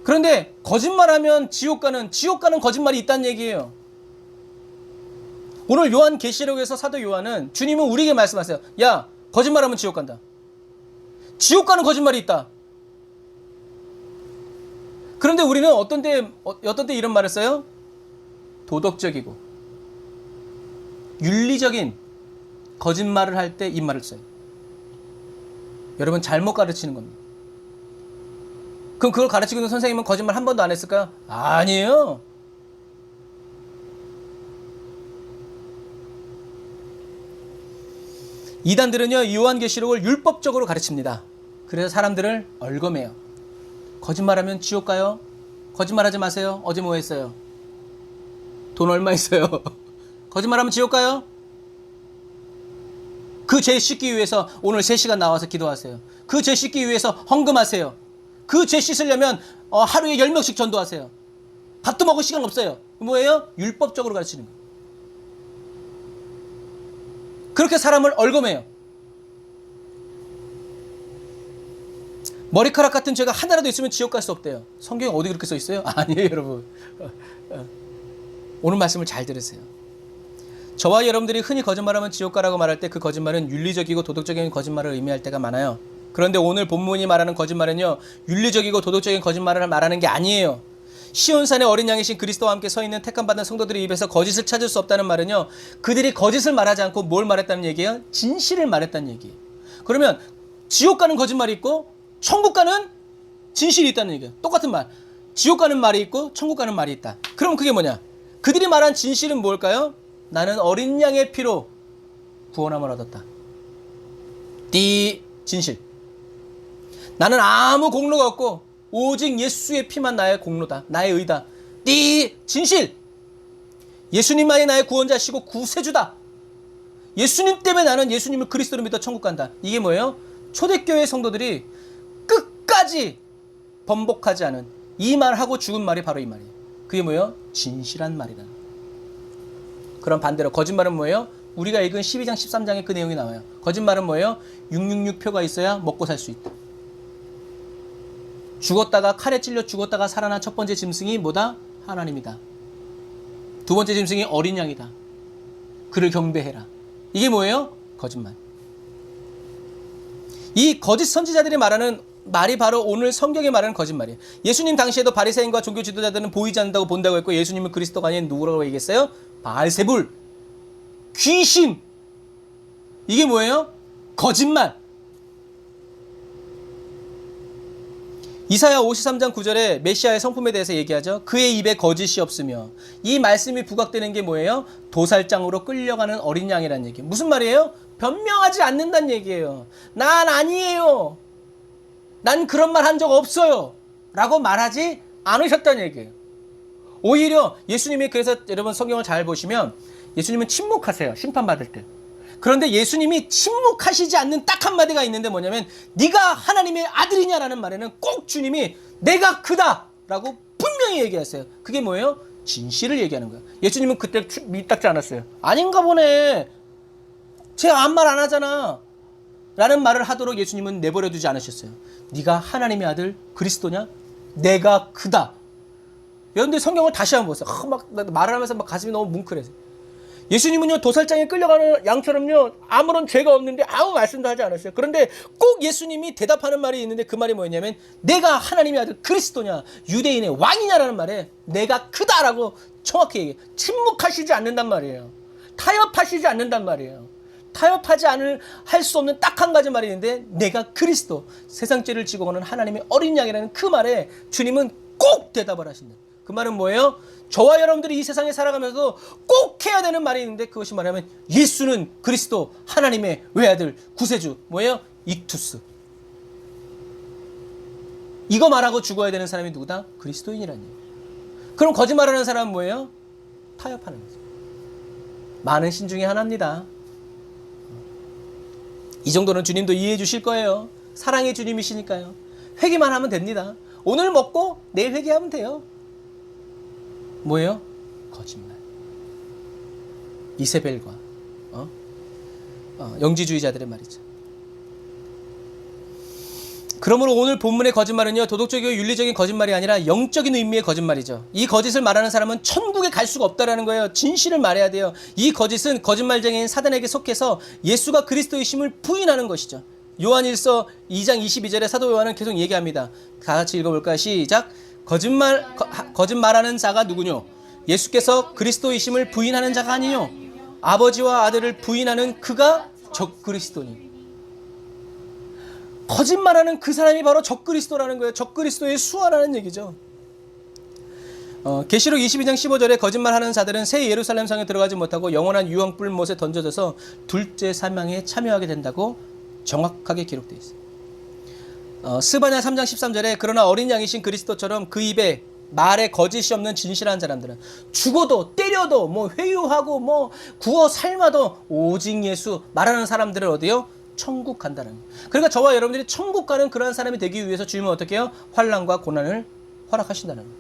그런데 거짓말하면 지옥 가는 거짓말이 있다는 얘기예요. 오늘 요한계시록에서 사도 요한은 주님은 우리에게 말씀하세요. 야, 거짓말하면 지옥 간다. 지옥 가는 거짓말이 있다. 그런데 우리는 어떤 때 이런 말을 써요? 도덕적이고 윤리적인 거짓말을 할 때 이 말을 써요. 여러분 잘못 가르치는 겁니다. 그럼 그걸 가르치고 있는 선생님은 거짓말 한 번도 안 했을까요? 아니에요. 이단들은요, 요한계시록을 율법적으로 가르칩니다. 그래서 사람들을 얼검해요. 거짓말하면 지옥 가요? 거짓말하지 마세요. 어제 뭐 했어요? 돈 얼마 있어요? 거짓말하면 지옥 가요? 그 죄 씻기 위해서 오늘 3시간 나와서 기도하세요. 그 죄 씻기 위해서 헌금하세요. 그 죄 씻으려면 하루에 10명씩 전도하세요. 밥도 먹을 시간 없어요. 뭐예요? 율법적으로 가르치는 거예요. 그렇게 사람을 얼검해요. 머리카락 같은 죄가 하나라도 있으면 지옥 갈 수 없대요. 성경에 어디 그렇게 써 있어요? 아니에요, 여러분. 오늘 말씀을 잘 들으세요. 저와 여러분들이 흔히 거짓말하면 지옥 가라고 말할 때 그 거짓말은 윤리적이고 도덕적인 거짓말을 의미할 때가 많아요. 그런데 오늘 본문이 말하는 거짓말은요, 윤리적이고 도덕적인 거짓말을 말하는 게 아니에요. 시온산의 어린 양이신 그리스도와 함께 서 있는 택함받은 성도들의 입에서 거짓을 찾을 수 없다는 말은요, 그들이 거짓을 말하지 않고 뭘 말했다는 얘기예요? 진실을 말했다는 얘기예요. 그러면 지옥 가는 거짓말이 있고 천국 가는 진실이 있다는 얘기예요. 똑같은 말. 지옥 가는 말이 있고 천국 가는 말이 있다. 그럼 그게 뭐냐? 그들이 말한 진실은 뭘까요? 나는 어린 양의 피로 구원함을 얻었다. 띠 진실. 나는 아무 공로가 없고 오직 예수의 피만 나의 공로다. 나의 의다. 띠 진실. 예수님만이 나의 구원자시고 구세주다. 예수님 때문에 나는 예수님을 그리스도로 믿어 천국 간다. 이게 뭐예요? 초대교회 성도들이 끝까지 번복하지 않은 이 말하고 죽은 말이 바로 이 말이에요. 그게 뭐예요? 진실한 말이다. 그럼 반대로 거짓말은 뭐예요? 우리가 읽은 12장 13장에 그 내용이 나와요. 거짓말은 뭐예요? 666표가 있어야 먹고 살 수 있다. 죽었다가 칼에 찔려 죽었다가 살아난 첫 번째 짐승이 뭐다? 하나님이다. 두 번째 짐승이 어린 양이다. 그를 경배해라. 이게 뭐예요? 거짓말. 이 거짓 선지자들이 말하는 말이 바로 오늘 성경에 말하는 거짓말이에요. 예수님 당시에도 바리새인과 종교 지도자들은 보이지 않는다고 본다고 했고 예수님은 그리스도가 아닌 누구라고 얘기했어요? 바알세불, 귀신. 이게 뭐예요? 거짓말. 이사야 53장 9절에 메시아의 성품에 대해서 얘기하죠. 그의 입에 거짓이 없으며. 이 말씀이 부각되는 게 뭐예요? 도살장으로 끌려가는 어린 양이라는 얘기예요. 무슨 말이에요? 변명하지 않는다는 얘기예요. 난 아니에요. 난 그런 말 한 적 없어요. 라고 말하지 않으셨다는 얘기예요. 오히려 예수님이, 그래서 여러분 성경을 잘 보시면 예수님은 침묵하세요. 심판받을 때. 그런데 예수님이 침묵하시지 않는 딱 한마디가 있는데 뭐냐면 네가 하나님의 아들이냐라는 말에는 꼭 주님이 내가 그다 라고 분명히 얘기하세요. 그게 뭐예요? 진실을 얘기하는 거예요. 예수님은 그때 밑닥지 않았어요. 아닌가 보네. 제가 아무 말 안 하잖아 라는 말을 하도록 예수님은 내버려 두지 않으셨어요. 네가 하나님의 아들 그리스도냐? 내가 그다. 여러분들 성경을 다시 한번 보세요. 막 말을 하면서 막 가슴이 너무 뭉클해서. 예수님은요 도살장에 끌려가는 양처럼요 아무런 죄가 없는데 아무 말씀도 하지 않았어요. 그런데 꼭 예수님이 대답하는 말이 있는데 그 말이 뭐였냐면 내가 하나님의 아들 그리스도냐 유대인의 왕이냐라는 말에 내가 크다라고 정확히 얘기해요. 침묵하시지 않는단 말이에요. 타협하시지 않는단 말이에요. 타협하지 않을 할 수 없는 딱 한 가지 말이 있는데 내가 그리스도 세상 죄를 지고 오는 하나님의 어린 양이라는 그 말에 주님은 꼭 대답을 하신다. 그 말은 뭐예요? 저와 여러분들이 이 세상에 살아가면서도 꼭 해야 되는 말이 있는데 그것이 뭐냐면 예수는 그리스도 하나님의 외아들 구세주 뭐예요? 익투스. 이거 말하고 죽어야 되는 사람이 누구다? 그리스도인이라는 얘기예요. 그럼 거짓말하는 사람은 뭐예요? 타협하는 거죠. 많은 신 중에 하나입니다. 이 정도는 주님도 이해해 주실 거예요. 사랑의 주님이시니까요. 회개만 하면 됩니다. 오늘 먹고 내일 회개하면 돼요. 뭐예요? 거짓말. 이세벨과 영지주의자들의 말이죠. 그러므로 오늘 본문의 거짓말은요, 도덕적이고 윤리적인 거짓말이 아니라 영적인 의미의 거짓말이죠. 이 거짓을 말하는 사람은 천국에 갈 수가 없다라는 거예요. 진실을 말해야 돼요. 이 거짓은 거짓말쟁이인 사단에게 속해서 예수가 그리스도이심을 부인하는 것이죠. 요한일서 2장 22절에 사도 요한은 계속 얘기합니다. 다 같이 읽어볼까요? 시작. 거짓말하는 자가 누구뇨? 예수께서 그리스도이심을 부인하는 자가 아니뇨? 아버지와 아들을 부인하는 그가 적그리스도니. 거짓말하는 그 사람이 바로 적그리스도라는 거예요. 적그리스도의 수하라는 얘기죠. 계시록 22장 15절에 거짓말하는 자들은 새 예루살렘 성에 들어가지 못하고 영원한 유황불 못에 던져져서 둘째 사망에 참여하게 된다고 정확하게 기록되어 있어요. 스바냐 3장 13절에 그러나 어린 양이신 그리스도처럼 그 입에 말에 거짓이 없는 진실한 사람들은 죽어도 때려도 뭐 회유하고 뭐 구워 삶아도 오직 예수 말하는 사람들은 어디요? 천국 간다는 거예요. 그러니까 저와 여러분들이 천국 가는 그러한 사람이 되기 위해서 주님은 어떻게 해요? 환난과 고난을 허락하신다는 거예요.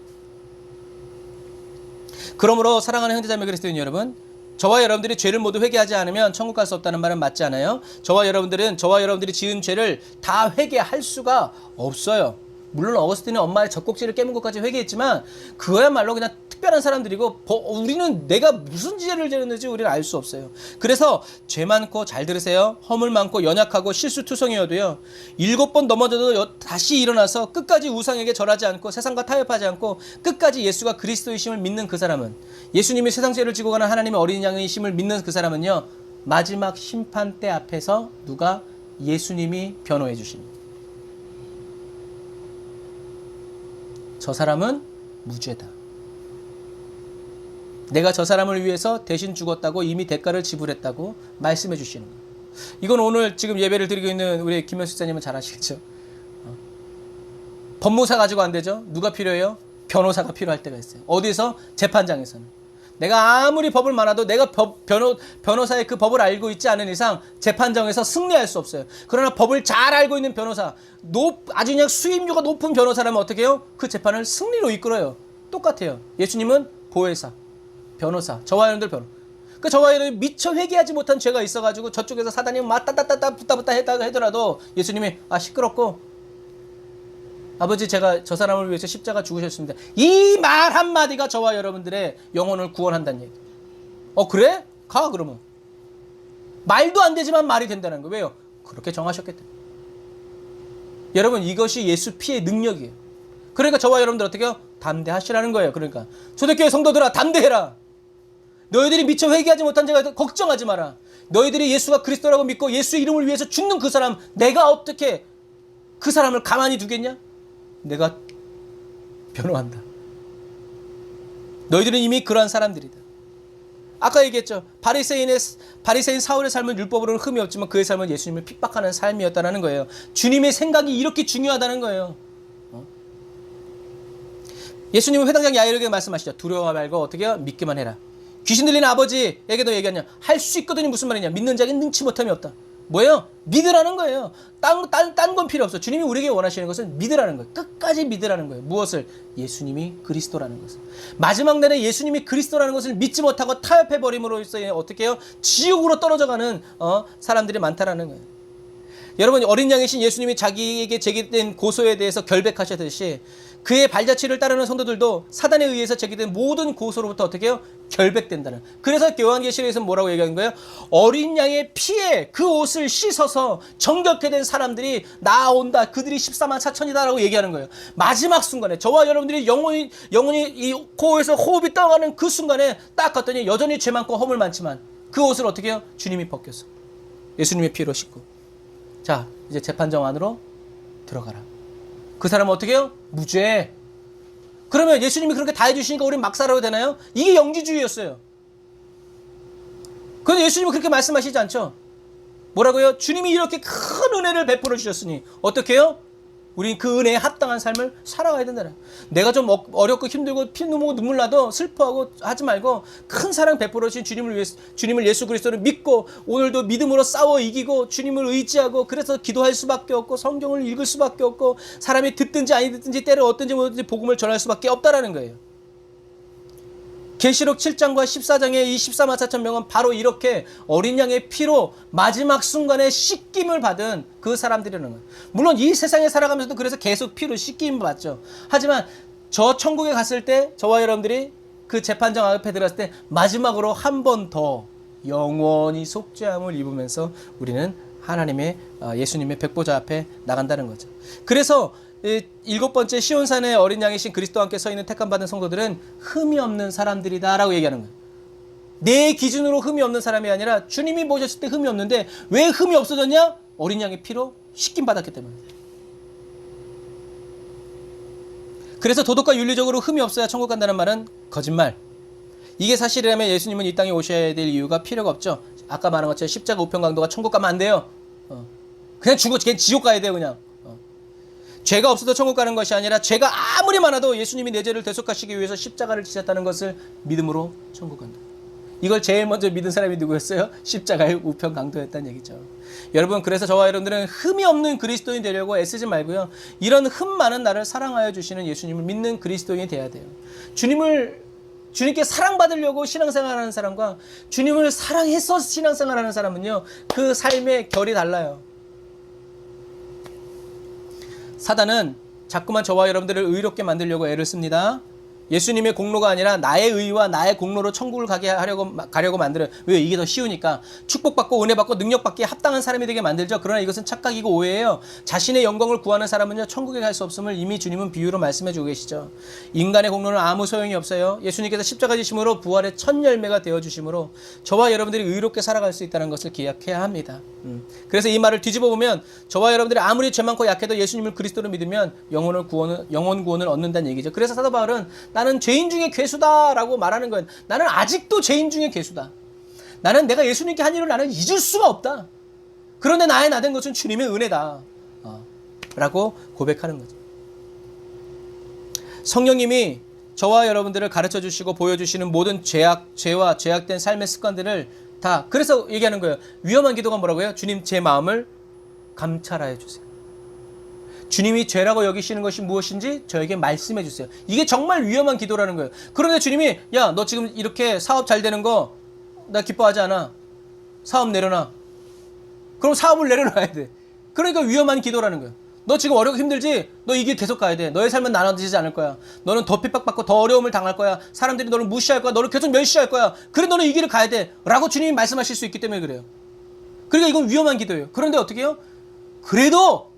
그러므로 사랑하는 형제자매 그리스도인 여러분, 저와 여러분들이 죄를 모두 회개하지 않으면 천국 갈 수 없다는 말은 맞지 않아요? 저와 여러분들이 지은 죄를 다 회개할 수가 없어요. 물론 어거스틴은 엄마의 젖꼭지를 깨문 것까지 회개했지만 그거야말로 그냥 특별한 사람들이고 우리는 내가 무슨 죄를 지었는지 우리는 알 수 없어요. 그래서 죄 많고 잘 들으세요. 허물 많고 연약하고 실수투성이어도요. 7번 넘어져도 다시 일어나서 끝까지 우상에게 절하지 않고 세상과 타협하지 않고 끝까지 예수가 그리스도이심을 믿는 그 사람은 예수님이 세상 죄를 지고 가는 하나님의 어린 양이심을 믿는 그 사람은요. 마지막 심판대 앞에서 누가 예수님이 변호해 주십니다. 저 사람은 무죄다. 내가 저 사람을 위해서 대신 죽었다고 이미 대가를 지불했다고 말씀해 주시는 거예요. 이건 오늘 지금 예배를 드리고 있는 우리 김현수 집사님은 잘 아시겠죠? 법무사 가지고 안 되죠? 누가 필요해요? 변호사가 필요할 때가 있어요. 어디서? 재판장에서는. 내가 아무리 법을 많아도 내가 변호사의 그 법을 알고 있지 않은 이상 재판정에서 승리할 수 없어요. 그러나 법을 잘 알고 있는 변호사, 아주 그냥 수임료가 높은 변호사라면 어떻게 해요? 그 재판을 승리로 이끌어요. 똑같아요. 예수님은 보혜사, 변호사, 저와 여러분들 변호. 그 저와 여러분들 미처 회개하지 못한 죄가 있어가지고 저쪽에서 사단이 막 따따따따 붙다 했다가 하더라도 예수님이 시끄럽고 아버지 제가 저 사람을 위해서 십자가 죽으셨습니다. 이 말 한마디가 저와 여러분들의 영혼을 구원한다는 얘기. 그래? 가 그러면. 말도 안 되지만 말이 된다는 거예요. 왜요? 그렇게 정하셨겠다. 여러분 이것이 예수 피의 능력이에요. 그러니까 저와 여러분들 어떻게 해요? 담대하시라는 거예요. 그러니까 초대교회 성도들아 담대해라. 너희들이 미처 회개하지 못한 자가 걱정하지 마라. 너희들이 예수가 그리스도라고 믿고 예수의 이름을 위해서 죽는 그 사람 내가 어떻게 그 사람을 가만히 두겠냐? 내가 변호한다. 너희들은 이미 그러한 사람들이다. 아까 얘기했죠. 바리새인 사울의 삶은 율법으로는 흠이 없지만 그의 삶은 예수님을 핍박하는 삶이었다는 거예요. 주님의 생각이 이렇게 중요하다는 거예요. 예수님은 회당장 야이로에게 말씀하시죠. 두려워 말고 어떻게 해요? 믿기만 해라. 귀신 들리는 아버지에게도 얘기하냐. 할 수 있거든요. 무슨 말이냐. 믿는 자에게 능치 못함이 없다. 뭐예요? 믿으라는 거예요. 딴 건 필요 없어. 주님이 우리에게 원하시는 것은 믿으라는 거예요. 끝까지 믿으라는 거예요. 무엇을? 예수님이 그리스도라는 것을. 마지막 날에 예수님이 그리스도라는 것을 믿지 못하고 타협해버림으로써 어떻게 해요? 지옥으로 떨어져가는 사람들이 많다라는 거예요. 여러분 어린 양이신 예수님이 자기에게 제기된 고소에 대해서 결백하셨듯이 그의 발자취를 따르는 성도들도 사단에 의해서 제기된 모든 고소로부터 어떻게 해요? 결백된다는. 그래서 요한계시록에서 뭐라고 얘기하는 거예요? 어린 양의 피에 그 옷을 씻어서 정결케 된 사람들이 나온다. 그들이 14만 4천이다라고 얘기하는 거예요. 마지막 순간에 저와 여러분들이 영혼이 이 코에서 호흡이 떠나가는 그 순간에 딱 갔더니 여전히 죄 많고 허물 많지만 그 옷을 어떻게 해요? 주님이 벗겼어. 예수님의 피로 씻고. 자, 이제 재판정 안으로 들어가라. 그 사람은 어떻게 해요? 무죄. 그러면 예수님이 그렇게 다 해주시니까 우린 막 살아도 되나요? 이게 영지주의였어요. 그런데 예수님은 그렇게 말씀하시지 않죠. 뭐라고요? 주님이 이렇게 큰 은혜를 베풀어 주셨으니 어떻게 해요? 우린 그 은혜에 합당한 삶을 살아가야 된다. 내가 좀 어렵고 힘들고 피눈물 눈물 나도 슬퍼하고 하지 말고 큰 사랑 베풀어 주신 주님을 예수 그리스도를 믿고 오늘도 믿음으로 싸워 이기고 주님을 의지하고 그래서 기도할 수밖에 없고 성경을 읽을 수밖에 없고 사람이 듣든지 아니 듣든지 때를 얻든지 못든지 복음을 전할 수밖에 없다라는 거예요. 계시록 7장과 14장의 이 14만 4천 명은 바로 이렇게 어린 양의 피로 마지막 순간에 씻김을 받은 그 사람들이라는 거예요. 물론 이 세상에 살아가면서도 그래서 계속 피로 씻김을 받죠. 하지만 저 천국에 갔을 때 저와 여러분들이 그 재판장 앞에 들어갔을 때 마지막으로 한 번 더 영원히 속죄함을 입으면서 우리는 하나님의 예수님의 백보자 앞에 나간다는 거죠. 그래서 일곱 번째 시온산의 어린 양이신 그리스도와 함께 서 있는 택함받은 성도들은 흠이 없는 사람들이다 라고 얘기하는 거예요. 내 기준으로 흠이 없는 사람이 아니라 주님이 보셨을 때 흠이 없는데 왜 흠이 없어졌냐? 어린 양의 피로 씻김 받았기 때문에. 그래서 도덕과 윤리적으로 흠이 없어야 천국 간다는 말은 거짓말. 이게 사실이라면 예수님은 이 땅에 오셔야 될 이유가 필요가 없죠. 아까 말한 것처럼 십자가 우편 강도가 천국 가면 안 돼요. 그냥 그냥 지옥 가야 돼요 그냥. 죄가 없어도 천국 가는 것이 아니라 죄가 아무리 많아도 예수님이 내 죄를 대속하시기 위해서 십자가를 지셨다는 것을 믿음으로 천국 간다. 이걸 제일 먼저 믿은 사람이 누구였어요? 십자가의 우편 강도였다는 얘기죠. 여러분 그래서 저와 여러분들은 흠이 없는 그리스도인 되려고 애쓰지 말고요. 이런 흠 많은 나를 사랑하여 주시는 예수님을 믿는 그리스도인이 돼야 돼요. 주님께 사랑받으려고 신앙생활하는 사람과 주님을 사랑해서 신앙생활하는 사람은요. 그 삶의 결이 달라요. 사단은 자꾸만 저와 여러분들을 의롭게 만들려고 애를 씁니다. 예수님의 공로가 아니라 나의 의와 나의 공로로 천국을 가려고 만들어요. 왜? 이게 더 쉬우니까. 축복받고 은혜받고 능력받기에 합당한 사람이 되게 만들죠. 그러나 이것은 착각이고 오해예요. 자신의 영광을 구하는 사람은요. 천국에 갈 수 없음을 이미 주님은 비유로 말씀해주고 계시죠. 인간의 공로는 아무 소용이 없어요. 예수님께서 십자가 지심으로 부활의 첫 열매가 되어주심으로 저와 여러분들이 의롭게 살아갈 수 있다는 것을 기억해야 합니다. 그래서 이 말을 뒤집어 보면 저와 여러분들이 아무리 죄 많고 약해도 예수님을 그리스도로 믿으면 영원 구원을 얻는다는 얘기죠. 그래서 사도 바울은 나는 죄인 중에 괴수다라고 말하는 거예요. 나는 아직도 죄인 중에 괴수다. 나는 내가 예수님께 한 일을 나는 잊을 수가 없다. 그런데 나의 나 된 것은 주님의 은혜다. 라고 고백하는 거죠. 성령님이 저와 여러분들을 가르쳐 주시고 보여주시는 모든 죄와 죄악된 삶의 습관들을 다 그래서 얘기하는 거예요. 위험한 기도가 뭐라고요? 주님 제 마음을 감찰하여 주세요. 주님이 죄라고 여기시는 것이 무엇인지 저에게 말씀해 주세요. 이게 정말 위험한 기도라는 거예요. 그런데 주님이 야, 너 지금 이렇게 사업 잘 되는 거 나 기뻐하지 않아. 사업 내려놔. 그럼 사업을 내려놔야 돼. 그러니까 위험한 기도라는 거예요. 너 지금 어렵고 힘들지? 너 이 길 계속 가야 돼. 너의 삶은 나눠지지 않을 거야. 너는 더 핍박받고 더 어려움을 당할 거야. 사람들이 너를 무시할 거야. 너를 계속 멸시할 거야. 그래 너는 이 길을 가야 돼. 라고 주님이 말씀하실 수 있기 때문에 그래요. 그러니까 이건 위험한 기도예요. 그런데 어떻게 해요? 그래도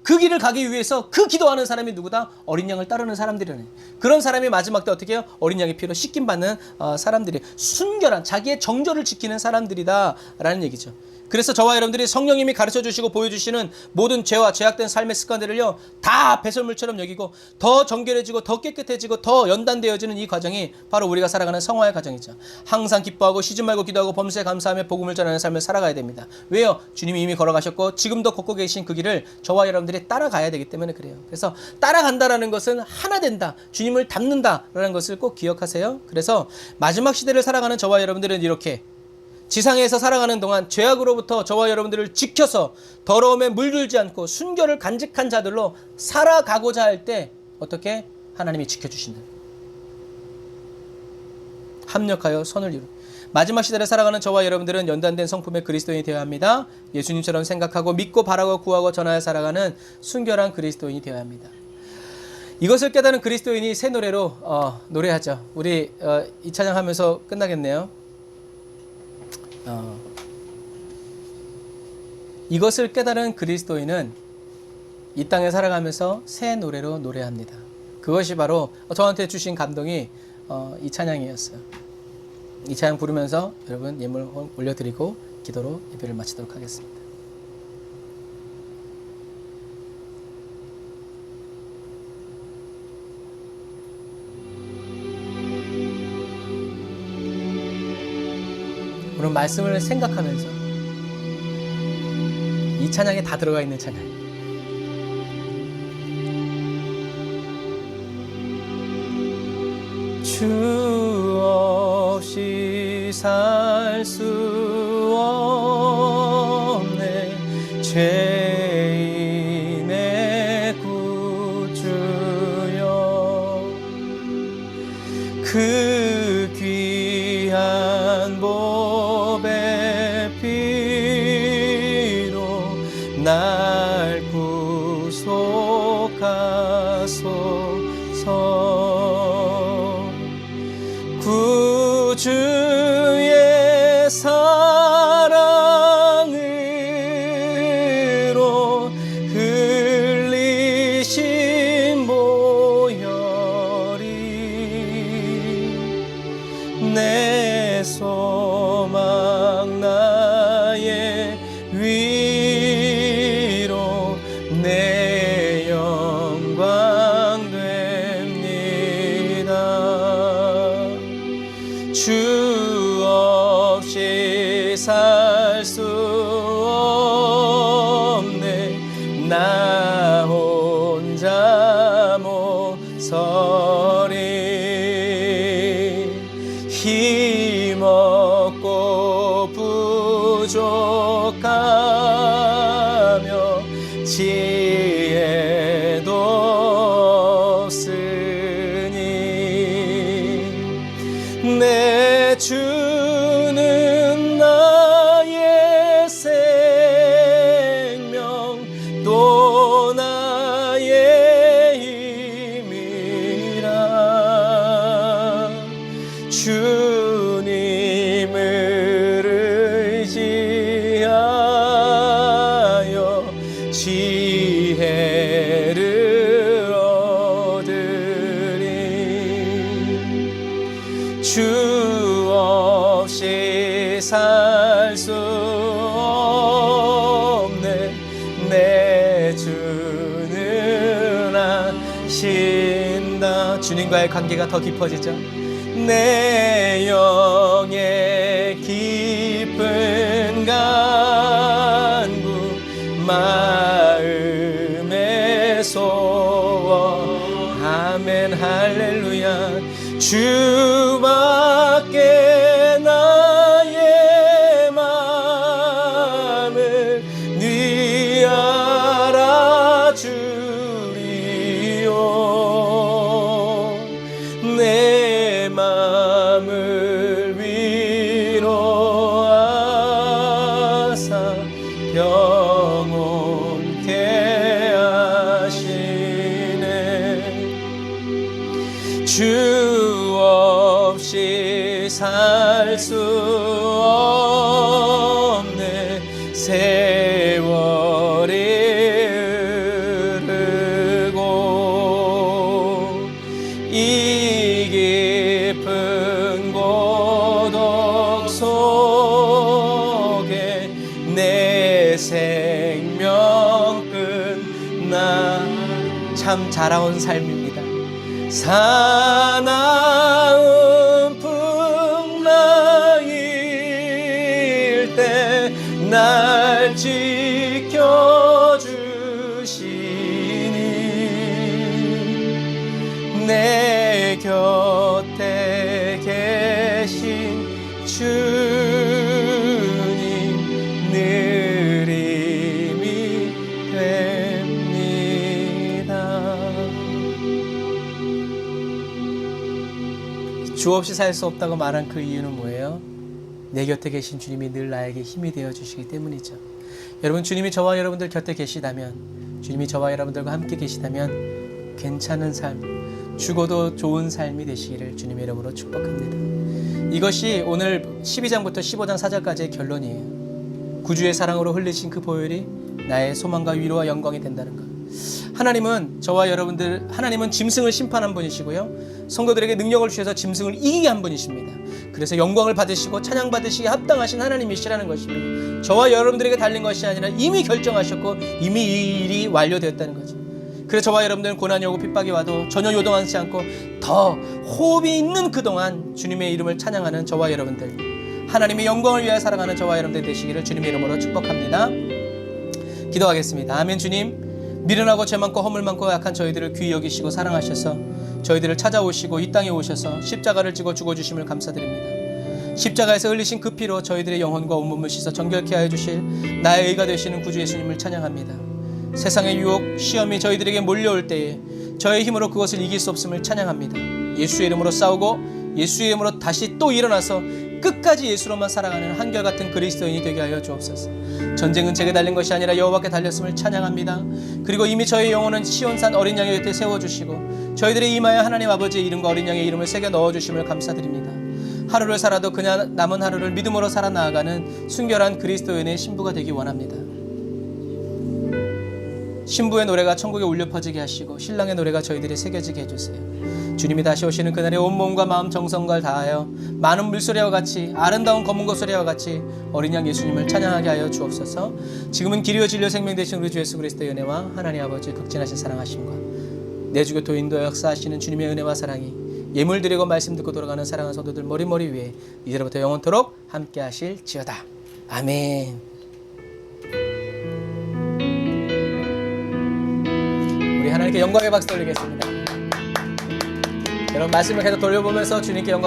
그 길을 가기 위해서 그 기도하는 사람이 누구다? 어린 양을 따르는 사람들이라네. 그런 사람이 마지막 때 어떻게 해요? 어린 양의 피로 씻김받는 사람들이 순결한 자기의 정절을 지키는 사람들이다 라는 얘기죠. 그래서 저와 여러분들이 성령님이 가르쳐주시고 보여주시는 모든 죄와 죄악된 삶의 습관들을요 다 배설물처럼 여기고 더 정결해지고 더 깨끗해지고 더 연단되어지는 이 과정이 바로 우리가 살아가는 성화의 과정이죠. 항상 기뻐하고 쉬지 말고 기도하고 범사에 감사하며 복음을 전하는 삶을 살아가야 됩니다. 왜요? 주님이 이미 걸어가셨고 지금도 걷고 계신 그 길을 저와 여러분들이 따라가야 되기 때문에 그래요. 그래서 따라간다라는 것은 하나 된다. 주님을 닮는다라는 것을 꼭 기억하세요. 그래서 마지막 시대를 살아가는 저와 여러분들은 이렇게 지상에서 살아가는 동안 죄악으로부터 저와 여러분들을 지켜서 더러움에 물들지 않고 순결을 간직한 자들로 살아가고자 할 때 어떻게 하나님이 지켜주신다. 합력하여 선을 이루. 마지막 시대를 살아가는 저와 여러분들은 연단된 성품의 그리스도인이 되어야 합니다. 예수님처럼 생각하고 믿고 바라고 구하고 전하여 살아가는 순결한 그리스도인이 되어야 합니다. 이것을 깨달은 그리스도인이 새 노래로 노래하죠. 우리 이 찬양하면서 끝나겠네요. 이것을 깨달은 그리스도인은 이 땅에 살아가면서 새 노래로 노래합니다. 그것이 바로 저한테 주신 감동이 이 찬양이었어요. 이 찬양 부르면서 여러분 예물 올려드리고 기도로 예배를 마치도록 하겠습니다. 오늘 말씀을 생각하면서 이 찬양에 다 들어가 있는 찬양. 주 없이 살 수 없네 죄인의 구주여 그 귀한 보배 피로 날 구속하소서 구주의 사랑으로 흘리신 보혈이 내 소망 나의 위로 내 영광 됩니다. 주 없이 살 수 없네 나 혼자 못 서리 힘없고 부족하며 지혜도 없으니 내 주는 나의 생명 또 나의 힘이라 주님을 의지하여 지혜를 얻으리 주 없이 살 수 없네 내 주는 아신다. 주님과의 관계가 더 깊어지죠. 내 영의 깊은 간구 마음의 소원 아멘 할렐루야 주밖에 나의 마음을 네 알아주리오 내 마음을 위로하사 영원케 하시네 주 없이 살 수 없네 세월이 흐르고 이 깊은 고독 속에 내 생명 끝나 참 자라온 삶입니다. 사나운 풍랑일 때 날 지켜주시니 내 곁에 계신 주님 늘 힘이 됩니다. 주 없이 살 수 없다고 말한 그 이유는 뭐예요? 내 곁에 계신 주님이 늘 나에게 힘이 되어 주시기 때문이죠. 여러분 주님이 저와 여러분들 곁에 계시다면 주님이 저와 여러분들과 함께 계시다면 괜찮은 삶 죽어도 좋은 삶이 되시기를 주님의 이름으로 축복합니다. 이것이 오늘 12장부터 15장 4절까지의 결론이에요. 구주의 사랑으로 흘리신 그 보혈이 나의 소망과 위로와 영광이 된다는 것. 하나님은 저와 여러분들 하나님은 짐승을 심판한 분이시고요 성도들에게 능력을 주셔서 짐승을 이기게 한 분이십니다. 그래서 영광을 받으시고 찬양 받으시기에 합당하신 하나님이시라는 것입니다. 저와 여러분들에게 달린 것이 아니라 이미 결정하셨고 이미 이 일이 완료되었다는 거죠. 그래서 저와 여러분들은 고난이 오고 핍박이 와도 전혀 요동하지 않고 더 호흡이 있는 그동안 주님의 이름을 찬양하는 저와 여러분들 하나님의 영광을 위하여 살아가는 저와 여러분들 되시기를 주님의 이름으로 축복합니다. 기도하겠습니다. 아멘. 주님, 미련하고 죄 많고 허물 많고 약한 저희들을 귀히 여기시고 사랑하셔서 저희들을 찾아오시고 이 땅에 오셔서 십자가를 지고 죽어주심을 감사드립니다. 십자가에서 흘리신 그 피로 저희들의 영혼과 온몸을 씻어 정결케 하여 주실 나의 의가 되시는 구주 예수님을 찬양합니다. 세상의 유혹, 시험이 저희들에게 몰려올 때에 저의 힘으로 그것을 이길 수 없음을 찬양합니다. 예수의 이름으로 싸우고 예수의 이름으로 다시 또 일어나서 끝까지 예수로만 살아가는 한결같은 그리스도인이 되게 하여 주옵소서. 전쟁은 제게 달린 것이 아니라 여호와께 달렸음을 찬양합니다. 그리고 이미 저희 영혼은 시온산 어린 양의 곁에 세워주시고 저희들의 이마에 하나님 아버지의 이름과 어린 양의 이름을 새겨 넣어주심을 감사드립니다. 하루를 살아도 그냥 남은 하루를 믿음으로 살아나가는 순결한 그리스도인의 신부가 되기 원합니다. 신부의 노래가 천국에 울려 퍼지게 하시고 신랑의 노래가 저희들이 새겨지게 해주세요. 주님이 다시 오시는 그날에 온몸과 마음 정성과 다하여 많은 물소리와 같이 아름다운 검은 고소리와 같이 어린 양 예수님을 찬양하게 하여 주옵소서. 지금은 길이요 진리요 생명 되신 우리 주 예수 그리스도의 은혜와 하나님 아버지의 극진하신 사랑하심과 내 주교 도인도 역사하시는 주님의 은혜와 사랑이 예물 드리고 말씀 듣고 돌아가는 사랑하는 성도들 머리 위에 이제부터 영원토록 함께 하실지어다. 아멘. 우리 하나님께 영광의 박수 올리겠습니다. 여러분 말씀을 계속 돌려보면서 주님께 영광